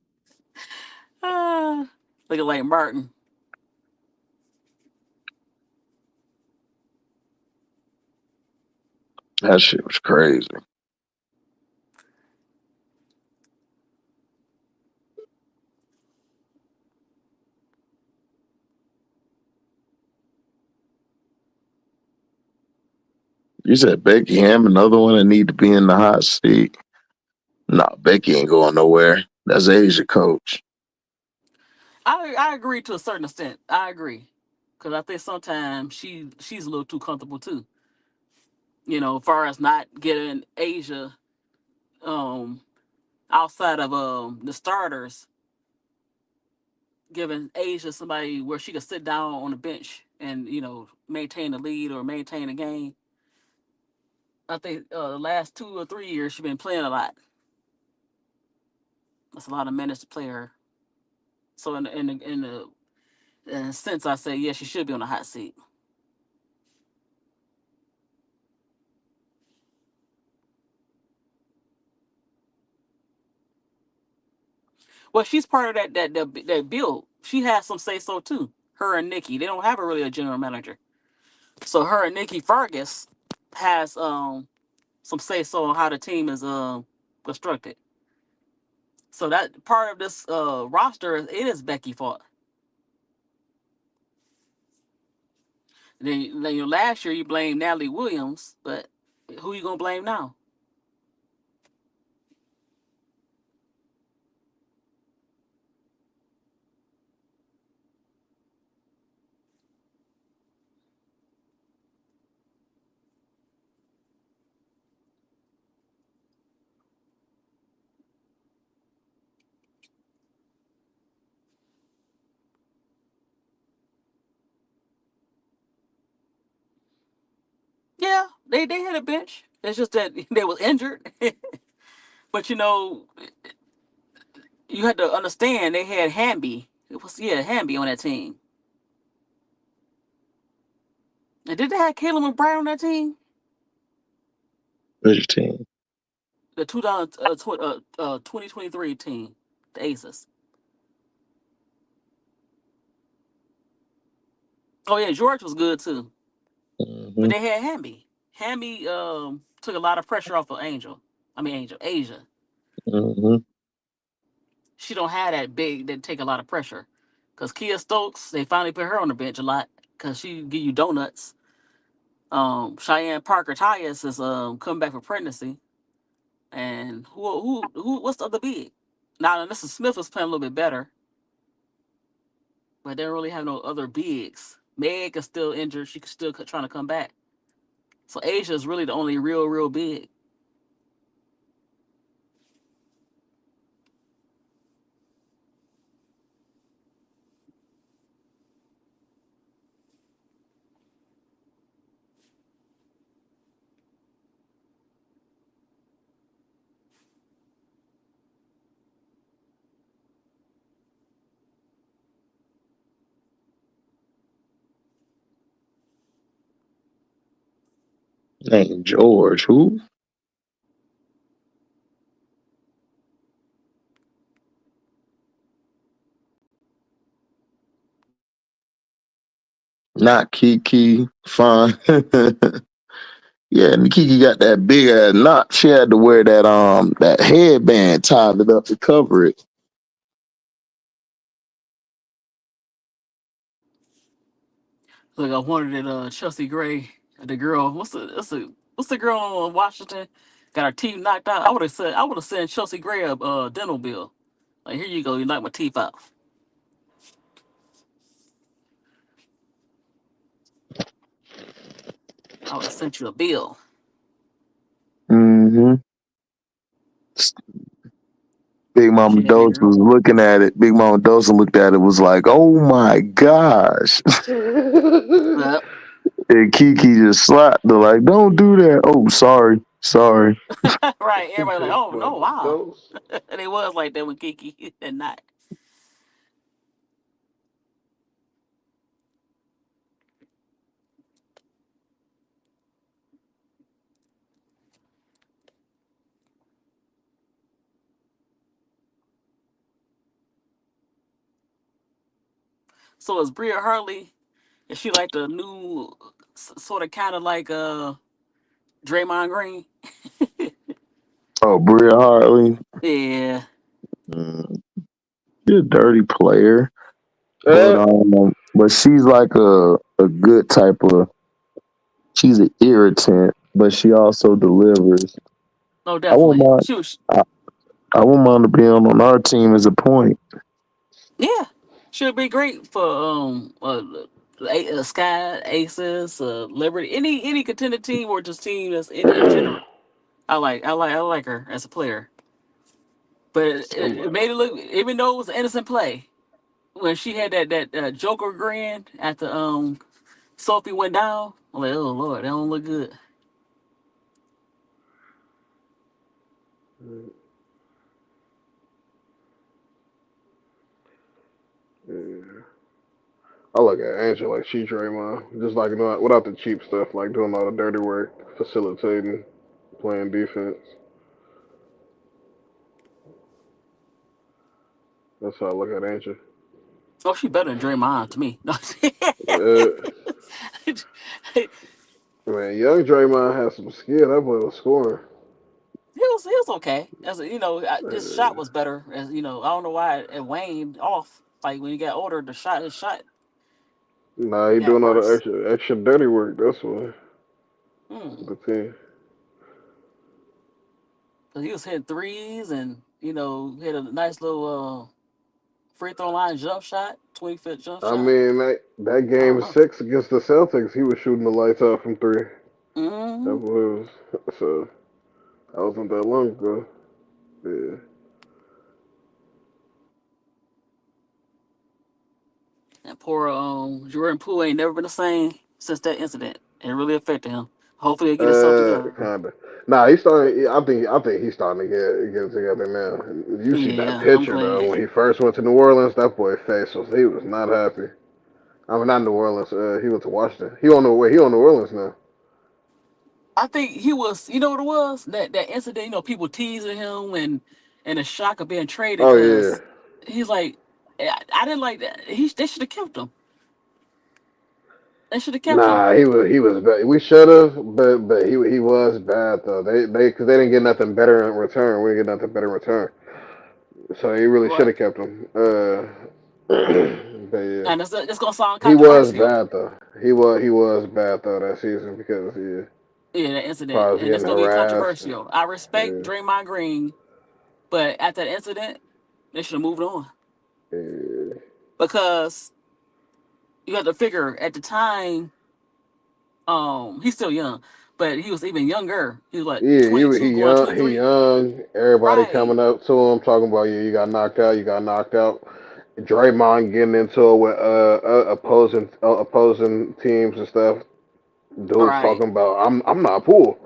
Ah, looking like Martin. That shit was crazy. You said Becky Ham, another one that need to be in the hot seat. Nah, Becky ain't going nowhere. That's Asia coach. I agree to a certain extent. I agree, because I think sometimes she's a little too comfortable too. As far as not getting Asia um outside of the starters, giving Asia somebody where she could sit down on the bench and maintain the lead or maintain the game. I think the last 2 or 3 years she's been playing a lot. That's a lot of minutes to play her. So in a sense, I say yes, she should be on the hot seat. Well, she's part of that build. She has some say so too. Her and Nikki, they don't have really a general manager. So her and Nikki Fargas has some say so on how the team is constructed. So that part of this roster, it is Becky fault. Then last year you blamed Natalie Williams, but who you gonna blame now? Yeah, they had a bench. It's just that they was injured. But you had to understand they had Hamby. It was Hamby on that team. And did they have Caleb and Bryant on that team? Which team? The 2023 team, the Aces. Oh yeah, George was good too. Mm-hmm. But they had Hamby. Hamby took a lot of pressure off of Asia. Mm-hmm. She don't have that big that take a lot of pressure. Cause Kia Stokes, they finally put her on the bench a lot because she give you donuts. Cheyenne Parker Tyus is coming back from pregnancy. And what's the other big? Now Mrs. Smith was playing a little bit better, but they don't really have no other bigs. Meg is still injured. She's still trying to come back. So Asia is really the only real big. Name George. Who? Not Kiki. Fine. Yeah, and Kiki got that big ass knot. She had to wear that headband, tied it up to cover it. Like I wondered that Chelsea Gray, the girl, what's the girl on Washington, got her teeth knocked out. I would have sent Chelsea Gray a dental bill. Like here you go, you knocked my teeth out. I would have sent you a bill. Mm-hmm. Big Mama Shit, Dose was looking at it. Big Mama Dose looked at it, was like, "Oh my gosh!" Yep. And Kiki just slapped her, like, "Don't do that." Oh, sorry. Right. Everybody like, Big oh no, Mama wow. Dose. And it was like that with Kiki and not. So is Bria Hartley? Is she like the new sort of kind of like Draymond Green? Oh, Bria Hartley. Yeah. Mm, she's a dirty player, but Uh, but she's like a good type of. She's an irritant. but she also delivers. No, I wouldn't definitely. mind. She was. I wouldn't mind to be on our team as a point. Yeah, she'll be great for Sky Aces, Liberty, any contender team or just team that's in general. I like her as a player, but it made it look, even though it was an innocent play when she had that Joker grin after Sophie went down. I'm like, oh Lord, that don't look good. Yeah. I look at Angel like she Draymond, just like without the cheap stuff, like doing all the dirty work, facilitating, playing defense. That's how I look at Angel. Oh, she better than Draymond to me. No. Uh, Man, young Draymond has some skill. That boy was scoring. He was okay. His shot Uh, was better. As I don't know why it waned off. Like when he got older, his shot nah, he got doing all the worse. extra dirty work. That's why Hmm. the team. Cause he was hitting threes and hit a nice little free throw line jump shot, 25th jump I shot. mean, that I don't game know. 6 against the Celtics, he was shooting the lights out from three. That Hmm. was so. That wasn't that long ago. Yeah. And poor Jordan Poole ain't never been the same since that incident. It really affected him. Hopefully he'll get himself together. Kinda. Nah, he's starting. I think he's starting to get it together now. You see that Yeah, I'm picture though glad. when he first went to New Orleans. That boy face he was not happy. I mean, not New Orleans. He went to Washington. He on the way. He on New Orleans now. I think he was. You know what it was? That incident. People teasing him and the shock of being traded Oh yeah. because he's like, I didn't like that. They should have kept him. They should have kept him. Nah, he was bad. We should have, but he was bad though. They because they didn't get nothing better in return. We didn't get nothing better in return. So he really should Right. have kept him. But yeah, And it's gonna sound he was controversial. bad though. He was bad though that season because he Yeah, that incident, probably was and it's getting gonna be harassed. controversial. I respect Yeah, Draymond Green, but after that incident, they should have moved on yeah, because you have to figure at the time, he's still young, but he was even younger. He was like yeah. He 22 going on young. He 23. young. Everybody Right. coming up to him talking about you got knocked out. You got knocked out. Draymond getting into it with opposing teams and stuff. Dudes Right. talking about I'm not Poole.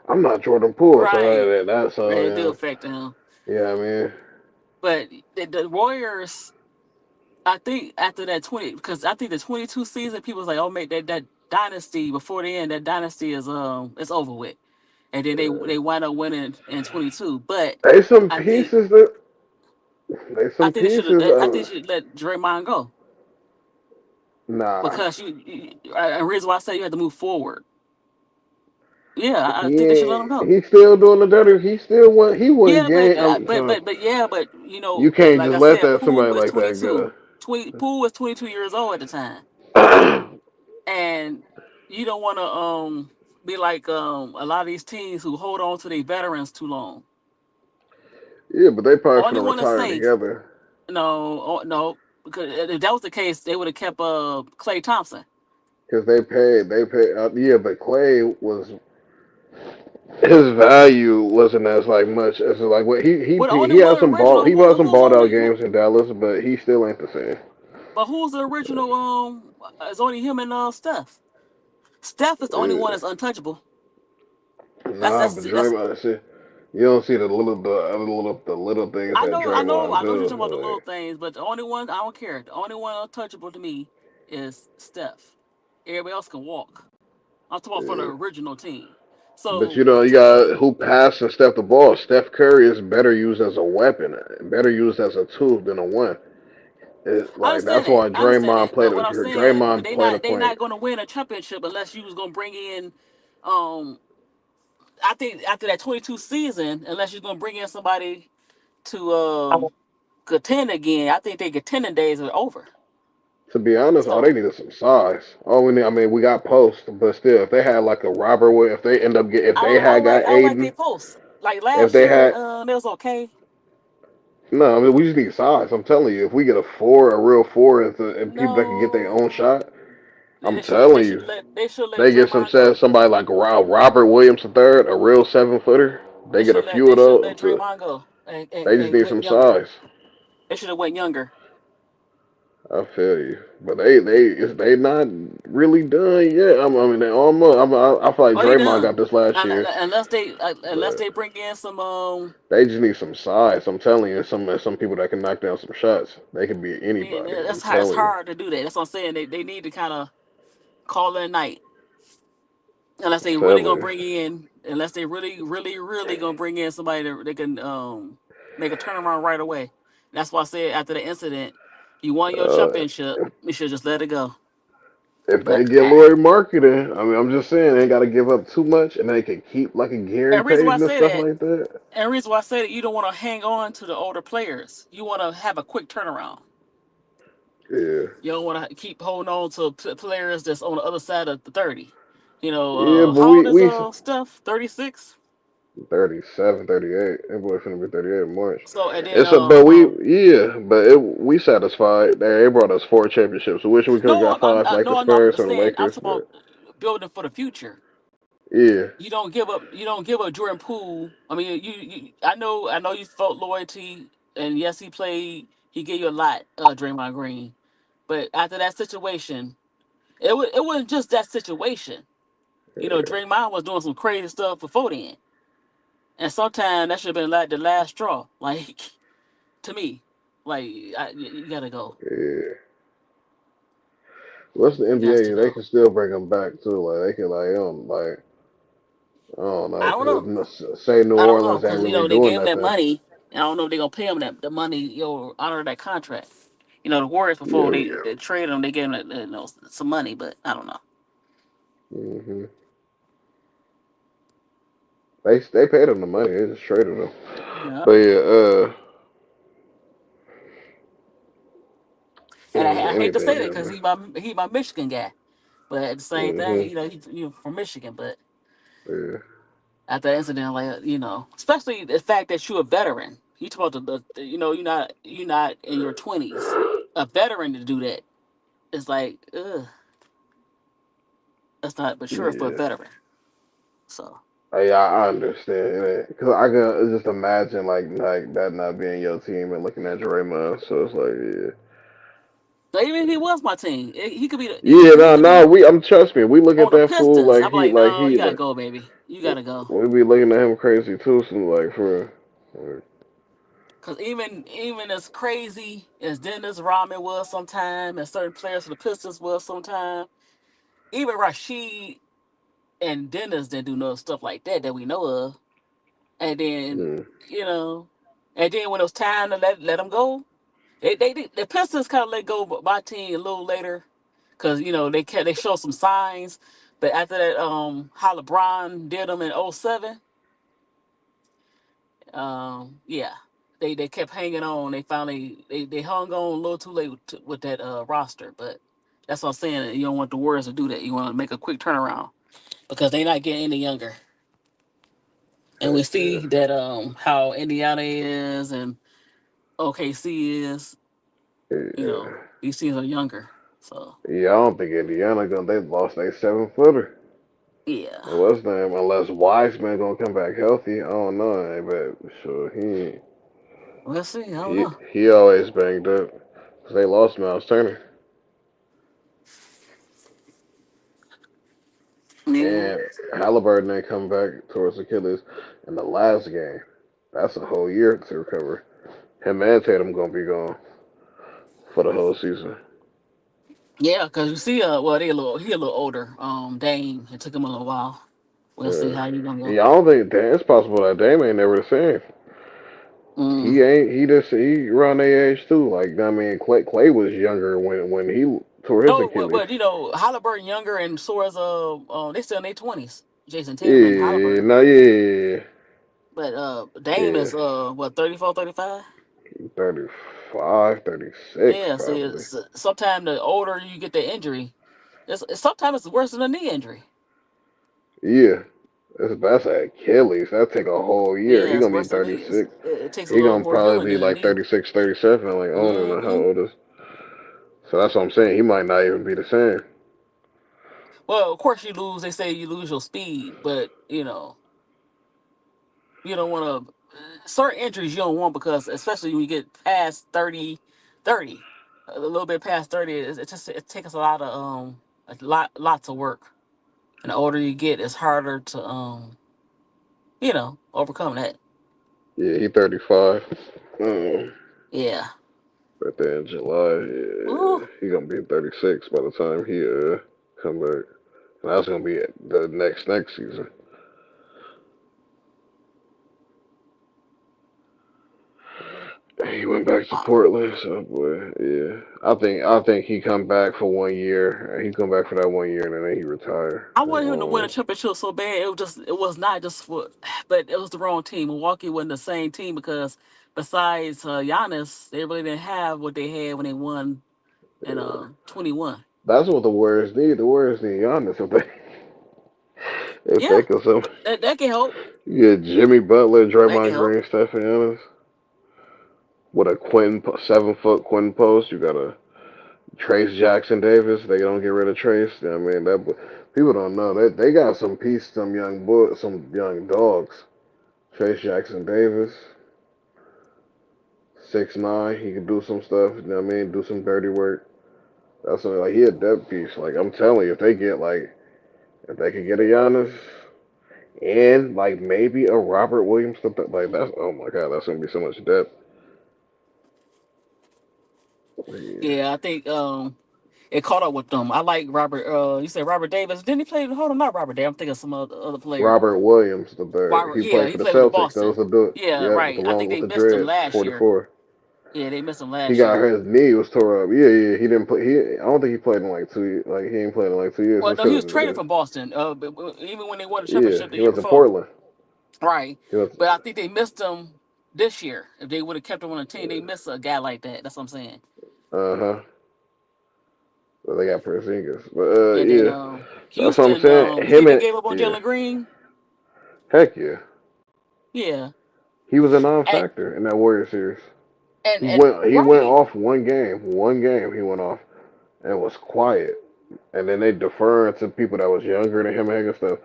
I'm not Jordan Poole. So Right. that's so It do affect him. yeah. I mean But the Warriors, I think after that 20, because I think the 22 season, people was like, oh, mate, that dynasty before the end, that dynasty is it's over with. And then they wind up winning in 22. But they some I think pieces that they I some think they should have. pieces. I think they should let Draymond go Nah, because a reason why I say you had to move forward. Yeah, I he think they should let him ain't. go. He still doing the dirty. He still won. He won Yeah, but game. So yeah, but you can't like just I let said, that Poole somebody was like that 22. go. Poole was 22 years old at the time, and you don't want to be like a lot of these teams who hold on to their veterans too long. Yeah, but they probably Only finna one to retire say together no, no, because if that was the case, they would have kept Clay Thompson. because they paid. They paid. Yeah, but Clay was his value wasn't as like much as like what Well, the only he one had some ball. original He had some who's balled out only games in Dallas, but he still ain't the same. but who's the original it's only him and Steph. Steph is the only one Yeah. that's untouchable. That's Nah, but that's Draymond, see, you don't see the little things that I Draymond know you're talking about the do. little things, but the only one I don't care. The only one untouchable to me is Steph. Everybody else can walk. I'm talking about for the Yeah. original team. But So you to got me, who passed and Steph the ball. Steph Curry is better used as a weapon, better used as a tool than a one. Like that's why I understand that. But what I'm saying, but Draymond played a they point. not going to win a championship unless you was going to bring in. Um, I think after that 22 season, unless you're going to bring in somebody to contend again, I think their contending days are over. To be honest, all they So need is some size. All we need, I mean, we got posts, but still, if they had like a Robert, if they end up if they had got I don't like their Aiden, posts. Like if last they year, had it was okay. no, I mean, we just need size. I'm telling you, if we get a real four, and people that can get their own No, shot, I'm telling you, they should let they get Draymond go. somebody like Robert Williams III, a real 7-footer. They get a few They of should let those. Draymond go They just and need went some younger. size. They should have went younger. I feel you, but they not really done yet. I mean, they almost. I feel like Oh, they Draymond done. got this last year, Unless but they bring in some they just need some size. I'm telling you, some people that can knock down some shots. They can be yeah, anybody. I'm it's telling you. hard to do that. That's what I'm saying. They need to kind of call it a night. Unless I'm they really telling gonna you. bring in, unless they really gonna bring in somebody that they can make a turnaround right away. That's why I said after the incident, you won your Uh, championship. You should just let it go. if they But get Lori marketing, I mean, I'm just saying they got to give up too much, and they can keep like a Gary and reason why I Payton and say stuff that, like that. and reason why I say that, you don't want to hang on to the older players. You want to have a quick turnaround. Yeah, You don't want to keep holding on to players that's on the other side of the 30. yeah, but How old is we Steph? 36. 37, 38. That boy finna be 38 in March. So and then It's a but we yeah, but we satisfied. They brought us 4 championships. We wish we could have no, got five like the I'm Spurs just or the saying I'm Lakers, talking but about building for the future. yeah, You don't give up Jordan Poole. I mean, I know you felt loyalty, and yes, he played. He gave you a lot, Draymond Green. But after that situation, it wasn't just that situation. Draymond was doing some crazy stuff before then, and sometimes that should have been like the last straw. Like to me, like you gotta go. yeah. What's the You got to NBA? They go. can still bring them back too. Like they can I don't I know, don't know. cause say New I don't know Orleans ain't because really they doing gave him that nothing. money. And I don't know if they're gonna pay him the money. Honor that contract. The Warriors before Yeah. they traded him, they gave him some money, but I don't know. hmm They paid him the money. They just traded him. Yeah, But yeah, and I hate to say anything that because happened. he my Michigan guy, but at the same thing, hmm he's from Michigan. But Yeah. after that incident, like especially the fact that you're a veteran. You talk about you're not in your 20s. A veteran to do that is like, ugh, that's not mature for a Yeah. veteran. So. Yeah, I understand. Cause I can just imagine like that not being your team and looking at Draymond. So it's like So even if he was my team, he could be yeah, he no, could no. be I'm trust me. We look at on the that fool Pistons. I'm like, no, you gotta like go, baby. You gotta go. we be looking at him crazy too. So like for Cause even as crazy as Dennis Rodman was sometime, and certain players for the Pistons was sometime, even Rashid and Dennis didn't do no stuff like that we know of. And then mm, you know, and then when it was time to let them go, the Pistons kind of let go of my team a little later, cause they showed some signs. But after that, how LeBron did them in '07, yeah, they kept hanging on. They finally they hung on a little too late with that roster. But that's what I'm saying. You don't want the Warriors to do that. You want to make a quick turnaround because they're not getting any younger. And we heck yeah. see that how Indiana is and OKC is. Yeah. These teams are younger. So Yeah, I don't think Indiana gonna. They lost their 7-footer. yeah, What's name? Unless Wiseman gonna come back healthy, I don't know. But sure, we'll see. I don't know. he always banged up. 'Cause they lost Miles Turner Yeah. and Halliburton didn't come back towards Achilles in the last game. That's a whole year to recover. Him and Tatum gonna be gone for the whole season. Yeah, because you see, well, he a little older. Dame, it took him a little while. We'll see Uh, how you gonna go. yeah, I don't think it's possible that Dame ain't never the same. Mm. He ain't. He around their age too. Like I mean, Clay was younger when he tore his No, Achilles. but Halliburton younger and so is they still in their 20s. Jason Tatum and Yeah, Halliburton, no, yeah, but Dame yeah. is what 34, 35. 30. 35, 36 Yeah, see, probably. sometimes the older you get the injury, sometimes it's worse than a knee injury. Yeah. That's an Achilles. That take a whole year. He Yeah, it's gonna be worse than knee. 36. It takes a He little gonna more probably healing be than a like knee. 36, 37. Like I don't even know how Hmm. old is. So that's what I'm saying. He might not even be the same. Well, of course you lose. They say you lose your speed, but you don't want to. Certain injuries you don't want because, especially when you get past 30, a little bit past 30, it takes a lot of lots of work. And the older you get, it's harder to overcome that. Yeah, he 35. Um, Yeah. right there in July. Ooh. Yeah, he gonna be 36 by the time he come back. And that's gonna be the next season. He went back to Portland, so boy, yeah. I think he come back for 1 year. He come back for that 1 year and then he retire. I wanted him to win a championship so bad. It was not just for, but it was the wrong team. Milwaukee wasn't the same team because besides Giannis, they really didn't have what they had when they won in Yeah. 21. That's what the Warriors need. The Warriors need Giannis if Yeah, they could some. that can help. You get Jimmy Butler, That can Draymond help. Green, Stephen Giannis with a 7 foot Quinn post. You got a Trace Jackson Davis. They don't get rid of Trace. I mean that people don't know they got some piece, some young dogs. Trace Jackson Davis, 6'9". He can do some stuff. You know what I mean? Do some dirty work. That's like he a depth piece. Like I'm telling you, if they could get a Giannis and like maybe a Robert Williams, like that's oh my god, that's gonna be so much depth. Yeah. Yeah, I think it caught up with them. I like Robert. You said Robert Davis. Didn't he play? Hold on, not Robert Davis. I'm thinking of some other player. Robert Williams, the third. Robert. He Yeah, played he for the played with the Celtics. Those Boston. will do it. Yeah, Yep, with right. the I long think with they the missed him dreads, last year. 44. Yeah, they missed him He last got year. his knee was tore up. Yeah. He didn't play. I don't think he played in like 2. Like he ain't played in like 2 years. Well, It was no, he because was of traded his. from Boston. Even when they won the Yeah, championship the he year went to before. Portland. Right. He was. But I think they missed him this year. If they would have kept him on the team, they missed a guy like that. That's what I'm saying. Uh-huh. Well, they got Porzingis, but And then yeah, that's what I'm Houston, saying. Him Houston and gave up on yeah, Jalen Green. heck yeah, Yeah. he was a And non-factor in that Warrior series. and, He and went he went right. off one game. One game he went off and was quiet. And then they deferred to people that was younger than him and stuff.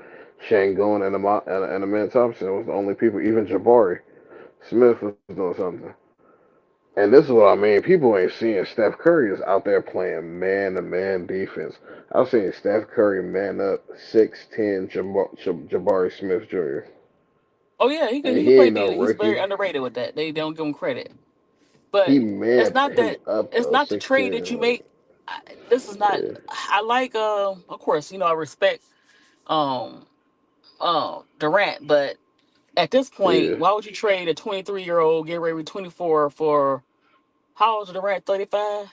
Shangun and Amen Thompson was the only people. Even Jabari Smith was doing something. And this is what I mean. People ain't seeing Steph Curry is out there playing man-to-man defense. I've seen Steph Curry man up 6'10" Jabari Smith Jr. Oh yeah, And he can he play ain't no D. He's very rookie. underrated with that. They don't give him credit. He But it's man not him that. up It's though, not the trade 6'10". that you make. This is not. Yeah, I like. Of course, I respect. Um. Durant, but at this point, yeah. why would you trade a 23-year-old, get ready with 24 for how old is Durant? 35.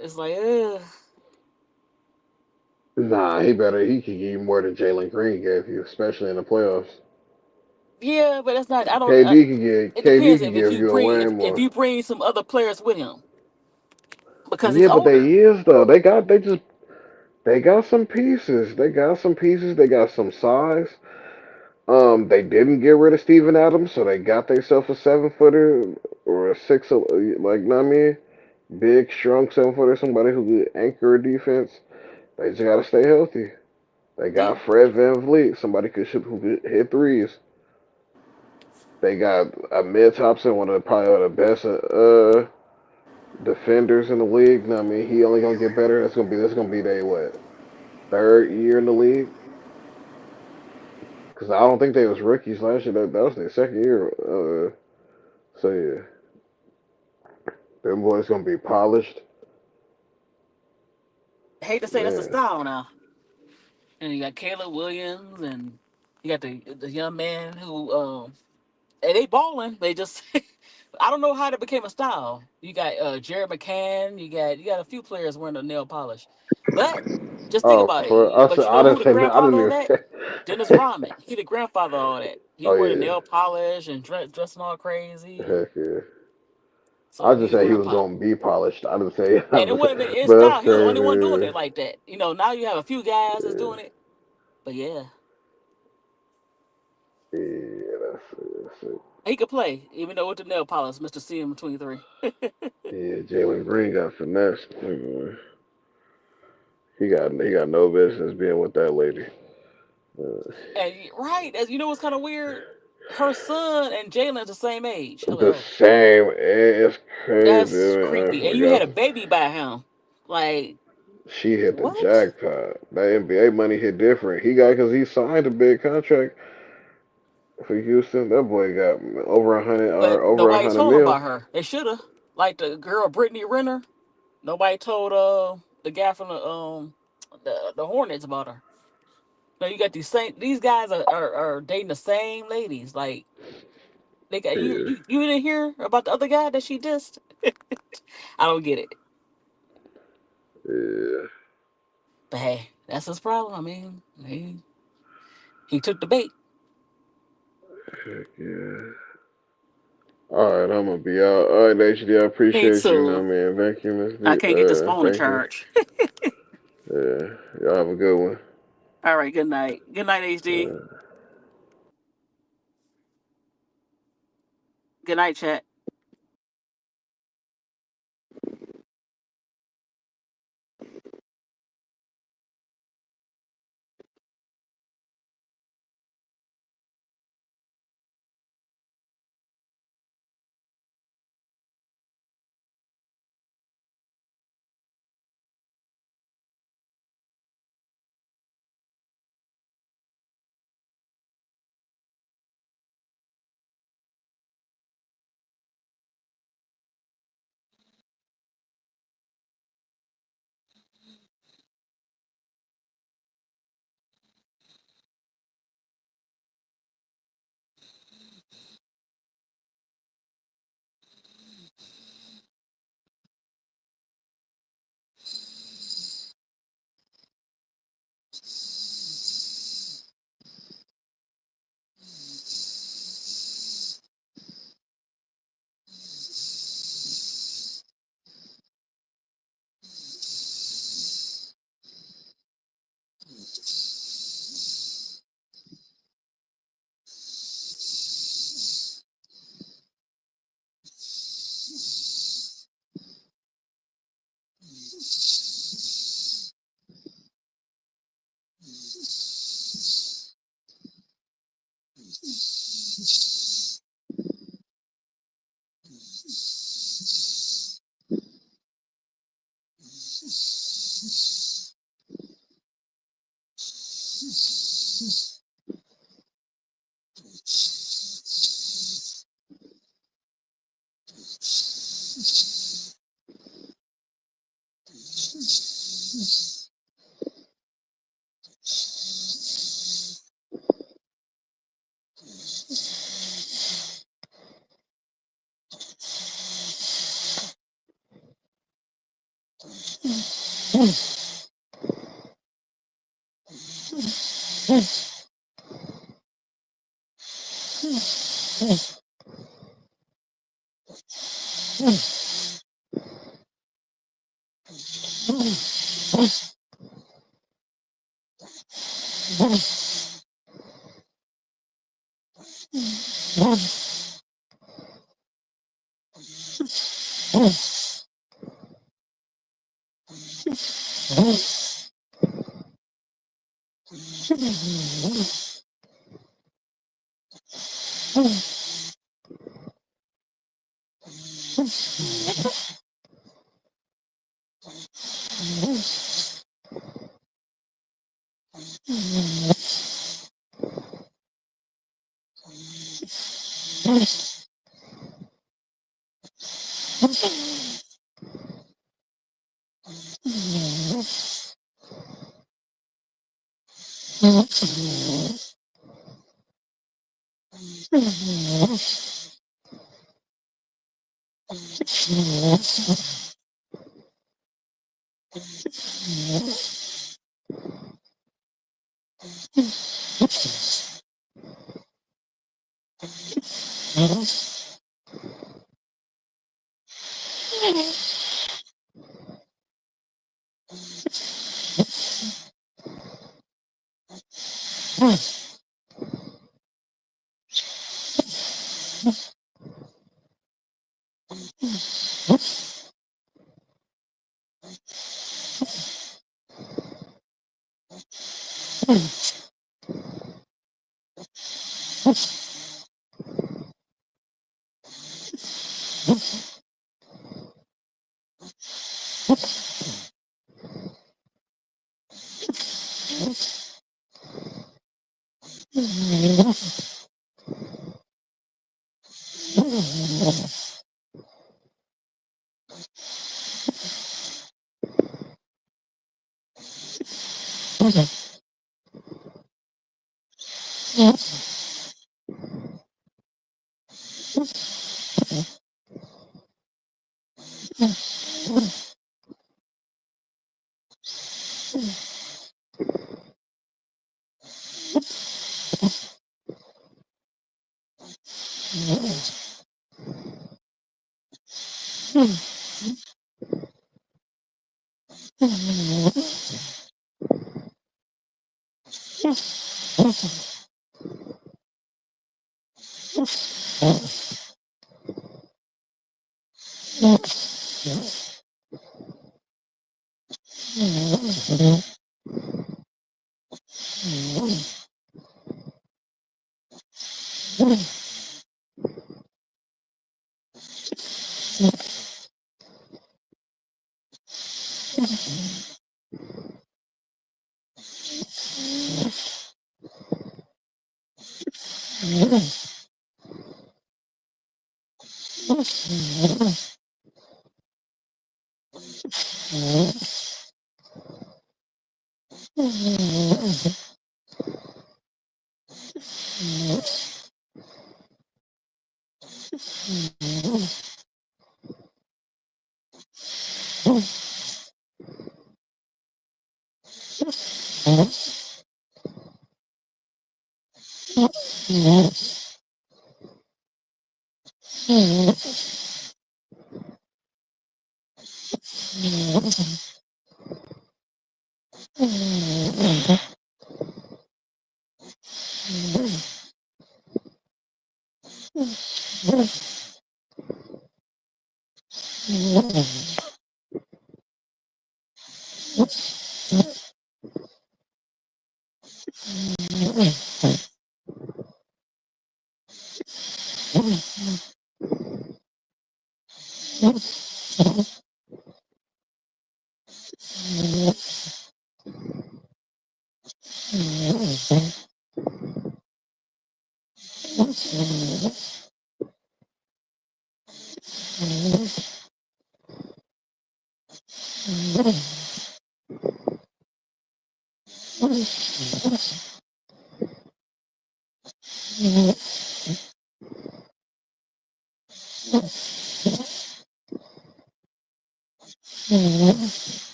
It's like, Nah, he better. He could give you more than Jalen Green gave you, especially in the playoffs. yeah, but that's not. I don't. It KD depends could if give you you a bring way if more. you bring some other players with him because he's Yeah, but they older. is though. They got some pieces. They got some pieces. They got some size. They didn't get rid of Steven Adams, so they got themselves a 7 footer or a six, like, know what I mean, big, strong 7 footer, somebody who could anchor a defense. They just gotta stay healthy. They Yeah, got Fred Van Vliet, somebody who could hit threes. They got a mid Thompson, probably one of the best defenders in the league. Know what I mean, he only gonna get better. That's gonna be their what, 3rd year in the league. Because I don't think they was rookies last year. That was their 2nd year. So yeah, them boys gonna be polished. I hate to say that's a Man, style now. And you got Caleb Williams, and you got the young man who and they balling. They just I don't know how that became a style. You got Jared McCann. You got a few players wearing the nail polish, but just think oh, about for it. us, But you I know who didn't the say no. I grandfather didn't of even. that? Dennis Rodman. He the grandfather of all that. He Oh wore the yeah, nail polish and dressing all crazy. heck yeah. So I just he say he real was pop. gonna be polished. I didn't say, And it wouldn't have been his but that's style. He was the only one doing crazy. it like that. Now you have a few guys that's Yeah, doing it. But yeah, yeah, that's it. he could play, even though with the nail polish, Mr. CM23. Yeah, Jalen Green got finessed. He got no business being with that lady. Uh, And right, as you know, what's kind of weird. Her son and Jalen's the same age. I was like, the oh, same. It's crazy. that's Man. creepy. I And you had forgot. a baby by him. Like, She hit the what? jackpot. That NBA money hit different. Because he signed a big contract for Houston. That boy got over 100 or But over a nobody hundred told him mil. about her. They should have. Like the girl Brittany Renner. Nobody told the guy from the Hornets about her. No, you got these guys are dating the same ladies. Like they got you, Yeah, you you didn't hear about the other guy that she dissed? I don't get it. yeah. But hey, that's his problem. I mean, he took the bait. Heck yeah. All right, I'm gonna be out. All right, HD, I Me appreciate you. too. I mean, thank you, Miss I D. can't get this phone to Thank you. charge. Yeah, y'all have a good one. All right, good night. Good night, HD. Uh, Good night, chat.